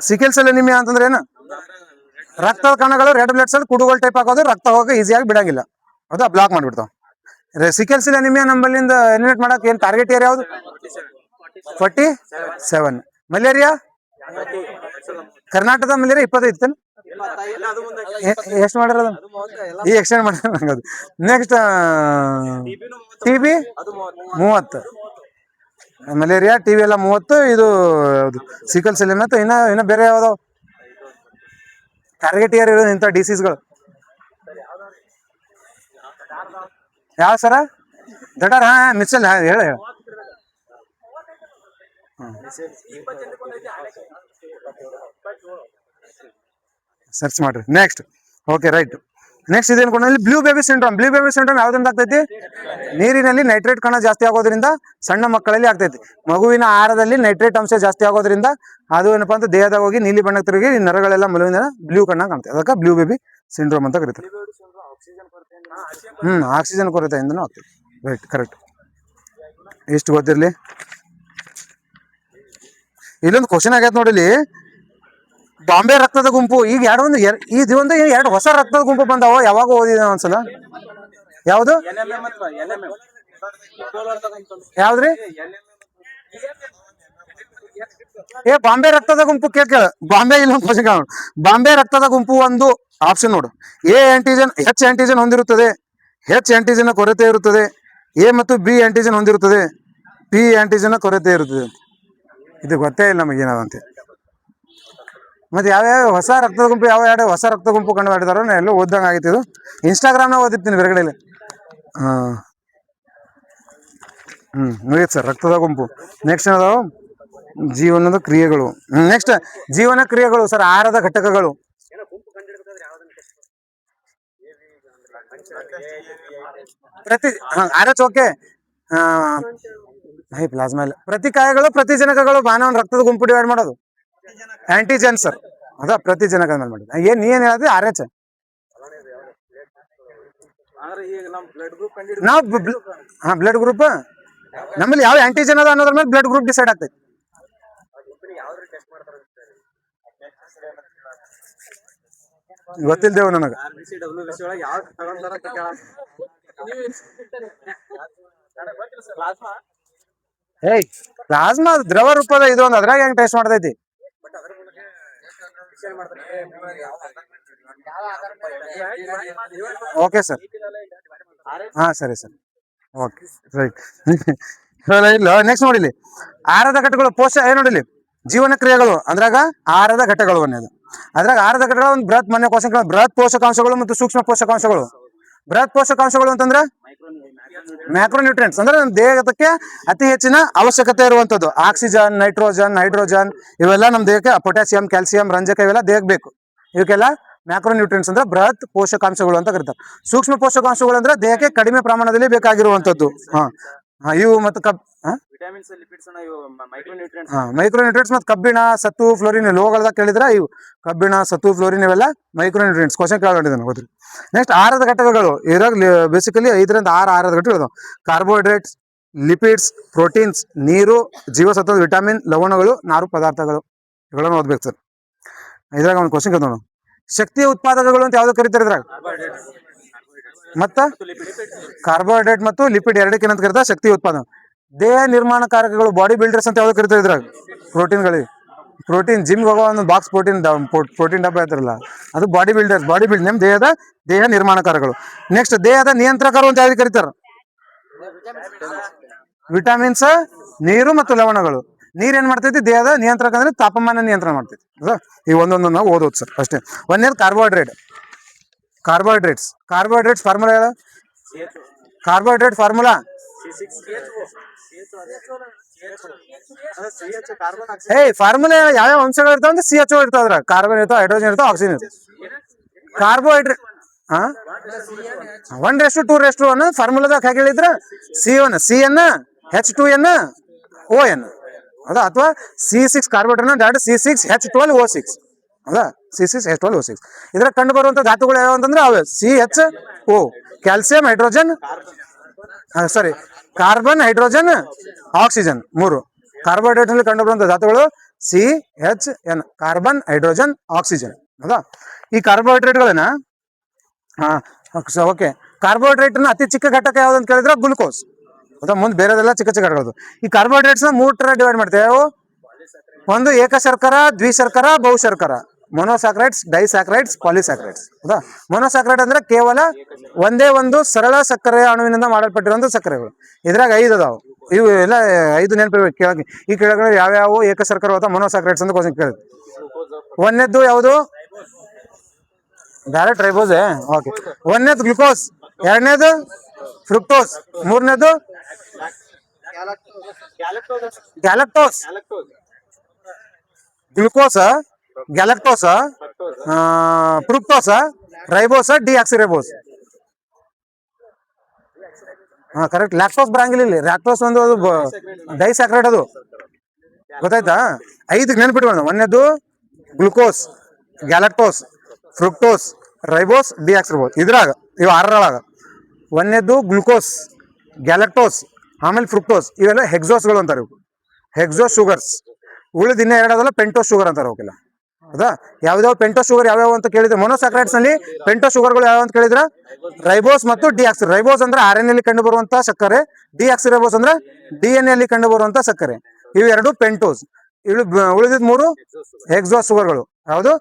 Sickle cell anaemia ಅಂತಂದ್ರೆ ಏನು? ರಕ್ತದ ಕಣಗಳು ರೆಡ್ ಬ್ಲಡ್ ಸೆಲ್ ಕುಡುಗೋಲ್ ಟೈಪ್ ಹಾಕೋದು, ರಕ್ತ ಹೋಗಿ ಈಸಿಯಾಗಿ ಬಿಡಂಗಿಲ್ಲ. ಹೌದಾ? ಬ್ಲಾಕ್ ಮಾಡಿಬಿಡ್ತಾವ. ಸಿಕಲ್ ಸೆಲ್ ಎನಿಮಿಯಾ ನಮ್ಮಲ್ಲಿಂದ ಎಲಿಮಿನೇಟ್ ಮಾಡಕ್ ಏನ್ ಟಾರ್ಗೆಟ್ ಏರಿಯಾ ಯಾವುದು? 47. ಮಲೇರಿಯಾ ಕರ್ನಾಟಕದ ಮಲೇರಿಯಾ 25. ಎಷ್ಟು ಮಾಡ್ಯಾರ? ಈ ಎಕ್ಸ್ಟೆಂಡ್ ಮಾಡ್ಯಾರ. Next TB 30. ಮಲೇರಿಯಾ, TB ಎಲ್ಲ 30. ಇದು ಸಿಕಲ್ ಸೆಲ್ ಇನ್ನ ಬೇರೆ ಯಾವ್ದಾವ ಟಾರ್ಗೆಟ್ ಏರಿಯಾ ಇರೋದು ಇಂಥ ಡಿಸೀಸ್ಗಳು? ಯಾವ ಸರ? ದಡಾರ್. ಮಿಸಲ್ ಹೇಳ. ಸರ್ಚ್ ಮಾಡ್ರಿ. Next okay right. ನೆಕ್ಸ್ಟ್ ಇದೇನು ಕೊಡ, blue baby syndrome. Blue baby syndrome ಯಾವ್ದ್ರಿಂದ ಆಗ್ತೈತಿ? ನೀರಿನಲ್ಲಿ ನೈಟ್ರೇಟ್ ಕಣ ಜಾಸ್ತಿ ಆಗೋದ್ರಿಂದ ಸಣ್ಣ ಮಕ್ಕಳಲ್ಲಿ ಆಗ್ತೈತಿ. ಮಗುವಿನ ಆಹಾರದಲ್ಲಿ ನೈಟ್ರೇಟ್ ಅಂಶ ಜಾಸ್ತಿ ಆಗೋದ್ರಿಂದ ಅದು ಏನಪ್ಪಾ ಅಂತ ದೇಹದಾಗ ಹೋಗಿ ನೀಲಿ ಬಣ್ಣಕ್ಕೆ ತಿರುಗಿ ನರಗಳೆಲ್ಲ ಮಲುವಿನ ಬ್ಲೂ ಕಣ್ಣ ಕಾಣ್ತದೆ. ಅದಕ್ಕೆ ಬ್ಲೂ ಬೇಬಿ ಸಿಂಡ್ರೋಮ್ ಅಂತ ಕರೀತಾರೆ. ಆಕ್ಸಿಜನ್ ಕೊರತೆಯಿಂದನೂ ಆಗ್ತದೆ. Right, correct. ಇಷ್ಟು ಗೊತ್ತಿರ್ಲಿ. ಇಲ್ಲೊಂದು ಕ್ವಶನ್ ಆಗೈತೆ ನೋಡಿಲಿ, ಬಾಂಬೆ ರಕ್ತದ ಗುಂಪು. ಈಗ ಎರಡು ಹೊಸ ರಕ್ತದ ಗುಂಪು ಬಂದಾವ. ಯಾವಾಗ ಓದಿದ ಒಂದ್ಸಲ? ಯಾವ್ದು? ಯಾವ್ದ್ರಿ? ಬಾಂಬೆ ರಕ್ತದ ಗುಂಪು ಕೇಳ. ಬಾಂಬೆ ಇಲ್ಲೊಂದು ಕ್ವಶನ್ ಕೇಳ. ಬಾಂಬೆ ರಕ್ತದ ಗುಂಪು ಒಂದು ಆಪ್ಷನ್ ನೋಡು. H ಆಂಟಿಜನ್ ಹೊಂದಿರುತ್ತದೆ. H ಆಂಟಿಜನ್ ಕೊರತೆ ಇರುತ್ತದೆ. A ಮತ್ತು B ಆಂಟಿಜನ್ ಹೊಂದಿರುತ್ತದೆ. P ಆಂಟಿಜನ್ ಕೊರತೆ ಇರುತ್ತದೆ. ಇದು ಗೊತ್ತೇ ಇಲ್ಲ ನಮಗೇನದಂತೆ. ಮತ್ತೆ ಯಾವ್ಯಾವ ಹೊಸ ರಕ್ತದ ಗುಂಪು, ಯಾವ ಹೊಸ ರಕ್ತ ಗುಂಪು ಕಂಡು ಮಾಡಿದಾರೋ ಎಲ್ಲ ಓದ್ದಂಗೆ ಆಗೈತಿ. ಇದು ಇನ್ಸ್ಟಾಗ್ರಾಮ್ನಾಗ ಓದಿರ್ತೀನಿ ಹೊರಗಡೆಯಲ್ಲಿ. ಮುಗಿತ್ ಸರ್ ರಕ್ತದ ಗುಂಪು. ನೆಕ್ಸ್ಟ್ ಏನದಾವ? ಜೀವನದ ಕ್ರಿಯೆಗಳು. ನೆಕ್ಸ್ಟ್ ಜೀವನ ಕ್ರಿಯೆಗಳು ಸರ್. ಆಹಾರದ ಘಟಕಗಳು. ಪ್ರತಿ ಆರ್ ಎಚ್ ಓಕೆ ಪ್ಲಾಸ್ಮಾ ಇಲ್ಲ. ಪ್ರತಿಕಾಯಗಳು ಪ್ರತಿಜನಕಗಳು ಮಾನವನ ರಕ್ತದ ಗುಂಪು ಡಿವೈಡ್ ಮಾಡೋದು ಆಂಟಿಜೆನ್ ಸರ್. ಅದ ಪ್ರತಿಜನಕ ಮೇಲೆ ಮಾಡಿದ್ದು ನೀ ಏನ್ ಹೇಳಿದ್ರಿ ಆರ್ ಎಚ್. ಅಂದ್ರೆ ಈಗ ನಮ್ ಬ್ಲಡ್ ಗ್ರೂಪ್ ಕಂಡು ನಾವು ಬ್ಲಡ್ ಗ್ರೂಪ್ ನಮ್ಮಲ್ಲಿ ಯಾವ ಆಂಟಿಜೆನ್ ಅದ ಅನ್ನೋದ್ರ ಮೇಲೆ ಬ್ಲಡ್ ಗ್ರೂಪ್ ಡಿಸೈಡ್ ಆಗ್ತೈತಿ. ಗೊತ್ತಿಲ್ದೇವು ನನಗ. RBC ಒಳಗೆ ಯಾವ ತಗೊಂತಾರ ಅಂತ ಕೇಳಾಕ. ಪ್ಲಾಸ್ಮಾ ಏಯ್ ಪ್ಲಾಸ್ಮಾ ದ್ರವ ರೂಪದ ಇದು ಒಂದು ಅದ್ರಾಗ ಹೆಂಗ್ ಟೆಸ್ಟ್ ಮಾಡ್ತೈತಿ. Okay sir. ಹಾ ಸರಿ ಸರ್ ಓಕೆ ರೈಟ್. ಇಲ್ಲ ನೆಕ್ಸ್ಟ್ ನೋಡಿಲಿ ಆಹಾರದ ಘಟಕಗಳು ನೋಡಿಲಿ ಜೀವನ ಕ್ರಿಯೆಗಳು ಅದ್ರಾಗ ಆಹಾರದ ಘಟಕಗಳು ಅನ್ನೋದು. ಅದ್ರಾಗ ಆಹಾರದ ಘಟಕಗಳು ಒಂದು ಬೃಹತ್ ಮನೆ ಕೋಶಗಳು, ಬೃಹತ್ ಪೋಷಕಾಂಶಗಳು ಮತ್ತು ಸೂಕ್ಷ್ಮ ಪೋಷಕಾಂಶಗಳು. ಬೃಹತ್ ಪೋಷಕಾಂಶಗಳು ಅಂತಂದ್ರೆ ಮ್ಯಾಕ್ರೋನ್ಯೂಟ್ರಿಯೆಂಟ್ಸ್ ಅಂದ್ರೆ ನಮ್ಮ ದೇಹಕ್ಕೆ ಅತಿ ಹೆಚ್ಚಿನ ಅವಶ್ಯಕತೆ ಇರುವಂತದ್ದು. ಆಕ್ಸಿಜನ್, ನೈಟ್ರೋಜನ್, ಹೈಡ್ರೋಜನ್ ಇವೆಲ್ಲ ನಮ್ಮ ದೇಹಕ್ಕೆ, ಪೊಟ್ಯಾಸಿಯಂ, ಕ್ಯಾಲ್ಸಿಯಂ, ರಂಜಕ ಇವೆಲ್ಲ ದೇಹಕ್ಕೆ ಬೇಕು. ಇವಕ್ಕೆಲ್ಲ ಮ್ಯಾಕ್ರೋನ್ಯೂಟ್ರಿಯೆಂಟ್ಸ್ ಅಂದ್ರೆ ಬೃಹತ್ ಪೋಷಕಾಂಶಗಳು ಅಂತ ಕರೀತಾರೆ. ಸೂಕ್ಷ್ಮ ಪೋಷಕಾಂಶಗಳು ಅಂದ್ರೆ ದೇಹಕ್ಕೆ ಕಡಿಮೆ ಪ್ರಮಾಣದಲ್ಲಿ ಬೇಕಾಗಿರುವಂತದ್ದು. ಇವು ಮತ್ತು ವಿಟಮಿನ್ಸ್ ಲಿಪಿಡ್ಸ್ ಇವು ಮೈಕ್ರೋನ್ಯೂಟ್ರಿಯೆಂಟ್ಸ್. ಮೈಕ್ರೋನ್ಯೂಟ್ರಿಯೆಂಟ್ಸ್ ಮತ್ತು ಕಬ್ಬಿಣ, ಸತ್ತು, ಫ್ಲೋರಿನ್ ಲೋಹಗಳದಾಗ ಕೇಳಿದ್ರೆ ಇವು ಕಬ್ಬಿಣ, ಸತ್ತು, ಫ್ಲೋರಿನ್ ಇವೆಲ್ಲ ಮೈಕ್ರೋನ್ಯೂಟ್ರಿಯೆಂಟ್ಸ್. ಕ್ವಶನ್ ಕೇಳಿದ್ದಾನೆ ಗೊತ್ತಿಲ್ಲ. ನೆಕ್ಸ್ಟ್ ಆಹಾರದ ಘಟಕಗಳು ಇದ್ರಾಗ ಬೇಸಿಕಲಿ 5ರಿಂದ 6 ಆಹಾರದ ಘಟಕಗಳು. ಕಾರ್ಬೋಹೈಡ್ರೇಟ್ಸ್, ಲಿಪಿಡ್ಸ್, ಪ್ರೋಟೀನ್ಸ್, ನೀರು, ಜೀವಸತ್ವ, ವಿಟಮಿನ್, ಲವಣಗಳು, ನಾರು ಪದಾರ್ಥಗಳು ಇವುಗಳನ್ನು ಓದ್ಬೇಕು ಸರ್. ಇದ್ರಾಗ ಒಂದು ಕ್ವಶನ್ ಕೇಳೋಣ. ಶಕ್ತಿಯ ಉತ್ಪಾದಕಗಳು ಅಂತ ಯಾವ್ದು ಕರೀತಾರೆ ಇದ್ರಾಗ? ಮತ್ತ ಕಾರ್ಬೋಹೈಡ್ರೇಟ್ ಮತ್ತು ಲಿಪಿಡ್ ಎರಡಕ್ಕೆ ಏನಂತ ಕರೀತಾರೆ? ಶಕ್ತಿ ಉತ್ಪಾದನೆ. ದೇಹ ನಿರ್ಮಾಣಕಾರಕಗಳು ಬಾಡಿ ಬಿಲ್ಡರ್ಸ್ ಅಂತ ಯಾವ್ದು ಕರೀತಾರೆ ಇದ್ರಾಗ? ಪ್ರೋಟೀನ್ಗಳಿಗೆ. ಪ್ರೋಟೀನ್ ಜಿಮ್ಗೆ ಹೋಗೋ ಒಂದು ಬಾಕ್ಸ್ ಪ್ರೋಟೀನ್ ಡಬ್ಬ ಇರ್ತಾರಲ್ಲ ಅದು ಬಾಡಿ ಬಿಲ್ಡರ್ಸ್. ಬಾಡಿ ಬಿಲ್ಡ್ ನಮ್ಮ ದೇಹ ನಿರ್ಮಾಣಕಾರಗಳು. ನೆಕ್ಸ್ಟ್ ದೇಹದ ನಿಯಂತ್ರಕರು ಅಂತ ಯಾವ್ದು ಕರೀತಾರ? ವಿಟಮಿನ್ಸ್, ನೀರು ಮತ್ತು ಲವಣಗಳು. ನೀರ್ ಏನ್ ಮಾಡ್ತೈತಿ? ದೇಹದ ನಿಯಂತ್ರಕ ಅಂದ್ರೆ ತಾಪಮಾನ ನಿಯಂತ್ರಣ ಮಾಡ್ತೈತಿ. ಈ ಒಂದೊಂದು ನಾವು ಓದೋದು ಸರ್ ಅಷ್ಟೇ. ಒಂದೇದು ಕಾರ್ಬೋಹೈಡ್ರೇಟ್ಸ್ ಫಾರ್ಮುಲಾ ಹೇಳ. ಕಾರ್ಬೋಹೈಡ್ರೇಟ್ ಫಾರ್ಮುಲಾ ಫಾರ್ಮುಲಾ ಯಾವ್ಯಾವ ಅಂಶಗಳು ಇರ್ತಾವ ಅಂದ್ರೆ CHO ಇರ್ತಾವ್ರ. ಕಾರ್ಬನ್ ಇರ್ತಾವ, ಹೈಡ್ರೋಜನ್ ಇರ್ತಾವ, ಆಕ್ಸಿಜನ್ ಇರ್ತಾವ. ಕಾರ್ಬೋಹೈಡ್ರೇಟ್ 1:2:1 ಫಾರ್ಮುಲಾದಾಗ ಹೇಗೆ ಹೇಳಿದ್ರ? C1 CN H2N ON ಅದ, ಅಥವಾ C6 ಕಾರ್ಬೋಹೈಡ್ರೇಟ್ ಡೈರೆಕ್ಟ್ C6H12O6 ಹೌದಾ? C6H12O6 ಇದ್ರಾಗ ಕಂಡು ಬರುವಂತ ಧಾತುಗಳು ಯಾವ ಅಂತಂದ್ರೆ ಅವೆ CHO, calcium, hydrogen, carbon, hydrogen, oxygen 3. Carbohydrate ನಲ್ಲಿ ಕಂಡು ಬರುವಂತ ಧಾತುಗಳು CHN ಕಾರ್ಬನ್, ಹೈಡ್ರೋಜನ್, ಆಕ್ಸಿಜನ್ ಹೌದಾ? ಈ ಕಾರ್ಬೋಹೈಡ್ರೇಟ್ಗಳನ್ನ ಓಕೆ ಕಾರ್ಬೋಹೈಡ್ರೇಟ್ ಅತಿ ಚಿಕ್ಕ ಘಟಕ ಯಾವ್ದು ಅಂತ ಕೇಳಿದ್ರೆ ಗ್ಲುಕೋಸ್ ಹೌದಾ? ಮುಂದೆ ಬೇರೆದೆಲ್ಲ ಚಿಕ್ಕ ಚಿಕ್ಕ ಘಟಕಗಳು. ಈ ಕಾರ್ಬೋಹೈಡ್ರೇಟ್ಸ್ 3 ತರ ಡಿವೈಡ್ ಮಾಡ್ತೇವೆ. ಅವು ಒಂದು ಏಕಶರ್ಕರ, ದ್ವಿಶರ್ಕರ, ಬಹುಶರ್ಕರ. ಮೊನೋಸ್ಯಾಕ್ರೈಡ್ಸ್, ಡೈಸ್ಯಾಕ್ರೈಡ್ಸ್, ಪಾಲಿಸ್ಯಾಕ್ರೈಡ್ಸ್ ಹೌದಾ? ಮೊನೋಸ್ಯಾಕ್ರೈಡ್ ಅಂದ್ರೆ ಕೇವಲ ಒಂದೇ ಒಂದು ಸರಳ ಸಕ್ಕರೆಯ ಅಣುವಿನಿಂದ ಮಾಡಲ್ಪಟ್ಟಿರುವಂತ ಸಕ್ಕರೆಗಳು. ಇದ್ರಾಗ 5 ಅದಾವ. ಇವು ಎಲ್ಲ 5 ನೆನಪಿರ್ಬೇಕು. ಕೆಳಗೆ ಈ ಕೆಳಗಡೆ ಯಾವ್ಯಾವ ಏಕಶರ್ಕರ ಅಥವಾ ಮೊನೋಸ್ಯಾಕ್ರೈಡ್ಸ್ ಅಂತ ಕ್ವಶನ್ ಕೇಳಿದ್ವಿ. ಒಂದನೇದ್ದು ಯಾವುದು? Direct ribose. ಓಕೆ. ಒಂದನೇದು ಗ್ಲುಕೋಸ್, ಎರಡನೇದು ಫ್ರುಕ್ಟೋಸ್, ಮೂರನೇದು galactose. Glucose, galactose, fructose, ribose, deoxyribose. Correct. Lactose ಬರಂಗಿಲ್ಲ ಇಲ್ಲಿ. ಲ್ಯಾಕ್ಟೋಸ್ ಒಂದು ಡೈಸ್ಯಾಕ್ರೈಡ್ ಅದು ಗೊತ್ತಾಯ್ತಾ? 5 ನೆನ್ಪಿಟ್ಕೊಂಡು. ಒಂದನೇದು glucose, galactose, fructose, ribose, deoxyribose. ಇದ್ರಾಗ ಇವು 6ರೊಳಗ ಒಂದನೇದು ಗ್ಲುಕೋಸ್, ಗ್ಯಾಲಕ್ಟೋಸ್, ಆಮೇಲೆ ಫ್ರುಕ್ಟೋಸ್. ಇವೆಲ್ಲ ಹೆಕ್ಸೋಸ್ಗಳು ಅಂತಾರೆ. ಇವು ಹೆಕ್ಸೋಸ್ ಶುಗರ್ಸ್. ಉಳಿದ ಇನ್ನೂ 2 ಅದಲ್ಲ ಪೆಂಟೋಸ್ ಶುಗರ್ ಅಂತಾರೆ ಅವಕ್ಕೆಲ್ಲ ಹೌದಾ? ಯಾವ್ಯಾವ ಪೆಂಟೋಸ್ ಶುಗರ್ ಯಾವ್ಯಾವ ಅಂತ ಕೇಳಿದ್ರೆ ಮೊನೋಸ್ಯಾಕ್ರೈಡ್ಸ್ ನಲ್ಲಿ ಪೆಂಟೋಸ್ ಶುಗರ್ಗಳು ಯಾವ್ಯಾವ ಅಂತ ಕೇಳಿದ್ರೆ ರೈಬೋಸ್ ಮತ್ತು ಡಿಆಕ್ಸಿ. ರೈಬೋಸ್ ಅಂದ್ರೆ RNA ಅಲ್ಲಿ ಕಂಡು ಬರುವಂತ ಸಕ್ಕರೆ, ಡಿಆಕ್ಸಿರೈಬೋಸ್ ಅಂದ್ರೆ DNA ಅಲ್ಲಿ ಕಂಡು ಬರುವಂತ ಸಕ್ಕರೆ. ಇವು 2 ಪೆಂಟೋಸ್. ಉಳಿದಿದ್ 3 ಹೆಕ್ಸೋಸ್ ಶುಗರ್ಗಳು. ಯಾವುದು?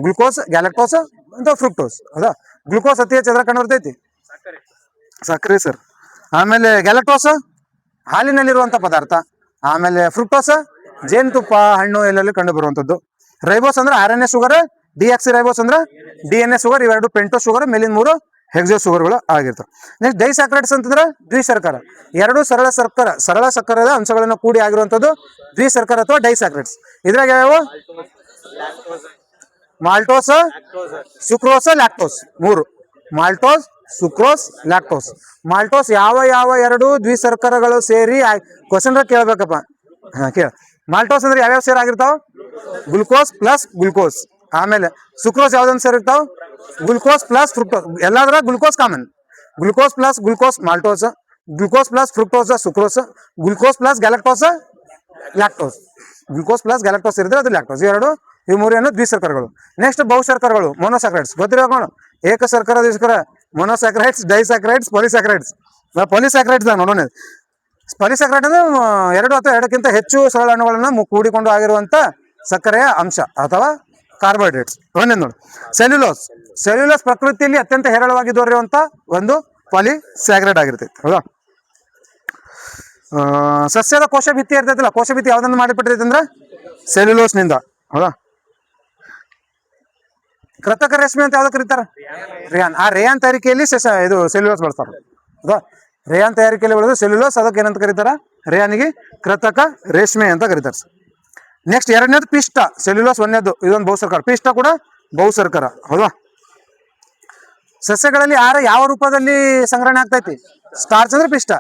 ಗ್ಲುಕೋಸ್, ಗ್ಯಾಲಕ್ಟೋಸ್ ಅಂತ ಫ್ರುಕ್ಟೋಸ್ ಹೌದಾ? ಗ್ಲುಕೋಸ್ ಅತಿ ಹೆಚ್ಚು ಎದ್ರ ಕಂಡು ಬರ್ತೈತಿ? ಸಕ್ಕರೆ ಸರ್. ಆಮೇಲೆ ಗ್ಯಾಲಕ್ಟೋಸ್ ಹಾಲಿನಲ್ಲಿರುವಂತ ಪದಾರ್ಥ. ಆಮೇಲೆ ಫ್ರುಕ್ಟೋಸ್ ಜೇನುತುಪ್ಪ, ಹಣ್ಣು ಎಲ್ಲೆಲ್ಲಿ ಕಂಡು ಬರುವಂತದ್ದು. ರೈಬೋಸ್ ಅಂದ್ರೆ RNA ಶುಗರ್, ಡಿಆಕ್ಸಿರೈಬೋಸ್ ಅಂದ್ರೆ DNA ಶುಗರ್. ಇವೆರಡು ಪೆಂಟೋಸ್ ಶುಗರ್. ಮೇಲಿನ 3 ಹೆಕ್ಸೋಸ್ ಶುಗರ್ಗಳು ಆಗಿರ್ತವೆ. ನೆಕ್ಸ್ಟ್ ಡೈಸ್ಯಾಕ್ರೈಡ್ಸ್ ಅಂತಂದ್ರೆ ದ್ವಿಶರ್ಕರ. 2 ಸರಳ ಸಕ್ಕರೆಯ ಅಂಶಗಳನ್ನು ಕೂಡಿ ಆಗಿರುವಂತದ್ದು ದ್ವಿಶರ್ಕರ ಅಥವಾ ಡೈಸ್ಯಾಕ್ರೈಡ್ಸ್. ಇದ್ರಾಗ ಯಾವ್ಯಾವ? Maltose, sucrose, lactose 3. Maltose, sucrose, lactose. Maltose ಯಾವ ಯಾವ ಎರಡು ದ್ವಿಸರ್ಕರಗಳು ಸೇರಿ ಕ್ವಶನ್ ಕೇಳ್ಬೇಕಪ್ಪ. ಹಾ ಕೇಳ. ಮಾಲ್ಟೋಸ್ ಅಂದ್ರೆ ಯಾವ್ಯಾವ ಸೇರಾಗಿರ್ತಾವ? Glucose plus glucose. ಆಮೇಲೆ ಸುಕ್ರೋಸ್ ಯಾವ್ದೊಂದು ಸೇರಿರ್ತಾವ? Glucose plus fructose. ಎಲ್ಲಾದ್ರ glucose common. Glucose plus glucose maltose, glucose plus fructose sucrose, glucose plus galactose lactose. Glucose plus galactose ಇರಿದ್ರೆ ಅದು ಲ್ಯಾಕ್ಟೋಸ್. ಇವು ಮೂರು ಏನು ದ್ವಿಸರ್ಕರಗಳು. ನೆಕ್ಸ್ಟ್ ಬಹುಸರ್ಕರಗಳು ಮೊನೋಸ್ಯಾಕ್ರೈಡ್ಸ್ ಗೊತ್ತಿರೋಣ. ಏಕಸರ್ಕರ ದ್ವಿಸರ್ಕರ ಮೊನೋಸ್ಯಾಕ್ರೈಡ್ಸ್, ಡೈಸ್ಯಾಕ್ರೈಡ್ಸ್, ಪಾಲಿಸ್ಯಾಕ್ರೈಡ್ಸ್. ಪಾಲಿಸ್ಯಾಕ್ರೈಡ್ಸ್ ನೋಡೋಣ. ಪಾಲಿಸ್ಯಾಕ್ರೈಡ್ ಅಂದ್ರೆ ಎರಡು ಅಥವಾ ಎರಡಕ್ಕಿಂತ ಹೆಚ್ಚು ಸರಳ ಅಣುಗಳನ್ನ ಕೂಡಿಕೊಂಡು ಆಗಿರುವಂತ ಸಕ್ಕರೆಯ ಅಂಶ ಅಥವಾ ಕಾರ್ಬೋಹೈಡ್ರೇಟ್ಸ್. ಒಂದೇ ನೋಡಿ. ಸೆಲ್ಯುಲೋಸ್. ಸೆಲ್ಯುಲೋಸ್ ಪ್ರಕೃತಿಯಲ್ಲಿ ಅತ್ಯಂತ ಹೇರಳವಾಗಿ ದೊರೆಯುವಂತ ಒಂದು ಪಾಲಿಸ್ಯಾಕ್ರೈಡ್ ಆಗಿರ್ತೈತಿ. ಹೌದಾ? ಸಸ್ಯದ ಕೋಶ ಭಿತ್ತಿ ಇರ್ತೈತಿಲ್ಲ, ಕೋಶ ಭಿತ್ತಿ ಯಾವ್ದನ್ನ ಮಾಡಿಬಿಟ್ಟಿರ್ತೈತಿ ಅಂದ್ರೆ ಸೆಲ್ಯುಲೋಸ್ ನಿಂದ. ಹೌದಾ? ಕೃತಕ ರೇಷ್ಮೆ ಅಂತ ಯಾವ್ದು ಕರೀತಾರ? ರೇಯಾನ್. ಆ ರೇಯಾನ್ ತಯಾರಿಕೆಯಲ್ಲಿ ಇದು ಸೆಲ್ಯುಲೋಸ್ ಬಳಸ್ತಾರ. ಹೌದಾ? ರೇಯಾನ್ ತಯಾರಿಕೆಯಲ್ಲಿ ಬಳಸೋದು ಸೆಲ್ಯುಲೋಸ್. ಅದಕ್ಕೆ ಏನಂತ ಕರೀತಾರ? ರೇಯಾನಿಗೆ ಕೃತಕ ರೇಷ್ಮೆ ಅಂತ ಕರೀತಾರ. ನೆಕ್ಸ್ಟ್ ಎರಡನೇದು ಪಿಷ್ಟ. ಸೆಲ್ಯುಲೋಸ್ ಒಂದೇದು, ಇದೊಂದು ಬಹುಸರ್ಕರ. ಪಿಷ್ಟ ಕೂಡ ಬಹುಸರ್ಕರ. ಹೌದಾ? ಸಸ್ಯಗಳಲ್ಲಿ ಆಹಾರ ಯಾವ ರೂಪದಲ್ಲಿ ಸಂಗ್ರಹಣೆ ಆಗ್ತೈತಿ? ಸ್ಟಾರ್ಚ್ ಅಂದ್ರೆ ಪಿಷ್ಟ.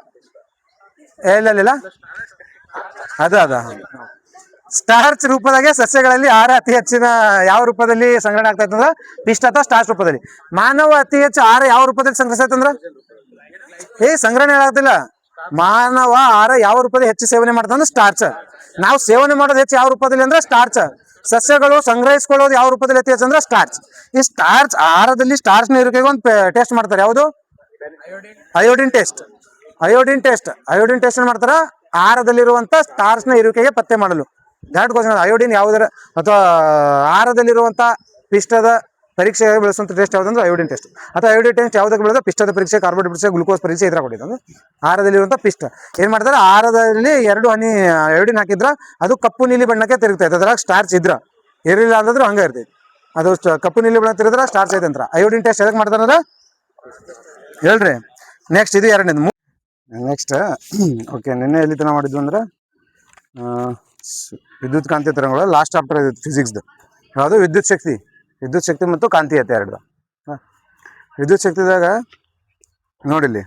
ಇಲ್ಲ ಅದ ಸ್ಟಾರ್ಚ್ ರೂಪದಾಗೆ ಸಸ್ಯಗಳಲ್ಲಿ ಆಹಾರ ಅತಿ ಹೆಚ್ಚಿನ ಯಾವ ರೂಪದಲ್ಲಿ ಸಂಗ್ರಹಣೆ ಆಗ್ತೈತೆ ಅಂದ್ರೆ ಪಿಷ್ಟ ಅಥವಾ ಸ್ಟಾರ್ಚ್ ರೂಪದಲ್ಲಿ. ಮಾನವ ಅತಿ ಹೆಚ್ಚು ಆಹಾರ ಯಾವ ರೂಪದಲ್ಲಿ ಸಂಗ್ರಹಿಸ್ತೈತೆ ಅಂದ್ರೆ ಸಂಗ್ರಹಣೆ ಆಗ್ತಿಲ್ಲ. ಮಾನವ ಆಹಾರ ಯಾವ ರೂಪದಲ್ಲಿ ಹೆಚ್ಚು ಸೇವನೆ ಮಾಡ್ತಾನೆ? ಸ್ಟಾರ್ಚ್. ನಾವು ಸೇವನೆ ಮಾಡೋದು ಹೆಚ್ಚು ಯಾವ ರೂಪದಲ್ಲಿ ಅಂದ್ರೆ ಸ್ಟಾರ್ಚ್. ಸಸ್ಯಗಳು ಸಂಗ್ರಹಿಸ್ಕೊಳ್ಳೋದು ಯಾವ ರೂಪದಲ್ಲಿ ಅತಿ ಹೆಚ್ಚು ಅಂದ್ರೆ ಸ್ಟಾರ್ಚ್. ಈ ಸ್ಟಾರ್ಚ್ ಆಹಾರದಲ್ಲಿ ಸ್ಟಾರ್ಚ್ ನ ಇರುವಿಕೆಗೆ ಒಂದು ಟೆಸ್ಟ್ ಮಾಡ್ತಾರೆ. ಯಾವುದು? Iodine test. ಅಯೋಡಿನ್ ಟೆಸ್ಟ್ ಮಾಡ್ತಾರ ಆಹಾರದಲ್ಲಿರುವಂತ ಸ್ಟಾರ್ಚ್ ನ ಇರುವಿಕೆಗೆ ಪತ್ತೆ ಮಾಡಲು. ದಾಟ್ ಕ್ವಶನ್. ಅಯೋಡಿನ್ ಯಾವುದರ ಅಥವಾ ಆಹಾರದಲ್ಲಿರುವಂತ ಪಿಷ್ಟದ ಪರೀಕ್ಷೆ ಬಳಸುವಂತ ಟೆಸ್ಟ್ ಯಾವ್ದಂದ್ರೆ ಅಯೋಡಿನ್ ಟೆಸ್ಟ್. ಅಥವಾ ಅಯೋಡಿನ್ ಟೆಸ್ಟ್ ಯಾವ್ದಕ್ಕೆ ಬೆಳೆದ? ಪಿಷ್ಟದ ಪರೀಕ್ಷೆ, ಕಾರ್ಬೋಹೈಡ್ರೇಟ್ ಪರೀಕ್ಷೆ, ಗ್ಲುಕೋಸ್ ಪರೀಕ್ಷೆ ಇದ್ರ ಕೊಟ್ಟಿದ್ದು. ಆಹಾರದಲ್ಲಿರುವಂತ ಪಿಷ್ಟ ಏನ್ ಮಾಡ್ತಾರೆ? ಆಹಾರದಲ್ಲಿ 2 ಹನಿ ಅಯೋಡಿನ್ ಹಾಕಿದ್ರ ಅದು ಕಪ್ಪು ನೀಲಿ ಬಣ್ಣಕ್ಕೆ ತಿರುಗ್ತೈತೆ. ಅದ್ರಾಗ ಸ್ಟಾರ್ಚ್ ಇದ್ರ ಇರಲಿಲ್ಲ ಅಂದ್ರೂ ಹಂಗ ಇರ್ತೈತಿ. ಅದು ಕಪ್ಪು ನೀಲಿ ಬಣ್ಣ ತಿರುಗಿದ್ರ ಸ್ಟಾರ್ಚ್ ಐತೆ ಅಂತ. ಅಯೋಡಿನ್ ಟೆಸ್ಟ್ ಎದಕ್ ಮಾಡ್ತಾರ ಹೇಳ್ರಿ. ನೆಕ್ಸ್ಟ್ ಇದು ಎರಡನೇದು. ನೆಕ್ಸ್ಟ್ ಓಕೆ, ನಿನ್ನೆ ಎಲ್ಲಿ ತನ ಮಾಡಿದ್ವಿ ಅಂದ್ರೆ ವಿದ್ಯುತ್ ಕಾಂತೀಯ ತರಂಗಗಳು. ಲಾಸ್ಟ್ ಚಾಪ್ಟರ್ ಇದು ಫಿಸಿಕ್ಸ್ದು. ಯಾವುದು? ವಿದ್ಯುತ್ ಶಕ್ತಿ ಮತ್ತು ಕಾಂತೀಯತೆ ಎರಡು. ವಿದ್ಯುತ್ ಶಕ್ತಿದಾಗ ನೋಡಿಲ್ಲಿ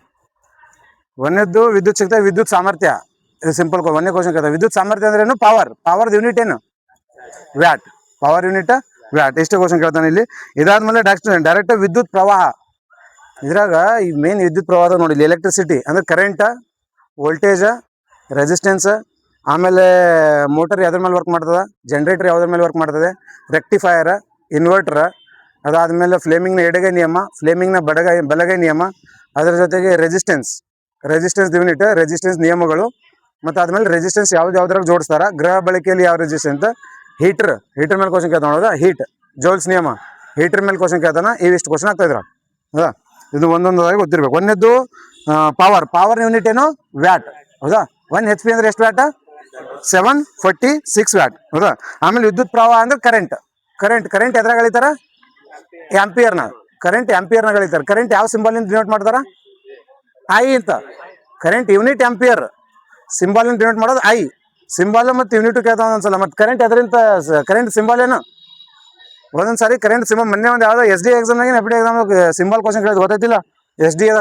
ಒಂದೇದ್ದು ವಿದ್ಯುತ್ ಶಕ್ತಿ, ವಿದ್ಯುತ್ ಸಾಮರ್ಥ್ಯ. ಇದು ಸಿಂಪಲ್ ಒಂದೇ ಕ್ವಶನ್ ಕೇಳ್ತಾರೆ. ವಿದ್ಯುತ್ ಸಾಮರ್ಥ್ಯ ಅಂದ್ರೆ ಏನು? ಪವರ್ ಯೂನಿಟ್ ಏನು? ವ್ಯಾಟ್. Power unit watt. ಇಷ್ಟೇ ಕ್ವಶನ್ ಕೇಳ್ತಾನೆ ಇಲ್ಲಿ. ಇದಾದ್ಮೇಲೆ ಡೈರೆಕ್ಟ್ ವಿದ್ಯುತ್ ಪ್ರವಾಹ. ಇದ್ರಾಗ ಈ ಮೇನ್ ವಿದ್ಯುತ್ ಪ್ರವಾಹ ನೋಡಿ, ಎಲೆಕ್ಟ್ರಿಸಿಟಿ ಅಂದ್ರೆ ಕರೆಂಟ್, ವೋಲ್ಟೇಜ್, ರೆಸಿಸ್ಟೆನ್ಸ್, ಆಮೇಲೆ ಮೋಟರ್ ಯಾವ್ದ್ರ ಮೇಲೆ ವರ್ಕ್ ಮಾಡ್ತದೆ, ಜನರೇಟರ್ ಯಾವ್ದ್ರ ಮೇಲೆ ವರ್ಕ್ ಮಾಡ್ತದೆ, ರೆಕ್ಟಿಫೈಯರ್, ಇನ್ವರ್ಟರ್, ಅದಾದ್ಮೇಲೆ ಫ್ಲೇಮಿಂಗ್ನ ಎಡಗೈ ನಿಯಮ, ಫ್ಲೇಮಿಂಗ್ನ ಬಲಗೈ ನಿಯಮ, ಅದರ ಜೊತೆಗೆ ರೆಸಿಸ್ಟೆನ್ಸ್ ಯೂನಿಟ್, ರೆಸಿಸ್ಟೆನ್ಸ್ ನಿಯಮಗಳು, ಮತ್ತು ಆದ್ಮೇಲೆ ರೆಸಿಸ್ಟೆನ್ಸ್ ಯಾವ್ದ್ರಾಗ ಜೋಡಿಸ್ತಾರ, ಗೃಹ ಬಳಕೆಯಲ್ಲಿ ಯಾವ ರೆಸಿಸ್ಟೆನ್ಸ್, ಹೀಟರ್ ಮೇಲೆ ಕ್ವಶನ್ ಕೇಳ್ತಾನ ನೋಡೋದ, ಹೀಟ್ ಜೋಲ್ಸ್ ನಿಯಮ, ಹೀಟರ್ ಮೇಲೆ ಕ್ವಶನ್ ಕೇಳ್ತಾನ. ಇವಿಷ್ಟು ಕ್ವಶನ್ ಆಗ್ತಾ ಇದ್ರ. ಹೌದಾ? ಇದು ಒಂದೊಂದಾಗಿ ಗೊತ್ತಿರ್ಬೇಕು. ಒಂದೇದ್ದು ಪವರ್ ಯೂನಿಟ್ ಏನು? ವ್ಯಾಟ್. ಹೌದಾ? 1 HP ಅಂದ್ರೆ ಎಷ್ಟು ವ್ಯಾಟ್? 746 ವ್ಯಾಟ್. ಹೌದಾ? ಆಮೇಲೆ ವಿದ್ಯುತ್ ಪ್ರವಾಹ ಅಂದ್ರೆ ಕರೆಂಟ್ ಎದ್ರಾಗ ಗಳಿತಾರ? ಆಂಪಿಯರ್ನ. ಕರೆಂಟ್ ಗಳಿತಾರ. ಕರೆಂಟ್ ಯಾವ ಸಿಂಬಲ್ ಇಂದ ಡಿನೋಟ್ ಮಾಡ್ತಾರ? ಐ ಅಂತ. Current unit ampere. ಸಿಂಬಲ್ ಇಂದ ಡಿನೋಟ್ ಮಾಡೋದು ಐ. ಸಿಂಬಲ್ ಮತ್ತು ಯೂನಿಟ್ ಕೇಳ್ತಾವ ಒಂದ್ಸಲ. ಮತ್ತೆ ಕರೆಂಟ್ ಎದರಿಂದ? ಕರೆಂಟ್ ಸಿಂಬಲ್ ಏನು? ಒಂದೊಂದ್ಸಾರಿ ಕರೆಂಟ್ ಸಿಂಬಲ್. ಮೊನ್ನೆ ಒಂದು ಯಾವ್ದೋ SD ಎಕ್ಸಾಮ್ನಾಗ FD ಎಕ್ಸಾಮ್ ಸಿಂಬಲ್ ಕ್ವಶನ್ ಕೇಳಿದ್ ಗೊತ್ತೈತಿಲ್ಲ? SD ಅದ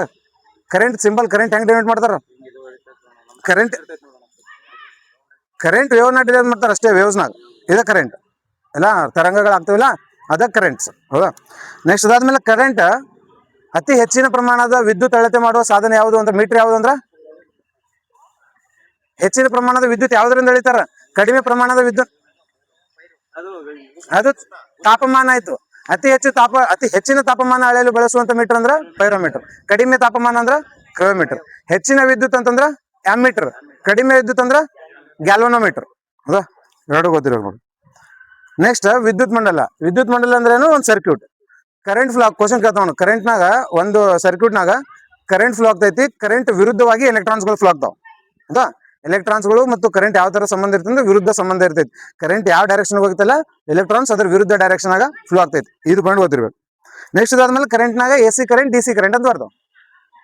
ಕರೆಂಟ್ ಸಿಂಬಲ್. ಕರೆಂಟ್ ಹೆಂಗ್ ಡಿನೋಟ್ ಮಾಡ್ತಾರ? ಕರೆಂಟ್ ವೇವ್ನ ಡಿನೋಟ್ ಮಾಡ್ತಾರ ಅಷ್ಟೇ. ವೇವ್ಸ್ನಾಗ ಇದ ಕರೆಂಟ್ ಎಲ್ಲ ತರಂಗಗಳಾಗ್ತಾವಿಲ್ಲ, ಅದ ಕರೆಂಟ್ಸ್. ಹೌದಾ? ನೆಕ್ಸ್ಟ್ ಅದಾದ್ಮೇಲೆ ಕರೆಂಟ್ ಅತಿ ಹೆಚ್ಚಿನ ಪ್ರಮಾಣದ ವಿದ್ಯುತ್ ಅಳತೆ ಮಾಡುವ ಸಾಧನ ಯಾವುದು ಅಂತ ಮೀಟರ್ ಯಾವುದು ಅಂದ್ರೆ? ಹೆಚ್ಚಿನ ಪ್ರಮಾಣದ ವಿದ್ಯುತ್ ಯಾವ್ದ್ರಿಂದ ಎಳಿತಾರ? ಕಡಿಮೆ ಪ್ರಮಾಣದ ವಿದ್ಯುತ್ ಅದು ತಾಪಮಾನ ಆಯ್ತು. ಅತಿ ಹೆಚ್ಚಿನ ತಾಪಮಾನ ಅಳೆಯಲು ಬಳಸುವಂತ ಮೀಟರ್ ಅಂದ್ರ ಪೈರೋಮೀಟರ್. ಕಡಿಮೆ ತಾಪಮಾನ ಅಂದ್ರ ಕ್ರೋಮೀಟರ್. ಹೆಚ್ಚಿನ ವಿದ್ಯುತ್ ಅಂತಂದ್ರ ಆಮ್ಮೀಟರ್. ಕಡಿಮೆ ವಿದ್ಯುತ್ ಅಂದ್ರ ಗ್ಯಾಲ್ವನೋಮೀಟರ್. ಹೌದಾ? ಎರಡು ಗೊತ್ತಿರೋದು. ನೆಕ್ಸ್ಟ್ ವಿದ್ಯುತ್ ಮಂಡಲ ಅಂದ್ರೆ ಏನು? ಒಂದು ಸರ್ಕ್ಯೂಟ್. ಕರೆಂಟ್ ಫ್ಲೋ ಕ್ವಶನ್ ಕೇಳ್ತಾವ. ಕರೆಂಟ್ನಾಗ ಒಂದು ಸರ್ಕ್ಯೂಟ್ನಾಗ ಕರೆಂಟ್ ಫ್ಲೋ ಆಗ್ತೈತಿ. ಕರೆಂಟ್ ವಿರುದ್ಧವಾಗಿ ಎಲೆಕ್ಟ್ರಾನ್ಸ್ಗಳು ಫ್ಲೋ ಆಗ್ತಾವ. ಹೌದಾ? ಎಲೆಕ್ಟ್ರಾನ್ಸ್ಗಳು ಮತ್ತು ಕರೆಂಟ್ ಯಾವ ತರ ಸಂಬಂಧ ಇರ್ತದೆ? ವಿರುದ್ಧ ಸಂಬಂಧ ಇರ್ತೈತಿ. ಕರೆಂಟ್ ಯಾವ ಡೈರೆಕ್ಷನ್ ಹೋಗ್ತಲ್ಲ, ಎಲೆಕ್ಟ್ರಾನ್ಸ್ ಅದ್ರ ವಿರುದ್ಧ ಡೈರೆಕ್ಷನ್ ಆಗ ಫ್ಲೋ ಆಗ್ತೈತಿ. ಇದು ಕೊಂಡು ಗೊತ್ತಿರ್ಬೇಕು. ನೆಕ್ಸ್ಟ್ ಅದಾದ್ಮೇಲೆ ಕರೆಂಟ್ನಾಗ AC ಕರೆಂಟ್, DC ಕರೆಂಟ್ ಅಂತ ಬರ್ತಾವ.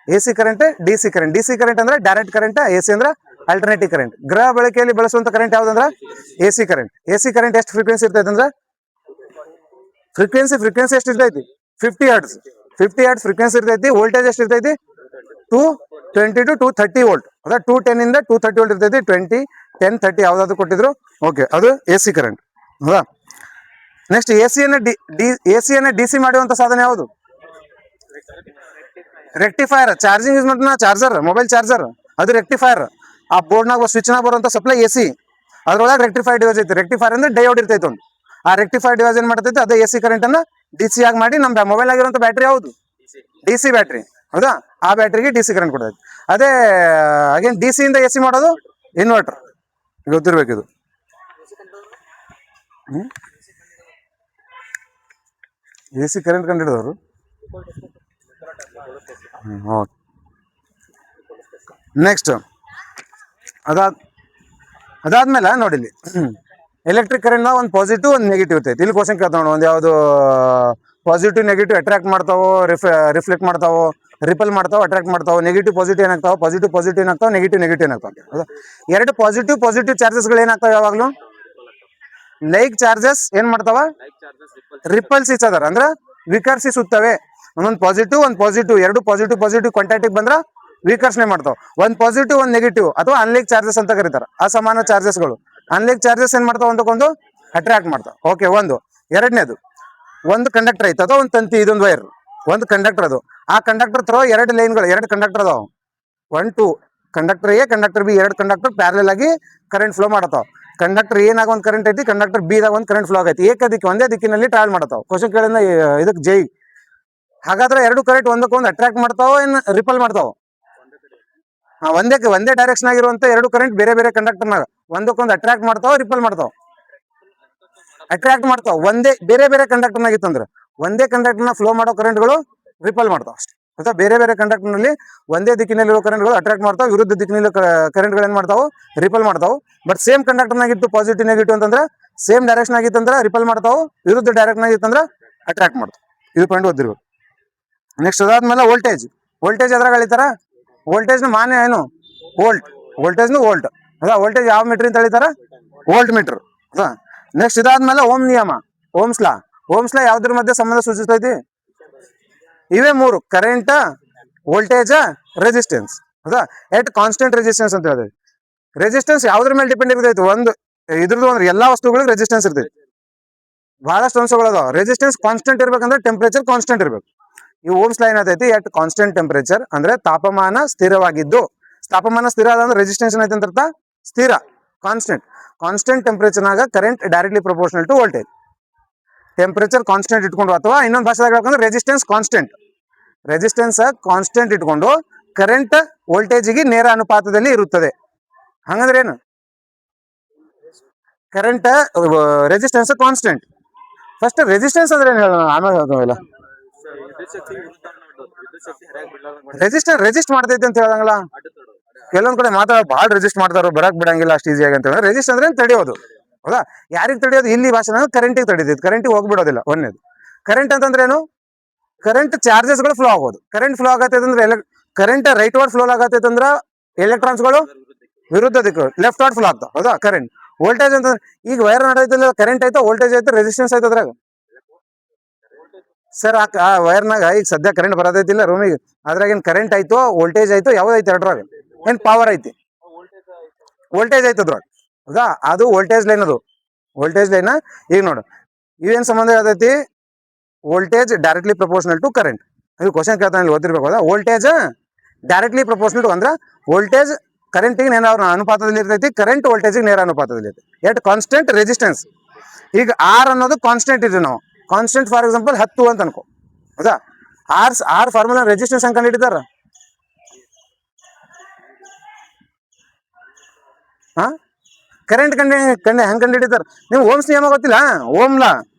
AC ಕರೆಂಟ್, DC ಕರೆಂಟ್ ಅಂದ್ರೆ ಡೈರೆಕ್ಟ್ ಕರೆಂಟ್, AC ಅಂದ್ರೆ ಅಲ್ಟರ್ನೇಟಿವ್ ಕರೆಂಟ್. ಗೃಹ ಬಳಕೆಯಲ್ಲಿ ಬಳಸುವಂತ ಕರೆಂಟ್ ಯಾವ್ದಂದ್ರ AC ಕರೆಂಟ್ ಎಷ್ಟು ಫ್ರೀಕ್ವೆನ್ಸಿ ಇರ್ತೈತೆ ಅಂದ್ರೆ ಫ್ರೀಕ್ವೆನ್ಸಿ ಎಷ್ಟು ಇರ್ತೈತಿ? 50 ಹರ್ಟ್ಸ್. 50 ಹರ್ಟ್ಸ್ ಫ್ರೀಕ್ವೆನ್ಸಿ ಇರ್ತೈತಿ. ವೋಲ್ಟೇಜ್ ಎಷ್ಟು ಇರ್ತೈತಿ? 220 to 230 ವೋಲ್ಟ್. ಹೌದಾ? 210 ಇಂದ 230 ವೋಲ್ಟ್ ಇರ್ತೈತಿ. 20, 10, 30 ಯಾವ್ದಾದ್ರು ಕೊಟ್ಟಿದ್ರು ಓಕೆ, ಅದು ಎ ಸಿ ಕರೆಂಟ್. ಹೌದಾ? ನೆಕ್ಸ್ಟ್ ಎಸಿಯನ್ನ ಡಿ ಸಿ ಮಾಡುವಂತ ಸಾಧನ ಯಾವುದು? ರೆಕ್ಟಿಫೈರ್. ಚಾರ್ಜಿಂಗ್ ಯೂಸ್ ಮಾಡ್ತಾನ ಚಾರ್ಜರ್, ಮೊಬೈಲ್ ಚಾರ್ಜರ್, ಅದು ರೆಕ್ಟಿಫೈರ್. ಆ ಬೋರ್ಡ್ನಾಗ ಸ್ವಿಚ್ನಾಗ ಬರುವಂತ ಸಪ್ಲೈ ಎ ಸಿ, ಅದ್ರೊಳಗೆ ರೆಕ್ಟಿಫೈರ್ ಡಿವೈಸ್ ಐತಿ. ರೆಕ್ಟಿಫೈರ್ ಅಂದ್ರೆ ಡಯೋಡ್ ಇರ್ತೈತೆ ಒಂದು. ಆ ರೆಕ್ಟಿಫೈರ್ ಡಿವೈಸ್ ಏನ್ ಮಾಡ್ತೈತೆ, ಅದೇ ಎ ಸಿ ಕರೆಂಟ್ ಅನ್ನ ಡಿ ಸಿ ಆಗಿ ಮಾಡಿ ನಮ್ಮ ಮೊಬೈಲ್ ಆಗಿರುವಂತ ಬ್ಯಾಟ್ರಿ ಯಾವುದು? D C battery. ಹೌದಾ? ಆ ಬ್ಯಾಟ್ರಿಗೆ ಡಿ ಸಿ ಕರೆಂಟ್ ಕೊಡ್ತೈತಿ. ಅದೇ ಅಗೇನ್ ಡಿ ಸಿ ಇಂದ ಎ ಸಿ ಮಾಡೋದು ಇನ್ವರ್ಟರ್. ಗೊತ್ತಿರ್ಬೇಕಿದು. ಎ ಸಿ ಕರೆಂಟ್ ಕಂಡಿಡಿದವರು. ಓಕೆ. ನೆಕ್ಸ್ಟ್ ಅದಾದ್ಮೇಲೆ ನೋಡಿಲಿ, ಎಲೆಕ್ಟ್ರಿಕ್ ಕರೆಂಟ್ ಒಂದು ಪಾಸಿಟಿವ್ ಒಂದು ನೆಗೆಟಿವ್ ಇರ್ತೈತಿ. ಇಲ್ಲಿ ಕ್ವಶನ್ ಕೇಳ್ತಾವ, ಒಂದು ಯಾವುದು ಪಾಸಿಟಿವ್ ನೆಗೆಟಿವ್ ಅಟ್ರಾಕ್ಟ್ ಮಾಡ್ತಾವೋ, ರಿಫ್ಲೆಕ್ಟ್ ಮಾಡ್ತಾವೋ, ರಿಪಲ್ ಮಾಡ್ತಾವೋ, ಅಟ್ರಾಕ್ಟ್ ಮಾಡ್ತಾವೋ. ನೆಗೆಟಿವ್ ಪಾಸಿಟಿವ್ ಏನಾಗ್ತಾವ, ಪಾಸಿಟಿವ್ ಏನಾಗ್ತಾವ, ನೆಗೆಟಿವ್ ಏನಾಗ್ತಾವ. ಹೌದಾ? ಎರಡು ಪಾಸಿಟಿವ್ ಚಾರ್ಜಸ್ಗಳು ಏನಾಗ್ತಾವ ಯಾವಾಗಲೂ? ಲೈಕ್ ಚಾರ್ಜಸ್ ಏನ್ ಮಾಡ್ತಾವ? ರಿಪಲ್ಸ್ ಈಚ್ ಅದರ್, ಅಂದ್ರೆ ವಿಕರ್ಷಿಸುತ್ತವೆ. ಒಂದೊಂದು ಪಾಸಿಟಿವ್ ಎರಡು ಪಾಸಿಟಿವ್ ಕಾಂಟ್ಯಾಕ್ಟಿಗೆ ಬಂದ್ರ ವಿಕರ್ಷಣೆ ಮಾಡ್ತಾವ. ಒಂದ್ ಪಾಸಿಟಿವ್ ಒಂದ್ ನೆಗೆಟಿವ್ ಅಥವಾ ಅನ್ಲೈಕ್ ಚಾರ್ಜಸ್ ಅಂತ ಕರೀತಾರ. ಅಸಮಾನ ಚಾರ್ಜಸ್ಗಳು. ಅನ್ಲೈಕ್ ಚಾರ್ಜಸ್ ಏನ್ ಮಾಡ್ತಾವ? ಒಂದಕ್ಕೊಂದು ಅಟ್ರಾಕ್ಟ್ ಮಾಡ್ತಾವ. ಓಕೆ, ಒಂದು. ಎರಡನೇದು, ಒಂದು ಕಂಡಕ್ಟರ್ ಐತೆ ಅಥವಾ ಒಂದು ತಂತಿ, ಇದೊಂದು ವೈರ್, ಒಂದು ಕಂಡಕ್ಟರ್. ಅದು ಆ ಕಂಡಕ್ಟರ್ ಥ್ರೋ ಎರಡು ಲೈನ್ಗಳು, ಎರಡು ಕಂಡಕ್ಟರ್ ಅದಾವ. 1, 2 ಕಂಡಕ್ಟರ್ ಎ, ಕಂಡಕ್ಟರ್ ಬಿ, ಎರಡು ಕಂಡಕ್ಟರ್ ಪ್ಯಾರಲಲ್ ಆಗಿ ಕರೆಂಟ್ ಫ್ಲೋ ಮಾಡತಾವ. ಕಂಡಕ್ಟರ್ ಏನಾಗ ಒಂದು ಕರೆಂಟ್ ಐತಿ, ಕಂಡಕ್ಟರ್ ಬಿ ದಾಗ ಒಂದು ಕರೆಂಟ್ ಫ್ಲೋ ಆಗೈತಿ. ಒಂದೇ ದಿಕ್ಕಿನಲ್ಲಿ ಟ್ರಾವೆಲ್ ಮಾಡತಾವ. ಕ್ವಶನ್ ಕೇಳಿದ ಇದಕ್ಕೆ ಜೈ. ಹಾಗಾದ್ರೆ ಎರಡು ಕರೆಂಟ್ ಒಂದಕ್ಕೊಂದು ಅಟ್ರಾಕ್ಟ್ ಮಾಡ್ತಾವ, ಏನ್ ರಿಪಲ್ ಮಾಡ್ತಾವ? ಒಂದೇ ಡೈರೆಕ್ಷನ್ ಆಗಿರುವಂತ ಎರಡು ಕರೆಂಟ್ ಬೇರೆ ಬೇರೆ ಕಂಡಕ್ಟರ್ನಾಗ ಒಂದಕ್ಕೊಂದು ಅಟ್ರಾಕ್ಟ್ ಮಾಡ್ತಾವ, ರಿಪಲ್ ಮಾಡ್ತಾವ. ಅಟ್ರಾಕ್ಟ್ ಮಾಡ್ತಾವ ಬೇರೆ ಬೇರೆ ಕಂಡಕ್ಟರ್ನಾಗ ಇತ್ತಂದ್ರೆ. ಒಂದೇ ಕಂಡಕ್ಟರ್ನ ಫ್ಲೋ ಮಾಡೋ ಕರೆಂಟ್ಗಳು ರಿಪಲ್ ಮಾಡ್ತಾವ ಅಷ್ಟೇ. ಅಥವಾ ಬೇರೆ ಬೇರೆ ಕಂಡಕ್ಟರ್ನಲ್ಲಿ ಒಂದೇ ದಿಕ್ಕಿನಲ್ಲಿರೋ ಕರೆಂಟ್ಗಳು ಅಟ್ರಾಕ್ಟ್ ಮಾಡ್ತಾವ, ವಿರುದ್ಧ ದಿಕ್ಕಿನಲ್ಲಿ ಕರೆಂಟ್ಗಳು ಏನ್ ಮಾಡ್ತಾವ? ರಿಪಲ್ ಮಾಡ್ತಾವ. ಬಟ್ ಸೇಮ್ ಕಂಡಕ್ಟರ್ನಾಗಿತ್ತು ಪಾಸಿಟಿವ್ ನೆಗೆಟಿವ್ ಅಂತಂದ್ರೆ ಸೇಮ್ ಡೈರೆಕ್ಷನ್ ಆಗಿತ್ತಂದ್ರೆ ರಿಪಲ್ ಮಾಡ್ತಾವ, ವಿರುದ್ಧ ಡೈರೆಕ್ಷನ್ ಆಗಿತ್ತಂದ್ರೆ ಅಟ್ರಾಕ್ಟ್ ಮಾಡ್ತಾವ. ಇದು ಪಾಯಿಂಟ್ ಓದಿರ್ಬೇಕು. ನೆಕ್ಸ್ಟ್ ಅದಾದ್ಮೇಲೆ ವೋಲ್ಟೇಜ್ ಎದ್ರಾಗ ಅಳಿತಾರ? ವೋಲ್ಟೇಜ್ನ ಮಾನ್ಯ ಏನು? ವೋಲ್ಟೇಜ್ನು ವೋಲ್ಟ್. ಹೌದಾ? ವೋಲ್ಟೇಜ್ ಯಾವ ಮೀಟರ್ ಅಂತ ಹೇಳಿತಾರ? Volt meter. ಹೌದಾ? ನೆಕ್ಸ್ಟ್ ಇದಾದ್ಮೇಲೆ ಓಮ್ ನಿಯಮ, ಓಮ್ಸ್ ಲಾ ಯಾವ್ದ್ರ ಮಧ್ಯೆ ಸಂಬಂಧ ಸೂಚಿಸ್ತೈತಿ? ಇವೇ ಮೂರು: ಕರೆಂಟ್, ವೋಲ್ಟೇಜ್, ರೆಸಿಸ್ಟೆನ್ಸ್. ಹೌದಾ? ಎಟ್ ಕಾನ್ಸ್ಟೆಂಟ್ ರೆಸಿಸ್ಟೆನ್ಸ್ ಅಂತ ಹೇಳಿದ್ವಿ. ರೆಸಿಸ್ಟೆನ್ಸ್ ಯಾವ್ದ್ರ ಮೇಲೆ ಡಿಪೆಂಡ್ ಇರ್ತೈತಿ? ಇದ್ರದ್ದು ಅಂದ್ರೆ ಎಲ್ಲಾ ವಸ್ತುಗಳಿಗೆ ರೆಸಿಸ್ಟೆನ್ಸ್ ಇರ್ತೈತಿ. ಬಹಳಷ್ಟು ಅಂಶಗಳು ಅದಾವ. ರೆಸಿಸ್ಟೆನ್ಸ್ ಕಾನ್ಸ್ಟೆಂಟ್ ಇರ್ಬೇಕಂದ್ರೆ ಟೆಂಪರೇಚರ್ ಕಾನ್ಸ್ಟೆಂಟ್ ಇರ್ಬೇಕು. ಈ ಓಮ್ಸ್ ಲಾ ಏನಾಯ್ತೈತಿ? ಎಟ್ ಕಾನ್ಸ್ಟೆಂಟ್ ಟೆಂಪರೇಚರ್ ಅಂದ್ರೆ ತಾಪಮಾನ ಸ್ಥಿರವಾಗಿದ್ದು. ತಾಪಮಾನ ಸ್ಥಿರ ಅಂದ್ರೆ ರೆಸಿಸ್ಟೆನ್ಸ್ ಏನೈತೆ ಅಂತ ಅರ್ಥ? ಸ್ಥಿರ, ಕಾನ್ಸ್ಟೆಂಟ್ ಟೆಂಪರೇಚರ್ನಾಗ current directly proportional to voltage. Temperature constant ಇಟ್ಕೊಂಡು, ಅಥವಾ ಇನ್ನೊಂದು ಭಾಷೆದಾಗ ಹೇಳ್ಬೇಕಂದ್ರೆ ರೆಸಿಸ್ಟೆನ್ಸ್ ಕಾನ್ಸ್ಟೆಂಟ್ ಇಟ್ಕೊಂಡು ಕರೆಂಟ್ ವೋಲ್ಟೇಜ್ಗೆ ನೇರ ಅನುಪಾತದಲ್ಲಿ ಇರುತ್ತದೆ. ಹಂಗಂದ್ರೆ ಏನು? Current resistance constant. First resistance ಅಂದ್ರೆ ಏನು ಹೇಳೋಣ, ಆಮೇಲೆ ಹೇಳ್ತಾವೆಲ್ಲ. ರೆಸಿಸ್ಟ್ ಮಾಡ್ತೈತಿ ಅಂತ ಹೇಳಂಗಿಲ್ಲ. ಕೆಲವೊಂದ್ ಕಡೆ ಭಾಳ ರೆಸಿಸ್ಟ್ ಮಾಡ್ತಾರೋ, ಬರಕ್ ಬಿಡಂಗಿಲ್ಲ ಅಷ್ಟು ಈಸಿಯಾಗಿ ಅಂತ ಹೇಳಿದ್ರೆ. ರೆಸಿಸ್ಟ್ ಅಂದ್ರೆ ತಡೆಯೋದು. ಹೌದಾ? ಯಾರಿಗೆ ತಡೆಯೋದು? ಇಲ್ಲಿ ಭಾಷೆ ಕರೆಂಟಿಗೆ ತಡೀತೈತಿ, ಕರೆಂಟಿಗೆ ಹೋಗ್ಬಿಡೋದಿಲ್ಲ. ಒಂದೇದು ಕರೆಂಟ್ ಅಂತಂದ್ರೆ ಏನು? ಕರೆಂಟ್ ಚಾರ್ಜಸ್ಗಳು ಫ್ಲೋ ಆಗೋದು. ಕರೆಂಟ್ ಫ್ಲೋ ಆಗತ್ತೈತೆ ಅಂದ್ರೆ ಕರೆಂಟ್ ರೈಟ್ ವರ್ಡ್ ಫ್ಲೋ ಆಗತ್ತೈತೆ ಅಂದ್ರೆ ಎಲೆಕ್ಟ್ರಾನ್ಸ್ಗಳು ವಿರುದ್ಧ ದಿಕ್ಕು ಲೆಫ್ಟ್ ವರ್ಡ್ ಫ್ಲೋ ಆಗ್ತಾವ. ಹೌದಾ? ಕರೆಂಟ್. ವೋಲ್ಟೇಜ್ ಅಂತಂದ್ರೆ ಈಗ ವೈರ್ ನಡೆಯೋದಿಲ್ಲ, ಕರೆಂಟ್ ಐತೋ, ವೋಲ್ಟೇಜ್ ಐತೆ, ರೆಸಿಸ್ಟೆನ್ಸ್ ಐತೆ ಅದ್ರಾಗ. ಸರ್ ಆ ವೈರ್ನಾಗ ಈಗ ಸದ್ಯ ಕರೆಂಟ್ ಬರೋದೈತಿಲ್ಲ ರೂಮಿಗೆ, ಅದ್ರಾಗ ಏನ್ ಕರೆಂಟ್ ಆಯ್ತೋ ವೋಲ್ಟೇಜ್ ಆಯ್ತೋ ಯಾವ್ದೈತೆ ಎರಡ್ರಾಗ? ಏನ್ ಪವರ್ ಐತಿ? ವೋಲ್ಟೇಜ್ ಐತೆ ಅದ್ರಾಗ. ಹೌದಾ? ಅದು ವೋಲ್ಟೇಜ್ ಲೈನ್. ಈಗ ನೋಡು, ಇವೇನ್ ಸಂಬಂಧ ಹೇಳ್ತೈತಿ? Voltage directly proportional to current. ಇದು ಕ್ವಶನ್ ಕೇಳ್ತಾನೆ, ಇಲ್ಲಿ ಓದಿರ್ಬೇಕು. ಹೌದಾ? ವೋಲ್ಟೇಜ್ ಡೈರೆಕ್ಟ್ಲಿ ಪ್ರಪೋರ್ಷನಲ್ ಟು ಅಂದ್ರೆ ವೋಲ್ಟೇಜ್ ಕರೆಂಟಿಗೆ ನೇರ ಅನುಪಾತದಲ್ಲಿ ಇರ್ತೈತಿ, ಕರೆಂಟ್ ವೋಲ್ಟೇಜ್ಗೆ ನೇರ ಅನುಪಾತದಲ್ಲಿ ಇರ್ತೈತಿ. At constant resistance. ಈಗ ಆರ್ ಅನ್ನೋದು ಕಾನ್ಸ್ಟೆಂಟ್ ಇದೆ. ನಾವು ಕಾನ್ಸ್ಟೆಂಟ್ ಫಾರ್ ಎಕ್ಸಾಂಪಲ್ 10 ಅಂತ ಅನ್ಕೋ. ಹೌದಾ? ಆರ್ ಫಾರ್ಮುಲಾ ರೆಸಿಸ್ಟೆನ್ಸ್ ಹಂಗೆ ಕಂಡಿಡಿದಾರ. ಕರೆಂಟ್ ಹೆಂಗ್ ಕಂಡಿಡಿದಾರ? ನೀವು ಓಮ್ಸ್ ನಿಯಮ ಗೊತ್ತಿಲ್ಲ? ಓಮ್ಲಾ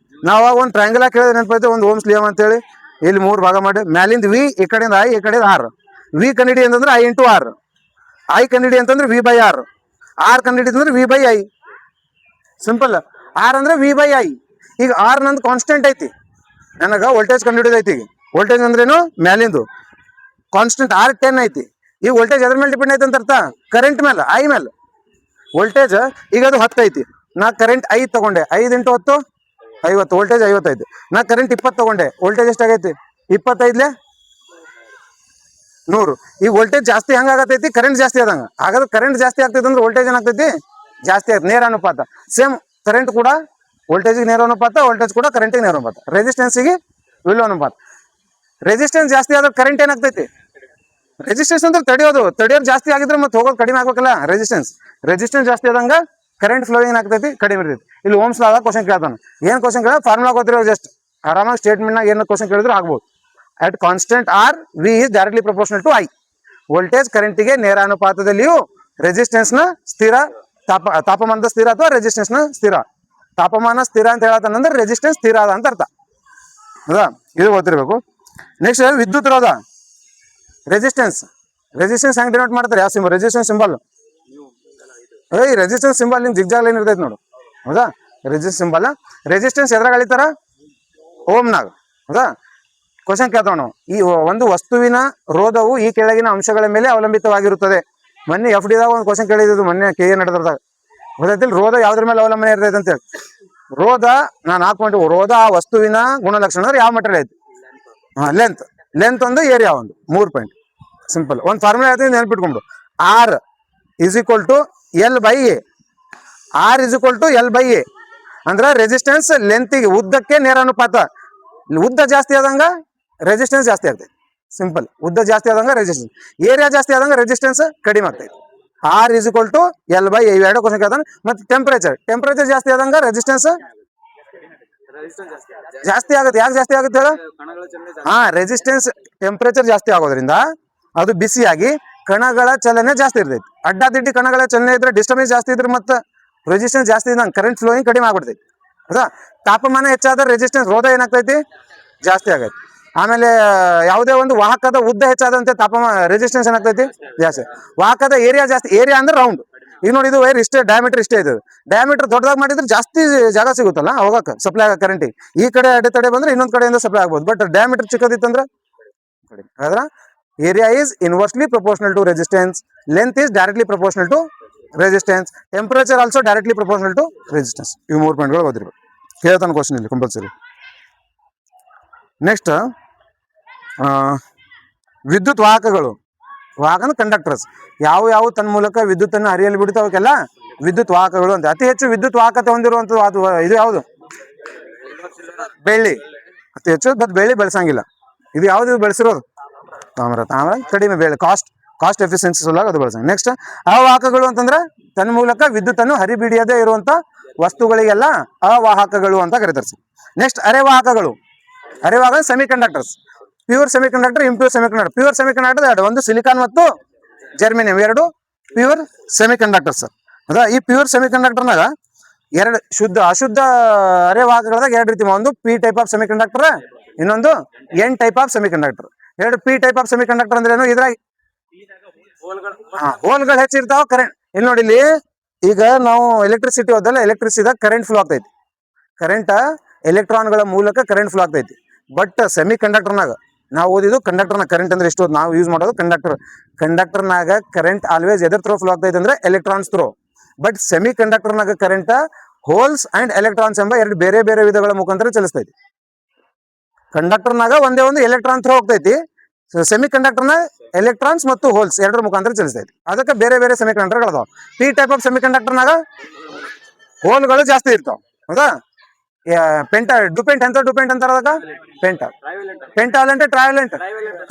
ನಾವು ಒಂದು ಟ್ರಯಾಂಗಲ್ ಹಾಕಿ ಹೇಳಿದ್ರೆ ನೆನಪೈತೆ, ಒಂದು ಓಮ್ಸ್ ನಿಯಮ ಅಂತೇಳಿ. ಇಲ್ಲಿ 3 ಭಾಗ ಮಾಡಿ, ಮ್ಯಾಲಿಂದ ವಿ, ಈ ಕಡೆಯಿಂದ ಐ, ಈ ಕಡೆಯಿಂದ ಆರ್. ವಿ ಕಂಡಿಡಿ ಅಂತಂದ್ರೆ ಐ ಇಂಟು ಆರ್. ಐ ಕಂಡಿಡಿ ಅಂತಂದ್ರೆ ವಿ ಬೈ ಆರ್. ಆರ್ ಕಂಡಿಡಿ ಅಂದ್ರೆ V by I. Simple. R ಅಂದ್ರೆ ವಿ ಬೈ ಐ. ಈಗ ಆರ್ ನಂದು ಕಾನ್ಸ್ಟೆಂಟ್ ಐತಿ, ನನಗೆ ವೋಲ್ಟೇಜ್ ಕಂಡುಹಿಡಿದೈತಿ. ಈಗ ವೋಲ್ಟೇಜ್ ಅಂದ್ರೇನು? ಮ್ಯಾಲಿಂದು ಕಾನ್ಸ್ಟೆಂಟ್ ಆರ್ 10 ಐತಿ. ಈ ವೋಲ್ಟೇಜ್ ಅದ್ರ ಮೇಲೆ ಡಿಪೆಂಡ್ ಐತೆ ಅಂತ ಅರ್ಥ? ಕರೆಂಟ್ ಮೇಲೆ, ಐ ಮೇಲೆ. ವೋಲ್ಟೇಜ್ ಈಗ ಅದು 10 ಐತಿ, ನಾ ಕರೆಂಟ್ 5 ತಗೊಂಡೆ, 5 ಇಂಟು 10 50, ವೋಲ್ಟೇಜ್ 50 ಐತಿ. ನಾ ಕರೆಂಟ್ 20 ತಗೊಂಡೆ, ವೋಲ್ಟೇಜ್ ಎಷ್ಟಾಗೈತಿ? 25 100. ಈ ವೋಲ್ಟೇಜ್ ಜಾಸ್ತಿ ಹೆಂಗಾಗತೈತಿ, ಕರೆಂಟ್ ಜಾಸ್ತಿ ಆದಂಗ. ಹಾಗಾದ್ರೆ ಕರೆಂಟ್ ಜಾಸ್ತಿ ಆಗ್ತೈತಿ ಅಂದ್ರೆ ವೋಲ್ಟೇಜ್ ಏನಾಗ್ತೈತಿ, ಜಾಸ್ತಿ ಆಗ್ತದೆ. ನೇರ ಅನುಪಾತ. ಸೇಮ್ ಕರೆಂಟ್ ಕೂಡ ವೋಲ್ಟೇಜಿಗೆ ನೇರ ಅನುಪಾತ, ವೋಲ್ಟೇಜ್ ಕೂಡ ಕರೆಂಟಿಗೆ ನೇರ ಅನುಪಾತ. ರೆಸಿಸ್ಟೆನ್ಸಿಗೆ ವಿಲೋ ಅನುಪಾತ. ರೆಸಿಸ್ಟೆನ್ಸ್ ಜಾಸ್ತಿ ಆದ್ರೆ ಕರೆಂಟ್ ಏನಾಗ್ತೈತಿ, ರೆಸಿಸ್ಟೆನ್ಸ್ ಅಂದ್ರೆ ತಡೆಯೋದು ಜಾಸ್ತಿ ಆಗಿದ್ರೆ ಮತ್ತೆ ಹೋಗೋದು ಕಡಿಮೆ ಆಗ್ಬೇಕಲ್ಲ. ರೆಸಿಸ್ಟೆನ್ಸ್ ಜಾಸ್ತಿ ಆದಂಗ ಕರೆಂಟ್ ಫ್ಲೋಯಿಂಗ್ ಏನಾಗ್ತೈತಿ, ಕಡಿಮೆ ಇರ್ತೈತಿ. ಇಲ್ಲಿ ಓಮ್ಸ್ ಲಾ ಕ್ವಶನ್ ಕೇಳ್ತಾನೆ. ಏನ್ ಕ್ವಶನ್ ಕೇಳ, ಫಾರ್ಮುಲಾ ಗೊತ್ತಿರೋ ಜಸ್ಟ್ ಆರಾಮಾಗಿ ಸ್ಟೇಟ್ಮೆಂಟ್ ನಾಗ ಏನು ಕ್ವಶನ್ ಕೇಳಿದ್ರು ಆಗ್ಬೋದು. At constant R V is directly proportional to I. ವೋಲ್ಟೇಜ್ ಕರೆಂಟಿಗೆ ನೇರ ಅನುಪಾತದಲ್ಲಿಯೂ ರೆಸಿಸ್ಟೆನ್ಸ್ ನ ಸ್ಥಿರ, ತಾಪಮಾನದ ಸ್ಥಿರ ಅಥವಾ ರೆಸಿಸ್ಟೆನ್ಸ್ ನ ಸ್ಥಿರ. ತಾಪಮಾನ ಸ್ಥಿರ ಅಂತ ಹೇಳತ್ತಂದ್ರೆ ರೆಸಿಸ್ಟೆನ್ಸ್ ಸ್ಥಿರ ಅದ ಅಂತ ಅರ್ಥ. ಹೌದಾ, ಇದು ಗೊತ್ತಿರ್ಬೇಕು. ನೆಕ್ಸ್ಟ್ ವಿದ್ಯುತ್ ರೋಧ. ರೆಸಿಸ್ಟೆನ್ಸ್ ಹೆಂಗ್ ಡಿನೋಟ್ ಮಾಡ್ತಾರೆ, ಯಾವ symbol, resistance symbol. Resistance symbol ನಿಮ್ ಜಿಗ್ಜಾಗ್ ಲೈನ್ ಇರ್ತೈತಿ ನೋಡು. ಹೌದಾ, ರೆಸಿಸ್ಟೆನ್ಸ್ ಎದ್ರಾಗ ಅಳಿತಾರ, ಓಮ್ನಾಗ. ಹೌದಾ, ಕ್ವಶನ್ ಕೇಳ್ತಾವ ನಾವು. ಈ ಒಂದು ವಸ್ತುವಿನ ರೋಧವು ಈ ಕೆಳಗಿನ ಅಂಶಗಳ ಮೇಲೆ ಅವಲಂಬಿತವಾಗಿರುತ್ತದೆ. ಮೊನ್ನೆ FD ದಾಗ ಒಂದು ಕ್ವಶನ್ ಕೇಳಿದ್ದು, ಮೊನ್ನೆ KA ನಡೆದಾಗ ಗೊತ್ತೈತಿಲ್, ರೋಧ ಯಾವ್ದ್ರ ಮೇಲೆ ಅವಲಂಬನೆ ಇರ್ತೈತೆ ಅಂತ ಹೇಳಿ. ರೋಧ ನಾನು ಹಾಕೊಂಡು, ರೋಧ ಆ ವಸ್ತುವಿನ ಗುಣಲಕ್ಷಣ ಅಂದ್ರೆ ಯಾವ ಮಟೀರಿಯಲ್ ಐತಿ, ಲೆಂತ್ ಒಂದು, ಏರಿಯಾ ಒಂದು, 3 ಪಾಯಿಂಟ್. ಸಿಂಪಲ್. ಒಂದು ಫಾರ್ಮುಲಾ ಹೇಳ್ತೀನಿ, ನೆನ್ಪಿಟ್ಕೊಂಡು. R is equal to L by A. R is equal to L by A ಅಂದ್ರೆ ರೆಸಿಸ್ಟೆನ್ಸ್ ಲೆಂತಿಗೆ, ಉದ್ದಕ್ಕೆ ನೇರ ಅನುಪಾತ. ಉದ್ದ ಜಾಸ್ತಿ ಆದಂಗ ರೆಸಿಸ್ಟೆನ್ಸ್ ಜಾಸ್ತಿ ಆಗ್ತೈತಿ. ಸಿಂಪಲ್. ಉದ್ದ ಜಾಸ್ತಿ ಆದಂಗ ರೆಸಿಸ್ಟೆನ್ಸ್, ಏರಿಯಾ ಜಾಸ್ತಿ ಆದಂಗ ರೆಸಿಸ್ಟೆನ್ಸ್ ಕಡಿಮೆ ಆಗ್ತೈತಿ. R is equal to L by A. ಎರಡು ಕ್ವಶನ್ ಕೇಳ್ತಾನೆ. ಮತ್ತೆ ಟೆಂಪರೇಚರ್ ಜಾಸ್ತಿ ಆದಂಗ ರೆಸಿಸ್ಟೆನ್ಸ್ ಜಾಸ್ತಿ ಆಗುತ್ತೆ. ಯಾಕೆ ಜಾಸ್ತಿ ಆಗುತ್ತೆ ಹೇಳ, ರೆಸಿಸ್ಟೆನ್ಸ್ ಟೆಂಪರೇಚರ್ ಜಾಸ್ತಿ ಆಗೋದ್ರಿಂದ ಅದು ಬಿಸಿಯಾಗಿ ಕಣಗಳ ಚಲನೆ ಜಾಸ್ತಿ ಇರ್ತೈತಿ. ಅಡ್ಡಾದಿಡ್ಡಿ ಕಣಗಳ ಚಲನೆ ಇದ್ರೆ ಡಿಸ್ಟರ್ಬೆನ್ಸ್ ಜಾಸ್ತಿ ಇದ್ರೆ ಮತ್ತೆ ರೆಸಿಸ್ಟೆನ್ಸ್ ಜಾಸ್ತಿ ಇದ್ದಂಗೆ ಕರೆಂಟ್ ಫ್ಲೋಯಿಂಗ್ ಕಡಿಮೆ ಆಗ್ಬಿಡ್ತೈತಿ. ಹೌದಾ, ತಾಪಮಾನ ಹೆಚ್ಚಾದ್ರೆ ರೆಸಿಸ್ಟೆನ್ಸ್ ರೋಧ ಏನಾಗ್ತೈತಿ, ಜಾಸ್ತಿ ಆಗೈತಿ. ಆಮೇಲೆ ಯಾವುದೇ ಒಂದು ವಾಹಕದ ಉದ್ದ ಹೆಚ್ಚಾದಂತೆ ರೆಸಿಸ್ಟೆನ್ಸ್ ಏನಾಗ್ತೈತಿ, ಜಾಸ್ತಿ. ವಾಹಕದ ಏರಿಯಾ ಜಾಸ್ತಿ, ಏರಿಯಾ ಅಂದ್ರೆ ರೌಂಡ್. ಈಗ ನೋಡಿ, ಇದು ವೈರ್ ಇಷ್ಟೇ, ಡಯಾಮೀಟರ್ ಇಷ್ಟೇ ಇದೆ. ಡಯಾಮೀಟರ್ ದೊಡ್ಡದಾಗಿ ಮಾಡಿದ್ರೆ ಜಾಸ್ತಿ ಜಾಗ ಸಿಗುತ್ತಲ್ಲ ಹೋಗಕ್ಕೆ, ಸಪ್ಲೈ ಆಗ ಕರೆಂಟಿಗೆ. ಈ ಕಡೆ ಅಡೆತಡೆ ಬಂದ್ರೆ ಇನ್ನೊಂದು ಕಡೆಯಿಂದ ಸಪ್ಲೈ ಆಗ್ಬೋದು. ಬಟ್ ಡಯಾಮೀಟರ್ ಚಿಕ್ಕದಿತ್ತಂದ್ರೆ ಕಡಿಮೆ. ಆದ್ರ area is inversely proportional to resistance, length is directly proportional to resistance, temperature also directly proportional to resistance. ಇವು 3 ಪಾಯಿಂಟ್ಗಳು ಓದಿರ್ಬೇಕು. ಕೇಳ್ತಾನೆ ಕ್ವಶನ್ ಇಲ್ಲಿ ಕಂಪಲ್ಸರಿ. ನೆಕ್ಸ್ಟ್ ವಿದ್ಯುತ್ ವಾಹಕಗಳು. ವಾಹಕ ಕಂಡಕ್ಟರ್ಸ್ ಯಾವ ತನ್ನ ಮೂಲಕ ವಿದ್ಯುತ್ತನ್ನು ಹರಿಯಲು ಬಿಡುತ್ತೆ ಅವಕ್ಕೆಲ್ಲ ವಿದ್ಯುತ್ ವಾಹಕಗಳು ಅಂತ. ಅತಿ ಹೆಚ್ಚು ವಿದ್ಯುತ್ ವಾಹಕತೆ ಹೊಂದಿರುವಂಥದ್ದು ಇದು ಯಾವುದು, ಬೆಳ್ಳಿ. ಅತಿ ಹೆಚ್ಚು, ಬಟ್ ಬೆಳ್ಳಿ ಬೆಳೆಸಂಗಿಲ್ಲ. ಇದು ಯಾವ್ದು ಬೆಳೆಸಿರೋದು, ತಾಮ್ರ ಕಡಿಮೆ ಬೆಳೆ, ಕಾಸ್ಟ್ ಎಫಿಷಿಯನ್ಸಿ ಸಲುವಾಗಿ ಅದು ಬಳಸ. ನೆಕ್ಸ್ಟ್ ಅವಾಹಕಗಳು ಅಂತಂದ್ರೆ ತನ್ನ ಮೂಲಕ ವಿದ್ಯುತ್ತನ್ನು ಹರಿಬಿಡಿಯದೇ ಇರುವಂತ ವಸ್ತುಗಳಿಗೆಲ್ಲ ಅವಾಹಕಗಳು ಅಂತ ಕರೀತಾರೆ. ನೆಕ್ಸ್ಟ್ ಅರೆವಾಹಕಗಳು. Semiconductors. Pure semiconductor, impure semiconductor. Pure semiconductor ಎರಡು, ಒಂದು ಸಿಲಿಕಾನ್ ಮತ್ತು ಜರ್ಮೇನಿಯಂ, ಎರಡು ಪ್ಯೂರ್ ಸೆಮಿ ಕಂಡಕ್ಟರ್ಸ್. ಅದ ಈ ಪ್ಯೂರ್ ಸೆಮಿ ಕಂಡಕ್ಟರ್ನಾಗ ಎರಡು ಅಶುದ್ಧ ಅರೆವಾಹಕಗಳಾಗ ಎರಡು ರೀತಿ. ಒಂದು P type of semiconductor, ಇನ್ನೊಂದು N type of semiconductor. ಎರಡು P type of semiconductor ಅಂದ್ರೆ ಏನು, ಇದ್ರಾಗ ಹೋಲ್ಗಳು ಹೆಚ್ಚಿರ್ತಾವ, ಕರೆಂಟ್. ಇಲ್ಲಿ ನೋಡಿ, ಇಲ್ಲಿ ಈಗ ನಾವು ಎಲೆಕ್ಟ್ರಿಸಿಟಿ ಹೋದಲ್ಲ, ಎಲೆಕ್ಟ್ರಿಸಿಟಿದಾಗ ಕರೆಂಟ್ ಫ್ಲೋ ಆಗ್ತೈತಿ. ಕರೆಂಟ್ ಎಲೆಕ್ಟ್ರಾನ್ಗಳ ಮೂಲಕ ಕರೆಂಟ್ ಫ್ಲೋ ಆಗ್ತೈತಿ. ಬಟ್ ಸೆಮಿ ಕಂಡಕ್ಟರ್ನಾಗ ನಾವು ಓದಿದ್ದು ಕಂಡಕ್ಟರ್ನ ಕರೆಂಟ್ ಅಂದ್ರೆ ಎಷ್ಟು ನಾವು ಯೂಸ್ ಮಾಡೋದು ಕಂಡಕ್ಟರ್ನಾಗ current always either through flow ಆಗ್ತೈತೆ ಅಂದ್ರೆ ಎಲೆಕ್ಟ್ರಾನ್ಸ್ ಥ್ರೋ. ಬಟ್ ಸೆಮಿ ಕಂಡಕ್ಟರ್ನಾಗ ಕರೆಂಟ್ ಹೋಲ್ಸ್ ಅಂಡ್ ಎಲೆಕ್ಟ್ರಾನ್ಸ್ ಎಂಬ ಎರಡು ಬೇರೆ ಬೇರೆ ವಿಧಗಳ ಮುಖಾಂತರ ಚಲಿಸ್ತೈತಿ. ಕಂಡಕ್ಟರ್ನಾಗ ಒಂದೇ ಒಂದು ಎಲೆಕ್ಟ್ರಾನ್ ಥ್ರೋ ಹೋಗ್ತೈತಿ. ಸೆಮಿ ಕಂಡಕ್ಟರ್ನ ಎಲೆಕ್ಟ್ರಾನ್ಸ್ ಮತ್ತು ಹೋಲ್ಸ್ ಎರಡರ ಮುಖಾಂತರ ಚಲಿಸ್ತೈತಿ. ಅದಕ್ಕೆ ಬೇರೆ ಬೇರೆ ಸೆಮಿ ಕಂಡಕ್ಟರ್ಗಳು ಅದಾವ. ಪಿ ಟೈಪ್ ಆಫ್ ಸೆಮಿ ಕಂಡಕ್ಟರ್ನಾಗ ಹೋಲ್ಗಳು ಜಾಸ್ತಿ ಇರ್ತಾವ. ಹೌದಾ, ಡುಪೆಂಟ್ ಅಂತಾರ ಅದಕ್ಕೆ ಪೆಂಟಾವಲೆಂಟ್,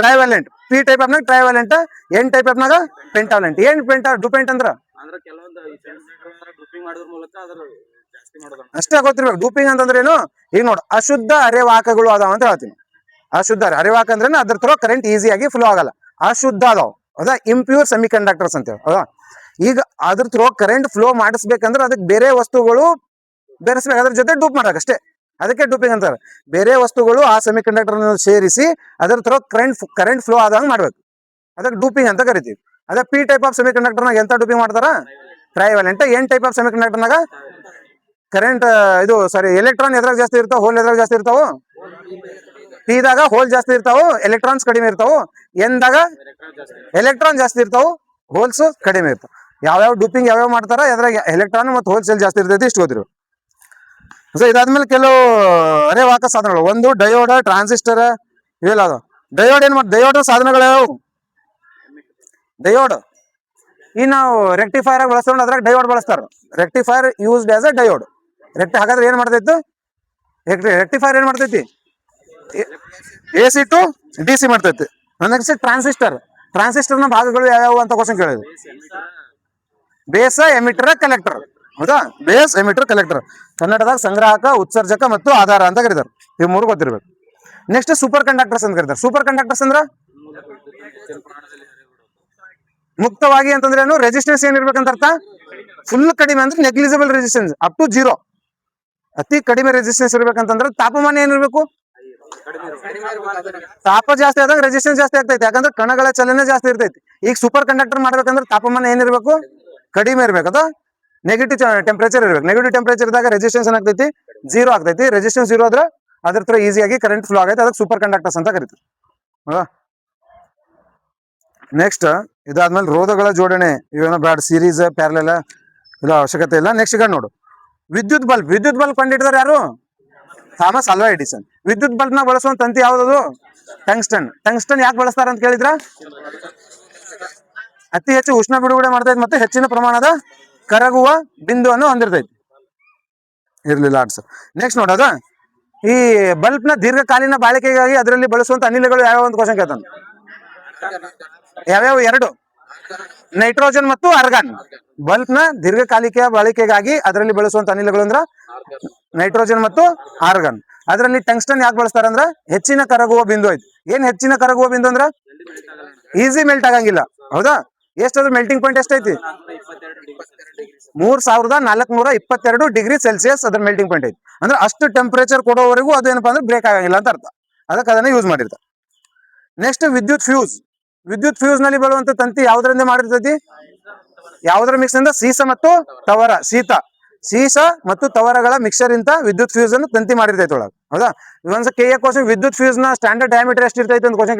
ಟ್ರೈವ್ಯಾಲೆಂಟ್. ಪಿ ಟೈಪ್ ಆಫ್ನಾಗ ಟ್ರೈವ್ಯಾಲೆಂಟ್, ಎನ್ ಟೈಪ್ ಆಫ್ನಾಗ ಪೆಂಟಾವಲೆಂಟ್. ಏನ್ ಡುಪೆಂಟ್ ಅಂದ್ರ ಅಷ್ಟೇ ಗೊತ್ತಿರ್ಬೇಕು. ಡೂಪಿಂಗ್ ಅಂತಂದ್ರೆ ಏನು, ಈಗ ನೋಡ್ ಅಶುದ್ಧ ಅರೆವಾಹಕಗಳು ಅದಾವ ಅಂತ ಹೇಳ್ತೀನಿ. ಅಶುದ್ಧ ಅರೆವಾಹಕ ಅಂದ್ರೆ ಅದ್ರ ಥ್ರೋ ಕರೆಂಟ್ ಈಸಿಯಾಗಿ ಫ್ಲೋ ಆಗಲ್ಲ, ಅಶುದ್ಧ ಅದಾವ. ಹೌದಾ, ಇಂಪ್ಯೂರ್ ಸೆಮಿ ಕಂಡಕ್ಟರ್ಸ್ ಅಂತ ಹೇಳಿ. ಹೌದಾ, ಈಗ ಅದ್ರ ಥ್ರೋ ಕರೆಂಟ್ ಫ್ಲೋ ಮಾಡಿಸ್ಬೇಕಂದ್ರೆ ಅದಕ್ಕೆ ಬೇರೆ ವಸ್ತುಗಳು ಬೆರೆಸ್ಬೇಕು, ಅದ್ರ ಜೊತೆ ಡೂಪ್ ಮಾಡಬೇಕು ಅಷ್ಟೇ. ಅದಕ್ಕೆ ಡೂಪಿಂಗ್ ಅಂತಾರೆ. ಬೇರೆ ವಸ್ತುಗಳು ಆ ಸೆಮಿ ಕಂಡಕ್ಟರ್ ಸೇರಿಸಿ ಅದರ ಥ್ರೋ ಕರೆಂಟ್ ಫ್ಲೋ ಆದಂಗೆ ಮಾಡ್ಬೇಕು, ಅದಕ್ಕೆ ಡೂಪಿಂಗ್ ಅಂತ ಕರಿತೀವಿ. ಅದೇ ಪಿ ಟೈಪ್ ಆಫ್ ಸೆಮಿ ಕಂಡಕ್ಟರ್ನಾಗ ಎಂತ ಡೂಪಿಂಗ್ ಮಾಡ್ತಾರ, ಟ್ರೈವ್ಯಾಲೆಂಟ್. ಎನ್ ಟೈಪ್ ಆಫ್ ಸೆಮಿ ಕಂಡಕ್ಟರ್ನಾಗ ಕರೆಂಟ್ ಎಲೆಕ್ಟ್ರಾನ್ ಎದ್ರಾಗ ಜಾಸ್ತಿ ಇರ್ತಾವ, ಹೋಲ್ ಎದ್ರಾಗ ಜಾಸ್ತಿ ಇರ್ತಾವ. ಪಿದಾಗ ಹೋಲ್ ಜಾಸ್ತಿ ಇರ್ತಾವು, ಎಲೆಕ್ಟ್ರಾನ್ಸ್ ಕಡಿಮೆ ಇರ್ತಾವು. ಎಂದಾಗ ಎಲೆಕ್ಟ್ರಾನ್ ಜಾಸ್ತಿ ಇರ್ತಾವು, ಹೋಲ್ಸ್ ಕಡಿಮೆ ಇರ್ತಾವ. ಯಾವ್ಯಾವ ಡೂಪಿಂಗ್ ಯಾವ್ಯಾವ ಮಾಡ್ತಾರ, ಎದ್ರಾಗ ಎಲೆಕ್ಟ್ರಾನ್ ಮತ್ತು ಹೋಲ್ಸ್ ಎಲ್ಲಿ ಜಾಸ್ತಿ ಇರ್ತೈತಿ ಇಷ್ಟು ಗೊತ್ತಿರು. ಸೊ ಇದಾದ್ಮೇಲೆ ಕೆಲವು ಅರೆವಾಹಕ ಸಾಧನಗಳು. ಒಂದು ಡಯೋಡ್, ಟ್ರಾನ್ಸಿಸ್ಟರ್, ಇಲ್ಲ ಅದು ಡಯೋಡ್ ಏನ್ ಡಯೋಡ್ ಸಾಧನಗಳು ಯಾವು ಡಯೋಡ್ ಈ ನಾವು ರೆಕ್ಟಿಫೈರ್ ಆಗಿ ಬಳಸ್ಕೊಂಡು ಅದ್ರಾಗ ಡಯೋಡ್ ಬಳಸ್ತಾರ rectifier used as a diode ಹಾಗಾದ್ರೆ ಏನ್ ಮಾಡ್ತೈತಿ ರೆಕ್ಟಿಫೈರ್ ಏನ್ ಮಾಡ್ತೈತಿ AC ಟು DC ಮಾಡ್ತೈತಿ ನೆಕ್ಸ್ಟ್ ಟ್ರಾನ್ಸಿಸ್ಟರ್ನ ಭಾಗಗಳು ಯಾವ್ಯಾವ ಅಂತ ಕ್ವಶನ್ ಕೇಳಿದ್ರು ಬೇಸ್ ಎಮಿಟರ್ ಕಲೆಕ್ಟರ್ ಹೌದಾ ಬೇಸ್ ಎಮಿಟರ್ ಕಲೆಕ್ಟರ್ ಕನ್ನಡದಾಗ ಸಂಗ್ರಾಹಕ ಉತ್ಸರ್ಜಕ ಮತ್ತು ಆಧಾರ ಅಂತ ಕರೀತಾರೆ ಇವ್ ಮೂರು ಗೊತ್ತಿರ್ಬೇಕು ನೆಕ್ಸ್ಟ್ ಸೂಪರ್ ಕಂಡಕ್ಟರ್ಸ್ ಅಂತ ಕರೀತಾರೆ ಸೂಪರ್ ಕಂಡಕ್ಟರ್ಸ್ ಅಂದ್ರ ಮುಕ್ತವಾಗಿ ಅಂತಂದ್ರೆ ಏನು ರೆಸಿಸ್ಟೆನ್ಸ್ ಏನಿರ್ಬೇಕಂತ ಅರ್ಥ ಫುಲ್ ಕಡಿಮೆ ಅಂದ್ರೆ ನೆಗ್ಲಿಜಿಬಲ್ ರೆಸಿಸ್ಟೆನ್ಸ್ ಅಪ್ ಟು 0 ಅತಿ ಕಡಿಮೆ ರೆಸಿಸ್ಟೆನ್ಸ್ ಇರ್ಬೇಕಂತಂದ್ರೆ ತಾಪಮಾನ ಏನಿರ್ಬೇಕು ತಾಪ ಜಾಸ್ತಿ ಆದಾಗ ರೆಸಿಸ್ಟೆನ್ಸ್ ಜಾಸ್ತಿ ಆಗ್ತೈತಿ ಯಾಕಂದ್ರೆ ಕಣಗಳ ಚಲನೆ ಜಾಸ್ತಿ ಇರ್ತೈತಿ ಈಗ ಸೂಪರ್ ಕಂಡಕ್ಟರ್ ಮಾಡ್ಬೇಕಂದ್ರೆ ತಾಪಮಾನ ಏನಿರ್ಬೇಕು ಕಡಿಮೆ ಇರ್ಬೇಕು ಅದು ನೆಗೆಟಿವ್ ಟೆಂಪರೇಚರ್ ಇರ್ಬೇಕು ನೆಗೆಟಿವ್ ಟೆಂಪರೇಚರ್ ಇದ್ದಾಗ ರೆಸಿಸ್ಟೆನ್ಸ್ ಏನಾಗ್ತೈತಿ 0 ಆಗ್ತೈತಿ ರೆಸಿಸ್ಟೆನ್ಸ್ 0 ಆದ್ರೆ ಅದ್ರ ತರ ಈಸಿಯಾಗಿ ಕರೆಂಟ್ ಫ್ಲೋ ಆಗೈತೆ ಅದಕ್ಕೆ ಸೂಪರ್ ಕಂಡಕ್ಟರ್ಸ್ ಅಂತ ಕರಿತೀವಿ ಹೌದಾ ನೆಕ್ಸ್ಟ್ ಇದಾದ್ಮೇಲೆ ರೋಧಗಳ ಜೋಡಣೆ ಇವೇನೋ ಬ್ಯಾಡ್ ಸೀರೀಸ್ ಪ್ಯಾರಲೆಲ್ಲ ಇಲ್ಲ ಅವಶ್ಯಕತೆ ಇಲ್ಲ ನೆಕ್ಸ್ಟ್ ಈಗ ನೋಡು ವಿದ್ಯುತ್ ಬಲ್ಬ್ ಕಂಡಿಡಿದಾರೆ ಯಾರು ಥಾಮಸ್ ಆಲ್ವಾ ಎಡಿಸನ್ ವಿದ್ಯುತ್ ಬಲ್ಬ್ ನ ಬಳಸುವಂತ ತಂತಿ ಯಾವ್ದದು ಟಂಗ್ಸ್ಟನ್ ಯಾಕೆ ಬಳಸ್ತಾರ ಅಂತ ಕೇಳಿದ್ರ ಅತಿ ಹೆಚ್ಚು ಉಷ್ಣ ಬಿಡುಗಡೆ ಮಾಡ್ತೈತಿ ಮತ್ತೆ ಹೆಚ್ಚಿನ ಪ್ರಮಾಣದ ಕರಗುವ ಬಿಂದುವನ್ನು ಹೊಂದಿರ್ತೈತಿ ಇರ್ಲಿಲ್ಲ ಆನ್ಸರ್ ನೆಕ್ಸ್ಟ್ ನೋಡೋದ ಈ ಬಲ್ಬ್ ನ ದೀರ್ಘಕಾಲೀನ ಬಾಳಿಕೆಗಾಗಿ ಅದರಲ್ಲಿ ಬಳಸುವಂತ ಅನಿಲಗಳು ಯಾವ್ಯಾವ ಅಂತ ಕ್ವಶನ್ ಕೇಳ್ತಾನೆ ಯಾವ್ಯಾವ ಎರಡು ನೈಟ್ರೋಜನ್ ಮತ್ತು ಆರ್ಗಾನ್ ಬಲ್ಬ್ ನ ದೀರ್ಘಕಾಲಿಕ ಬಾಳಿಕೆಗಾಗಿ ಅದರಲ್ಲಿ ಬಳಸುವಂತ ಅನಿಲಗಳು ಅಂದ್ರ ನೈಟ್ರೋಜನ್ ಮತ್ತು ಆರ್ಗಾನ್ ಅದರಲ್ಲಿ ಟಂಗ್ಸ್ಟನ್ ಯಾಕೆ ಬಳಸ್ತಾರ ಅಂದ್ರ ಹೆಚ್ಚಿನ ಕರಗುವ ಬಿಂದು ಐತಿ ಏನ್ ಹೆಚ್ಚಿನ ಕರಗುವ ಬಿಂದು ಅಂದ್ರ ಈಸಿ ಮೆಲ್ಟ್ ಆಗಂಗಿಲ್ಲ ಹೌದಾ ಎಷ್ಟದು ಮೆಲ್ಟಿಂಗ್ ಪಾಯಿಂಟ್ ಎಷ್ಟೈತಿ 3422 ಡಿಗ್ರಿ ಸೆಲ್ಸಿಯಸ್ ಅದ್ರ ಮೆಲ್ಟಿಂಗ್ ಪಾಯಿಂಟ್ ಐತಿ ಅಂದ್ರೆ ಅಷ್ಟು ಟೆಂಪರೇಚರ್ ಕೊಡೋವರೆಗೂ ಅದು ಏನಪ್ಪಾ ಅಂದ್ರೆ ಬ್ರೇಕ್ ಆಗಂಗಿಲ್ಲ ಅಂತ ಅರ್ಥ ಅದಕ್ಕೆ ಅದನ್ನ ಯೂಸ್ ಮಾಡಿರ್ತಾರೆ ನೆಕ್ಸ್ಟ್ ವಿದ್ಯುತ್ ಫ್ಯೂಸ್ ನಲ್ಲಿ ಬರುವಂತ ತಂತಿ ಯಾವ್ದ್ರಿಂದ ಮಾಡಿರ್ತೈತಿ ಯಾವ್ದ್ರ ಮಿಕ್ಸ್ ಇಂದ ಸೀಸ ಮತ್ತು ತವರ ಸೀಸ ಮತ್ತು ತವರಗಳ ಮಿಕ್ಸರ್ ಇಂತ ವಿದ್ಯುತ್ ಫ್ಯೂಸ್ ಅನ್ನು ತಂತಿ ಮಾಡಿರ್ತೈತಿ ಒಳಗೆ ಹೌದಾ ಒಂದ್ಸ ಕ್ವಶನ್ ವಿದ್ಯುತ್ ಫ್ಯೂಸ್ ನ ಸ್ಟ್ಯಾಂಡರ್ಡ್ ಡಯಾಮೀಟರ್ ಎಷ್ಟು ಇರ್ತೈತಿ ಅಂತ ಕ್ವಶನ್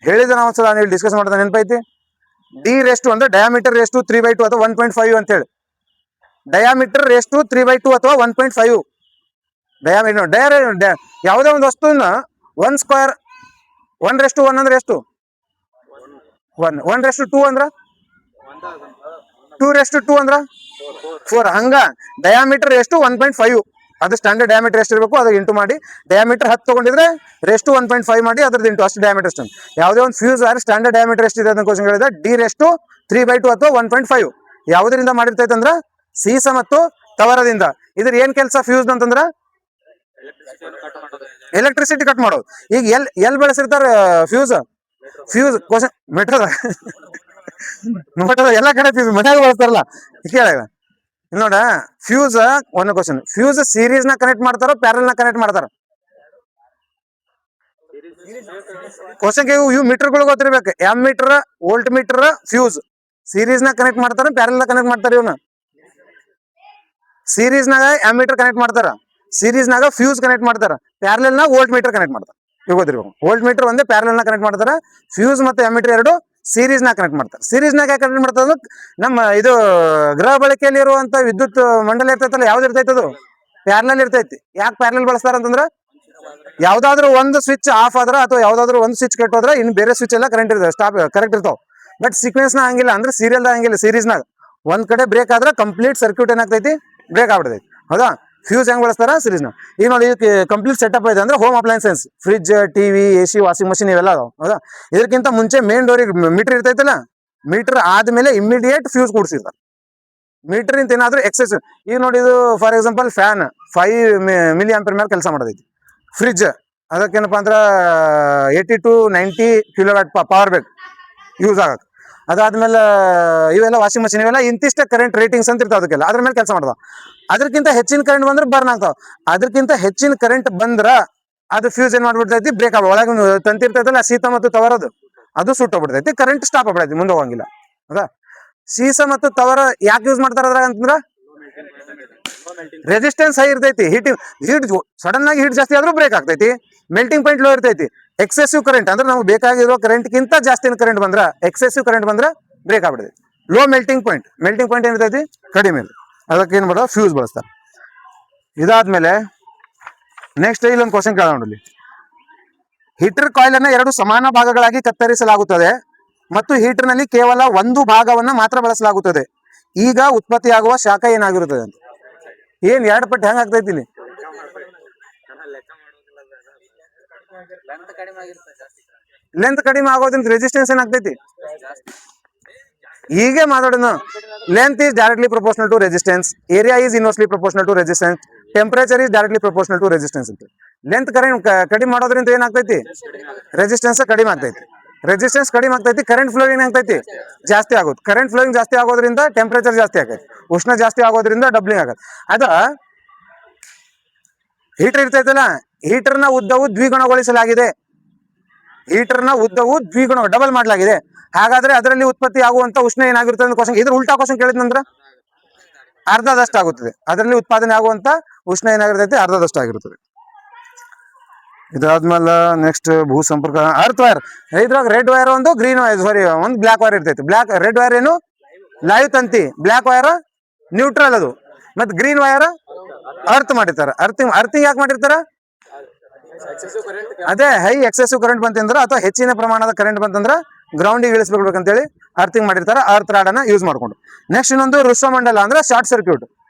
ಹೇಳಿದ ನಾವೊಂದ್ಸಲ ನೀವು ಡಿಸ್ಕಸ್ ಮಾಡ್ತಾ ನೆನಪೈತಿ D ಅಂದ್ರೆ ಡಯಾಮೀಟರ್ 3/2 ಅಥವಾ 1.5 ಅಂತ ಹೇಳಿ ಡಯಾಮೀಟರ್ 3/2 ಅಥವಾ 1.5 ಡಯಾಮೀಟರ್ ಯಾವುದೇ ಒಂದು ವಸ್ತುವಿನ 1/1 ಅಂದ್ರೆ ಎಷ್ಟು 1:2 ಅಂದ್ರ 2:2 ಅಂದ್ರ 4 ಹಂಗ ಡಯಾಮೀಟರ್ 1.5 ಅದು ಸ್ಟ್ಯಾಂಡರ್ಡ್ ಡಯಾಮೀಟರ್ ಎಷ್ಟು ಇರಬೇಕು ಅದು ಇಂಟು ಮಾಡಿ ಡಯಾಮೀಟರ್ 10 ತಗೊಂಡಿದ್ರೆ 1.5 ಮಾಡಿ ಅದ್ರದ್ದು ಇಂಟು ಅಷ್ಟು ಡಯಾಮೀಟರ್ ಎಷ್ಟು ಯಾವುದೇ ಒಂದು ಫ್ಯೂಸ್ ಆದ್ರೆ ಸ್ಟ್ಯಾಂಡರ್ಡ್ ಡಯಾಮೀಟರ್ ಎಷ್ಟಿದೆ ಅಂತ ಕ್ವಶನ್ ಹೇಳಿದ್ರೆ D 3/2 ಅಥವಾ 1.5 ಯಾವುದರಿಂದ ಮಾಡಿರ್ತೈತೆ ಅಂದ್ರ ಸೀಸ ಮತ್ತು ತವರದಿಂದ ಇದ್ರ ಏನ್ ಕೆಲಸ ಫ್ಯೂಸ್ ಅಂತಂದ್ರ ಎಲೆಕ್ಟ್ರಿಸಿಟಿ ಕಟ್ ಮಾಡೋದು ಈಗ ಎಲ್ ಬೆಳೆಸಿರ್ತಾರ ಫ್ಯೂಸ್ ಕ್ವಶನ್ ಮೆಟ್ರದ ಎಲ್ಲಾ ಕಡೆ ಫ್ಯೂಸ್ ಮೆಟಾಗ ಬಳಸ್ತಾರಲ್ಲ ಕೇಳ ನೋಡ ಫ್ಯೂಸ್ ಒಂದ್ ಕ್ವಶನ್ ಫ್ಯೂಸ್ ಸೀರೀಸ್ ನ ಕನೆಕ್ಟ್ ಮಾಡ್ತಾರೋ ಪ್ಯಾರಲ್ ನ ಕನೆಕ್ಟ್ ಮಾಡ್ತಾರ ಕ್ವಶನ್ ಇವು ಮೀಟರ್ಗಳು ಗೊತ್ತಿರ್ಬೇಕು ammeter voltmeter fuse series ನ ಕನೆಕ್ಟ್ ಮಾಡ್ತಾರ ಪ್ಯಾರಲ್ ನ ಕನೆಕ್ಟ್ ಮಾಡ್ತಾರ ಇವನ್ನ ಸೀರೀಸ್ ನಾಗ ಎಮ್ ಮೀಟರ್ ಕನೆಕ್ಟ್ ಮಾಡ್ತಾರ ಸೀರೀಸ್ ನಾಗ ಫ್ಯೂಸ್ ಕನೆಕ್ಟ್ ಮಾಡ್ತಾರ ಪ್ಯಾರಲ್ ನ ವೋಲ್ಟ್ ಮೀಟರ್ ಕನೆಕ್ಟ್ ಮಾಡ್ತಾರ ಇವ್ ಗೊತ್ತಿರ್ಬೇಕು ವೋಲ್ಟ್ ಮೀಟರ್ ಒಂದೇ ಪ್ಯಾರಲ್ ನ ಕನೆಕ್ಟ್ ಮಾಡ್ತಾರ ಫ್ಯೂಸ್ ಮತ್ತೆ ಎಮ್ ಮೀಟರ್ ಎರಡು ಸೀರೀಸ್ ನ ಕನೆಕ್ಟ್ ಮಾಡ್ತಾರೆ ಸೀರೀಸ್ ನಾಗ ಕನೆಕ್ಟ್ ಮಾಡ್ತಾರೆ ನಮ್ಮ ಇದು ಗೃಹ ಬಳಕೆಯಲ್ಲಿ ಇರುವಂತ ವಿದ್ಯುತ್ ಮಂಡಲ ಇರ್ತೈತಲ್ಲ ಯಾವ್ದು ಇರ್ತೈತಿ ಅದು ಪ್ಯಾರಲಲ್ ಇರ್ತೈತಿ ಯಾಕೆ ಪ್ಯಾರಲಲ್ ಬಳಸ್ತಾರ ಅಂತಂದ್ರ ಯಾವ್ದಾದ್ರು ಒಂದು ಸ್ವಿಚ್ ಆಫ್ ಆದ್ರ ಅಥವಾ ಯಾವ್ದಾದ್ರು ಒಂದು ಸ್ವಿಚ್ ಕೆಟ್ಟೋದ್ರ ಇನ್ನು ಬೇರೆ ಸ್ವಿಚ್ ಎಲ್ಲ ಕರೆಂಟ್ ಇರ್ತದೆ ಸ್ಟಾಪ್ ಕರೆಕ್ಟ್ ಇರ್ತಾವ ಬಟ್ ಸೀಕ್ವೆನ್ಸ್ ನ ಹಂಗಿಲ್ಲ ಅಂದ್ರೆ ಸೀರಿಯಲ್ ಹಂಗಿಲ್ಲ ಸೀರೀಸ್ ನಾಗ ಒಂದ್ ಕಡೆ ಬ್ರೇಕ್ ಆದ್ರೆ ಕಂಪ್ಲೀಟ್ ಸರ್ಕ್ಯೂಟ್ ಏನಾಗ್ತೈತಿ ಬ್ರೇಕ್ ಆಗ್ಬಿಡ್ತೈತಿ ಹೌದಾ ಫ್ಯೂಸ್ ಹೆಂಗ್ ಬಳಸ್ತಾರ ಸೀರೀಸ್ ನ ಈಗ ನೋಡಿ ಕಂಪ್ಲೀಟ್ ಸೆಟಪ್ ಐತೆ ಅಂದ್ರೆ home appliances fridge TV AC washing machine ಇವೆಲ್ಲ ಅದಾವ ಹೌದಾ ಇದಕ್ಕಿಂತ ಮುಂಚೆ ಮೇನ್ ಡೋರಿಗೆ ಮೀಟರ್ ಇರ್ತೈತಲ್ಲ ಮೀಟರ್ ಆದ್ಮೇಲೆ ಇಮಿಡಿಯೇಟ್ ಫ್ಯೂಸ್ ಕೂಡಿಸಿರ್ತಾರೆ ಮೀಟರ್ ಇಂತ ಏನಾದ್ರು ಎಕ್ಸೆಸ್ ಈಗ ನೋಡಿ ಇದು for example fan 5 milli ampere ಮೇಲೆ ಕೆಲಸ ಮಾಡೋದೈತಿ ಫ್ರಿಜ್ ಅದಕ್ಕೇನಪ್ಪ ಅಂದ್ರ 80 to 90 ಕಿಲೋವ್ಯಾಟ್ ಪವರ್ ಬೇಕು ಯೂಸ್ ಆಗಕ್ಕೆ ಅದಾದ್ಮೇಲೆ ಇವೆಲ್ಲ ವಾಷಿಂಗ್ ಮಷಿನ್ ಇವೆಲ್ಲ ಇಂತಿಷ್ಟ ಕರೆಂಟ್ ರೇಟಿಂಗ್ಸ್ ಅಂತ ಇರ್ತಾವ ಅದಕ್ಕೆಲ್ಲ ಅದ್ರ ಮೇಲೆ ಕೆಲಸ ಮಾಡ್ತಾವ ಅದಕ್ಕಿಂತ ಹೆಚ್ಚಿನ ಕರೆಂಟ್ ಬಂದ್ರೆ ಬರ್ನ್ ಆಗ್ತಾವ ಅದಕ್ಕಿಂತ ಹೆಚ್ಚಿನ ಕರೆಂಟ್ ಬಂದ್ರ ಅದು ಫ್ಯೂಸ್ ಏನ್ ಮಾಡ್ಬಿಡ್ತೈತಿ ಬ್ರೇಕ್ ಆಗ ಒಳಗೆ ತಂತಿ ಇರ್ತೈತಲ್ಲ ಶೀತ ಮತ್ತು ತವರದು ಅದು ಸುಟ್ಟೋಗ್ಬಿಡ್ತೈತಿ ಕರೆಂಟ್ ಸ್ಟಾಪ್ ಆಗ್ಬಿಡೈತಿ ಮುಂದೆ ಹೋಗಂಗಿಲ್ಲ ಹೌದಾ ಸೀಸ ಮತ್ತು ತವರ ಯಾಕೆ ಯೂಸ್ ಮಾಡ್ತಾರ ಅದ್ರಾಗ ಅಂತಂದ್ರ ರೆಸಿಸ್ಟೆನ್ಸ್ ಹೈ ಇರ್ತೈತಿ ಹೀಟ್ ಸಡನ್ ಆಗಿ ಹೀಟ್ ಜಾಸ್ತಿ ಆದ್ರೂ ಬ್ರೇಕ್ ಆಗ್ತೈತಿ ಮೆಲ್ಟಿಂಗ್ ಪಾಯಿಂಟ್ ಲೋ ಇರ್ತೈತಿ ಎಕ್ಸೆಸಿವ್ ಕರೆಂಟ್ ಅಂದ್ರೆ ನಮ್ಗೆ ಬೇಕಾಗಿರೋ ಕರೆಂಟ್ ಗಿಂತ ಜಾಸ್ತಿ ಕರೆಂಟ್ ಬಂದ್ರ ಎಕ್ಸೆಸಿವ್ ಕರೆಂಟ್ ಬಂದ್ರ ಬ್ರೇಕ್ ಆಗ್ಬಿಡ್ತೈತಿ ಲೋ ಮೆಲ್ಟಿಂಗ್ ಪಾಯಿಂಟ್ ಏನಿರ್ತೈತಿ ಕಡಿಮೆ ಅದಕ್ಕೆ ಏನ್ ಮಾಡೋದು ಫ್ಯೂಸ್ ಬಳಸ್ತಾರೆ ಇದಾದ್ಮೇಲೆ ನೆಕ್ಸ್ಟ್ ಇಲ್ಲೊಂದು ಕ್ವಶನ್ ಕೇಳೋಣ ಹೀಟರ್ ಕಾಯಿಲ್ ಅನ್ನ ಎರಡು ಸಮಾನ ಭಾಗಗಳಾಗಿ ಕತ್ತರಿಸಲಾಗುತ್ತದೆ ಮತ್ತು ಹೀಟರ್ ನಲ್ಲಿ ಕೇವಲ ಒಂದು ಭಾಗವನ್ನ ಮಾತ್ರ ಬಳಸಲಾಗುತ್ತದೆ. ಈಗ ಉತ್ಪತ್ತಿಯಾಗುವ ಶಾಖ ಏನಾಗಿರುತ್ತದೆ ಅಂತ. ಏನ್ ಎರಡು ಪಟ್ಟು ಹೆಂಗ್ ಆಗ್ತೈತಿ ಇಲ್ಲಿ? ಲೆಂತ್ ಕಡಿಮೆ ಆಗೋದ್ರಿಂದ ರೆಸಿಸ್ಟೆನ್ಸ್ ಏನಾಗ್ತೈತಿ? ಹೀಗೆ ಮಾತಾಡೋಣ. Length is directly proportional to resistance, area is inversely proportional to resistance, temperature is directly proportional to resistance ಅಂತ. ಲೆಂತ್ ಕಡಿಮೆ ಮಾಡೋದ್ರಿಂದ ಏನಾಗ್ತೈತಿ? ರೆಸಿಸ್ಟೆನ್ಸ್ ಕಡಿಮೆ ಆಗ್ತೈತಿ. ರೆಸಿಸ್ಟೆನ್ಸ್ ಕಡಿಮೆ ಆಗ್ತೈತಿ, ಕರೆಂಟ್ ಫ್ಲೋಯಿಂಗ್ ಆಗ್ತೈತಿ ಜಾಸ್ತಿ ಆಗುತ್ತೆ. ಕರೆಂಟ್ ಫ್ಲೋಯಿಂಗ್ ಜಾಸ್ತಿ ಆಗೋದ್ರಿಂದ ಟೆಂಪರೇಚರ್ ಜಾಸ್ತಿ ಆಗೈತಿ, ಉಷ್ಣ ಜಾಸ್ತಿ ಆಗೋದ್ರಿಂದ ಡಬ್ಲಿಂಗ್ ಆಗತ್ತೆ. ಅದ ಹೀಟರ್ ಇರ್ತೈತಲ್ಲ, ಹೀಟರ್ನ ಉದ್ದವು ದ್ವಿಗುಣಗೊಳಿಸಲಾಗಿದೆ. ಹೀಟರ್ನ ಉದ್ದವು ಡಬಲ್ ಮಾಡಲಾಗಿದೆ. ಹಾಗಾದ್ರೆ ಅದರಲ್ಲಿ ಉತ್ಪತ್ತಿ ಆಗುವಂತ ಉಷ್ಣ ಏನಾಗಿರುತ್ತೆ ಅಂತ ಕ್ವಶನ್. ಇದ್ರ ಉಲ್ಟಾ ಕ್ವಶನ್ ಕೇಳಿದ್ನಂದ್ರ ಅರ್ಧದಷ್ಟು ಆಗುತ್ತದೆ. ಅದರಲ್ಲಿ ಉತ್ಪಾದನೆ ಆಗುವಂತ ಉಷ್ಣ ಏನಾಗಿರ್ತೈತಿ? ಅರ್ಧದಷ್ಟು ಆಗಿರುತ್ತದೆ. ಇದಾದ್ಮೇಲೆ ನೆಕ್ಸ್ಟ್ ಭೂ ಸಂಪರ್ಕ ಅರ್ತ್ ವೈರ್. ಇದ್ರಾಗ ರೆಡ್ ವೈರ್ ಒಂದು, ಗ್ರೀನ್ ವೈರ್, ಸಾರಿ ಒಂದು ಬ್ಲಾಕ್ ವೈರ್ ಇರ್ತೈತಿ. ರೆಡ್ ವೈರ್ ಏನು? ಲೈವ್ ತಂತಿ. ಬ್ಲಾಕ್ ವೈರ್ ನ್ಯೂಟ್ರಲ್ ಅದು. ಮತ್ತೆ ಗ್ರೀನ್ ವೈರ್ ಅರ್ತ್ ಮಾಡಿರ್ತಾರ. ಅರ್ತಿಂಗ್ ಯಾಕೆ ಮಾಡಿರ್ತಾರ? ಅದೇ ಹೈ ಎಕ್ಸೆಸಿವ್ ಕರೆಂಟ್ ಬಂತಂದ್ರ ಅಥವಾ ಹೆಚ್ಚಿನ ಪ್ರಮಾಣದ ಕರೆಂಟ್ ಬಂತಂದ್ರ ಗ್ರೌಂಡಿಗೆ ಇಳಿಸ್ಬೇಕಂತೇಳಿ ಅರ್ತಿಂಗ್ ಮಾಡಿರ್ತಾರ. ಅರ್ತ್ ರಾಡ್ ಅನ್ನ ಯೂಸ್ ಮಾಡ್ಕೊಂಡು. ನೆಕ್ಸ್ಟ್ ಇನ್ನೊಂದು ರುಸ್ವಮಂಡಲ ಅಂದ್ರೆ ಶಾರ್ಟ್ ಸರ್ಕ್ಯೂಟ್.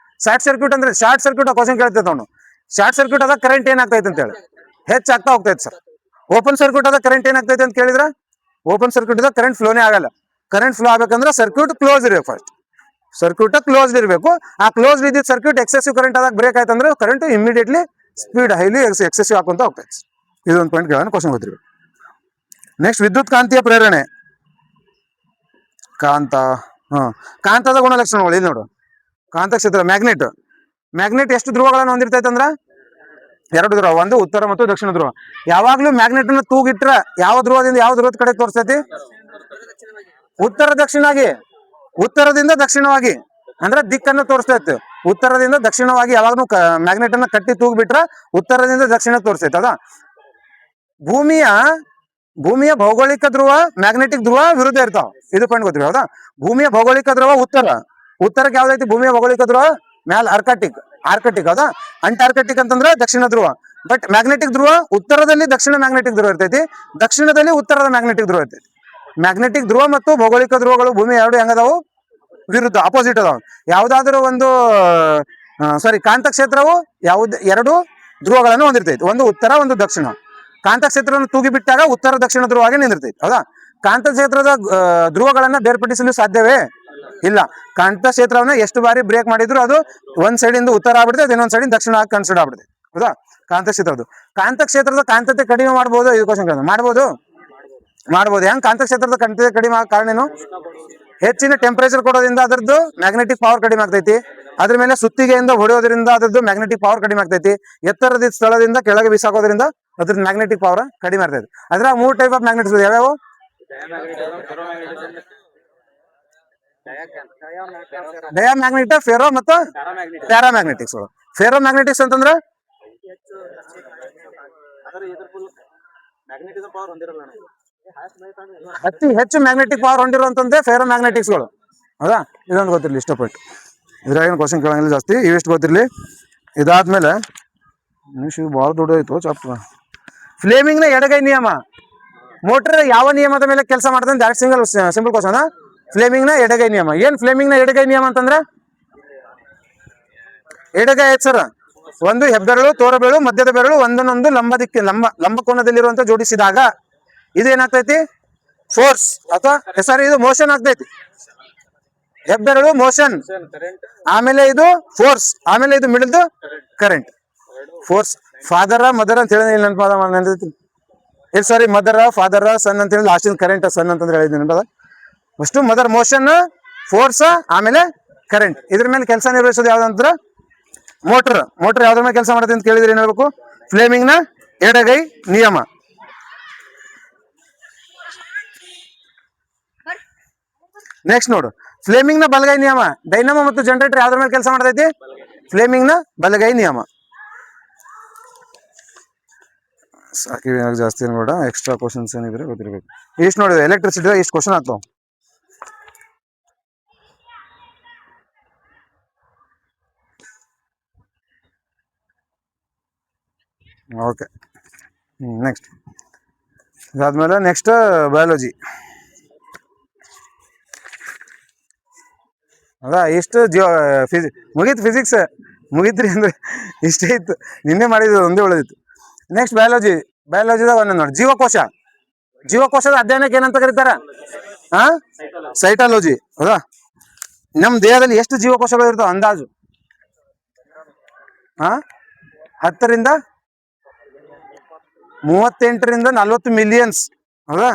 ಶಾರ್ಟ್ ಸರ್ಕ್ಯೂಟ್ ಅಂದ್ರೆ ಶಾರ್ಟ್ ಸರ್ಕ್ಯೂಟ್ ಕ್ವಶನ್ ಕೇಳ್ತೈತೆ ಅವನು. ಶಾರ್ಟ್ ಸರ್ಕ್ಯೂಟ್ ಆದ ಕರೆಂಟ್ ಏನಾಗ್ತೈತೆ ಅಂತ ಹೇಳಿ ಹೆಚ್ಚಾಗ್ತಾ ಹೋಗ್ತೈತೆ ಸರ್. ಓಪನ್ ಸರ್ಕ್ಯೂಟ್ ಆದ ಕರೆಂಟ್ ಏನಾಗ್ತೈತೆ ಅಂತ ಕೇಳಿದ್ರ ಓಪನ್ ಸರ್ಕ್ಯೂಟ್ ಇದ್ದಾಗ ಕರೆಂಟ್ ಫ್ಲೋನೇ ಆಗಲ್ಲ. ಕರೆಂಟ್ ಫ್ಲೋ ಆಗ್ಬೇಕಂದ್ರೆ ಸರ್ಕ್ಯೂಟ್ ಕ್ಲೋಸ್ ಇರಬೇಕು. ಫಸ್ಟ್ ಸರ್ಕ್ಯೂಟ್ ಕ್ಲೋಸ್ ಇರಬೇಕು. ಆ ಕ್ಲೋಸ್ ಇದ್ದಿದ್ದ ಸರ್ಕ್ಯೂಟ್ ಎಕ್ಸೆಸಿವ್ ಕರೆಂಟ್ ಆದಾಗ ಬ್ರೇಕ್ ಆಯ್ತಂದ್ರೆ current immediately speed highly excessive ಹಾಕೊಂತ ಹೋಗ್ತೈತೆ. ಇದೊಂದು ಪಾಯಿಂಟ್ ಕೇಳೋಣ, ಕ್ವಶನ್ ಗೊತ್ತಿರಬೇಕು. ನೆಕ್ಸ್ಟ್ ವಿದ್ಯುತ್ ಕಾಂತೀಯ ಪ್ರೇರಣೆ. ಕಾಂತದ ಗುಣಲಕ್ಷಣಗಳು ಇಲ್ಲಿ ನೋಡು. ಕಾಂತ ಕ್ಷೇತ್ರ ಮ್ಯಾಗ್ನೆಟ್ ಎಷ್ಟು ಧ್ರುವಗಳನ್ನು ಹೊಂದಿರ್ತೈತೆ ಅಂದ್ರ ಎರಡು ಧ್ರುವ, ಒಂದು ಉತ್ತರ ಮತ್ತು ದಕ್ಷಿಣ ಧ್ರುವ. ಯಾವಾಗ್ಲೂ ಮ್ಯಾಗ್ನೆಟ್ ಅನ್ನ ತೂಗಿಟ್ರ ಯಾವ ಧ್ರುವದಿಂದ ಯಾವ ಧ್ರುವದ ಕಡೆ ತೋರಿಸ್ತೈತಿ? ಉತ್ತರದಿಂದ ದಕ್ಷಿಣವಾಗಿ ಅಂದ್ರೆ ದಿಕ್ಕನ್ನು ತೋರಿಸ್ತೈತಿ. ಉತ್ತರದಿಂದ ದಕ್ಷಿಣವಾಗಿ ಯಾವಾಗ್ಲೂ ಮ್ಯಾಗ್ನೆಟ್ ಅನ್ನ ಕಟ್ಟಿ ತೂಗ್ ಬಿಟ್ರ ಉತ್ತರದಿಂದ ದಕ್ಷಿಣ ತೋರಿಸ್ತೈತಿ. ಅದ ಭೂಮಿಯ ಭೌಗೋಳಿಕ ಧ್ರುವ ಮ್ಯಾಗ್ನೆಟಿಕ್ ಧ್ರುವ ವಿರುದ್ಧ ಇರ್ತಾವ. ಇದು ಪಾಯಿಂಟ್ ಗೊತ್ತಿರ. ಹೌದಾ? ಭೂಮಿಯ ಭೌಗೋಳಿಕ ಧ್ರುವ ಉತ್ತರಕ್ಕೆ ಯಾವ್ದೈತಿ? ಭೂಮಿಯ ಭೌಗೋಳಿಕ ಧ್ರುವ ಮ್ಯಾಲ್ ಆರ್ಕಟಿಕ್. ಹೌದಾ? ಅಂಟಾರ್ಕಟಿಕ್ ಅಂತಂದ್ರೆ ದಕ್ಷಿಣ ಧ್ರುವ. ಬಟ್ ಮ್ಯಾಗ್ನೆಟಿಕ್ ಧ್ರುವ ಉತ್ತರದಲ್ಲಿ ದಕ್ಷಿಣ ಮ್ಯಾಗ್ನೆಟಿಕ್ ಧ್ರುವ ಇರ್ತೈತಿ, ದಕ್ಷಿಣದಲ್ಲಿ ಉತ್ತರದ ಮ್ಯಾಗ್ನೆಟಿಕ್ ಧ್ರುವ ಇರ್ತೈತಿ. ಮ್ಯಾಗ್ನೆಟಿಕ್ ಧ್ರುವ ಮತ್ತು ಭೌಗೋಳಿಕ ಧ್ರುವಗಳು ಭೂಮಿ ಎರಡು ಹೆಂಗದಾವು? ವಿರುದ್ಧ, ಅಪೋಸಿಟ್ ಅದಾವ. ಯಾವ್ದಾದ್ರು ಒಂದು ಕಾಂತ ಕ್ಷೇತ್ರವು ಎರಡು ಧ್ರುವಗಳನ್ನು ಹೊಂದಿರ್ತೈತಿ, ಒಂದು ಉತ್ತರ ಒಂದು ದಕ್ಷಿಣ. ಕಾಂತ ಕ್ಷೇತ್ರವನ್ನು ತೂಗಿ ಬಿಟ್ಟಾಗ ಉತ್ತರ ದಕ್ಷಿಣ ಧ್ರುವವಾಗಿ ನಿಂದಿರ್ತೈತಿ. ಹೌದಾ? ಕಾಂತ ಕ್ಷೇತ್ರದ ಧ್ರುವಗಳನ್ನ ಬೇರ್ಪಡಿಸಲು ಸಾಧ್ಯವೇ ಇಲ್ಲ. ಕಾಂತ ಕ್ಷೇತ್ರವನ್ನ ಎಷ್ಟು ಬಾರಿ ಬ್ರೇಕ್ ಮಾಡಿದ್ರು ಅದು ಒಂದ್ ಸೈಡ್ ಇಂದ ಉತ್ತರ ಆಗ್ಬಿಡ್ತದೆ, ಇನ್ನೊಂದ್ ಸೈಡ್ ದಕ್ಷಿಣ ಆಗಿ ಕನ್ಸಿಡರ್ ಆಗ್ಬಿಡ್ತದೆ. ಹೌದಾ? ಕಾಂತ ಕ್ಷೇತ್ರದ ಕಾಂತತೆ ಕಡಿಮೆ ಮಾಡ್ಬೋದು. ಇದು ಕ್ವಶನ್ ಮಾಡ್ಬೋದು. ಹೆಂಗ್ ಕಾಂತ ಕ್ಷೇತ್ರದ ಕಾಂತತೆ ಕಡಿಮೆ ಆಗ ಕಾರಣ ಏನು? ಹೆಚ್ಚಿನ ಟೆಂಪರೇಚರ್ ಕೊಡೋದ್ರಿಂದ ಅದರದ್ದು ಮ್ಯಾಗ್ನೆಟಿಕ್ ಪವರ್ ಕಡಿಮೆ ಆಗ್ತೈತಿ. ಅದ್ರ ಮೇಲೆ ಸುತ್ತಿಗೆಯಿಂದ ಹೊಡೆಯೋದ್ರಿಂದ ಅದರದ್ದು ಮ್ಯಾಗ್ನೆಟಿಕ್ ಪವರ್ ಕಡಿಮೆ ಆಗ್ತೈತಿ. ಎತ್ತರದ ಸ್ಥಳದಿಂದ ಕೆಳಗೆ ಬಿಸಾಕೋದ್ರಿಂದ ಅದ್ರದ್ದು ಮ್ಯಾಗ್ನೆಟಿಕ್ ಪವರ್ ಕಡಿಮೆ ಆಗ್ತೈತಿ. ಅದ್ರ 3 ಟೈಪ್ ಆಫ್ ಮ್ಯಾಗ್ನೆಟ್ಸ್ ಯಾವ್ಯಾವ? ಡಯಾಮ್ಯಾಗ್ನೆಟ್, ಫೆರೋ ಮತ್ತು ಪ್ಯಾರಾಮ್ಯಾಗ್ನೆಟಿಕ್ಸ್. ಫೆರೋಮ್ಯಾಗ್ನೆಟಿಕ್ಸ್ ಅಂತಂದ್ರ ಅತಿ ಹೆಚ್ಚು ಮ್ಯಾಗ್ನೆಟಿಕ್ ಪವರ್ ಹೊಂದಿರುವಂತಂದ್ರೆ ಫೆರೋಮ್ಯಾಗ್ನೆಟಿಕ್ಸ್ಗಳು. ಹೌದಾ? ಇದೊಂದು ಗೊತ್ತಿರಲಿ ಇಷ್ಟಪಟ್ಟು. ಇದ್ರಾಗೇನು ಕ್ವಶನ್ ಕೇಳಂಗಿಲ್ಲ ಜಾಸ್ತಿ, ಇವಿಷ್ಟು ಗೊತ್ತಿರಲಿ. ಇದಾದ್ಮೇಲೆ ಭಾಳ ದೊಡ್ಡ ಆಯ್ತು ಚಾಪ್ಟರ್. ಫ್ಲೇಮಿಂಗ್ ನ ಎಡಗೈ ನಿಯಮ. ಮೋಟರ್ ಯಾವ ನಿಯಮದ ಮೇಲೆ ಕೆಲಸ ಮಾಡ್ತಾನೆ? Direct simple question. ಫ್ಲೇಮಿಂಗ್ ನ ಎಡಗೈ ನಿಯಮ. ಏನ್ ಫ್ಲೇಮಿಂಗ್ ನ ಎಡಗೈ ನಿಯಮ ಅಂತಂದ್ರೆ ಎಡಗೈ ಐತ್ ಸರ್. ಒಂದು ಹೆಬ್ಬೆರಳು, ತೋರಬೆರಳು, ಮಧ್ಯದ ಬೆರಳು ಒಂದನ್ನೊಂದು ಲಂಬ ಕೋನದಲ್ಲಿರುವಂತ ಜೋಡಿಸಿದಾಗ ಇದೇನಾಗ್ತೈತಿ? ಫೋರ್ಸ್ ಅಥವಾ ಇದು ಮೋಷನ್ ಆಗ್ತೈತಿ. ಹೆಬ್ಬೆರಳು ಮೋಷನ್, ಆಮೇಲೆ ಇದು ಫೋರ್ಸ್, ಆಮೇಲೆ ಇದು ಮಿಡಲ್ದು ಕರೆಂಟ್. ಫೋರ್ಸ್ ಫಾದರ ಮದರ್ ಅಂತ ಹೇಳಿ ಇಲ್ಲ ಸಾರಿ, ಮದರ್ ಫಾದರ್ ಸನ್ ಅಂತ ಹೇಳಿ ಲಾಸ್ಟ್ ಕರೆಂಟ್ ಸನ್ ಅಂತಂದ್ರೆ ಹೇಳಿದ್ದೀನಿ. ಫಸ್ಟ್ ಮದರ್ ಮೋಷನ್, ಫೋರ್ಸ್, ಆಮೇಲೆ ಕರೆಂಟ್. ಇದ್ರ ಮೇಲೆ ಕೆಲಸ ನಿರ್ವಹಿಸೋದು ಯಾವ್ದಂದ್ರ ಮೋಟರ್. ಯಾವ್ದ್ರ ಮೇಲೆ ಕೆಲಸ ಮಾಡುತ್ತೆ ಅಂತ ಕೇಳಿದ್ರೆ ಏನ್ ಹೇಳ್ಬೇಕು? ಫ್ಲೇಮಿಂಗ್ ನ ಎಡಗೈ ನಿಯಮ. ನೆಕ್ಸ್ಟ್ ನೋಡು, ಫ್ಲೇಮಿಂಗ್ ನ ಬಲಗೈ ನಿಯಮ. ಡೈನಮೋ ಮತ್ತು ಜನರೇಟರ್ ಯಾವ್ದ್ರ ಮೇಲೆ ಕೆಲಸ ಮಾಡ್ತೈತಿ? ಫ್ಲೇಮಿಂಗ್ ನ ಬಲಗೈ ನಿಯಮ. ಸಾಕಿ ಜಾಸ್ತಿ ನೋಡ, ಎಕ್ಸ್ಟ್ರಾ ಕ್ವಶನ್ಸ್ ಏನಿದ್ರೆ ಗೊತ್ತಿರಬೇಕು. ಇಷ್ಟು ನೋಡಿದ್ರೆ ಎಲೆಕ್ಟ್ರಿಸಿಟಿ ಇಷ್ಟು ಕ್ವಶನ್ ಆಗ್ತಾವ. ಓಕೆ, ನೆಕ್ಸ್ಟ್ ಅದಾದ್ಮೇಲೆ ನೆಕ್ಸ್ಟ್ ಬಯಾಲಜಿ. ಹೌದಾ, ಇಷ್ಟು ಮುಗೀತು ಫಿಸಿಕ್ಸ್ ಮುಗೀತ್ರಿ ಅಂದ್ರೆ ಇಷ್ಟೇ ಇತ್ತು. ನಿನ್ನೆ ಮಾಡಿದ್ದು ಒಂದೇ ಉಳಿದಿತ್ತು. Next biology. ಬಯಾಲಜಿದಾಗ ಒಂದೊಂದು ನೋಡಿ, ಜೀವಕೋಶದ ಅಧ್ಯಯನಕ್ಕೆ ಏನಂತ ಕರೀತಾರ? ಹಾ, ಸೈಟಾಲಜಿ. ಹೌದಾ, ನಮ್ಮ ದೇಹದಲ್ಲಿ ಎಷ್ಟು ಜೀವಕೋಶಗಳು ಇರ್ತಾವ ಅಂದಾಜು? 10 ರಿಂದ 38 ರಿಂದ 40 ಮಿಲಿಯನ್ಸ್. ಹೌದಾ,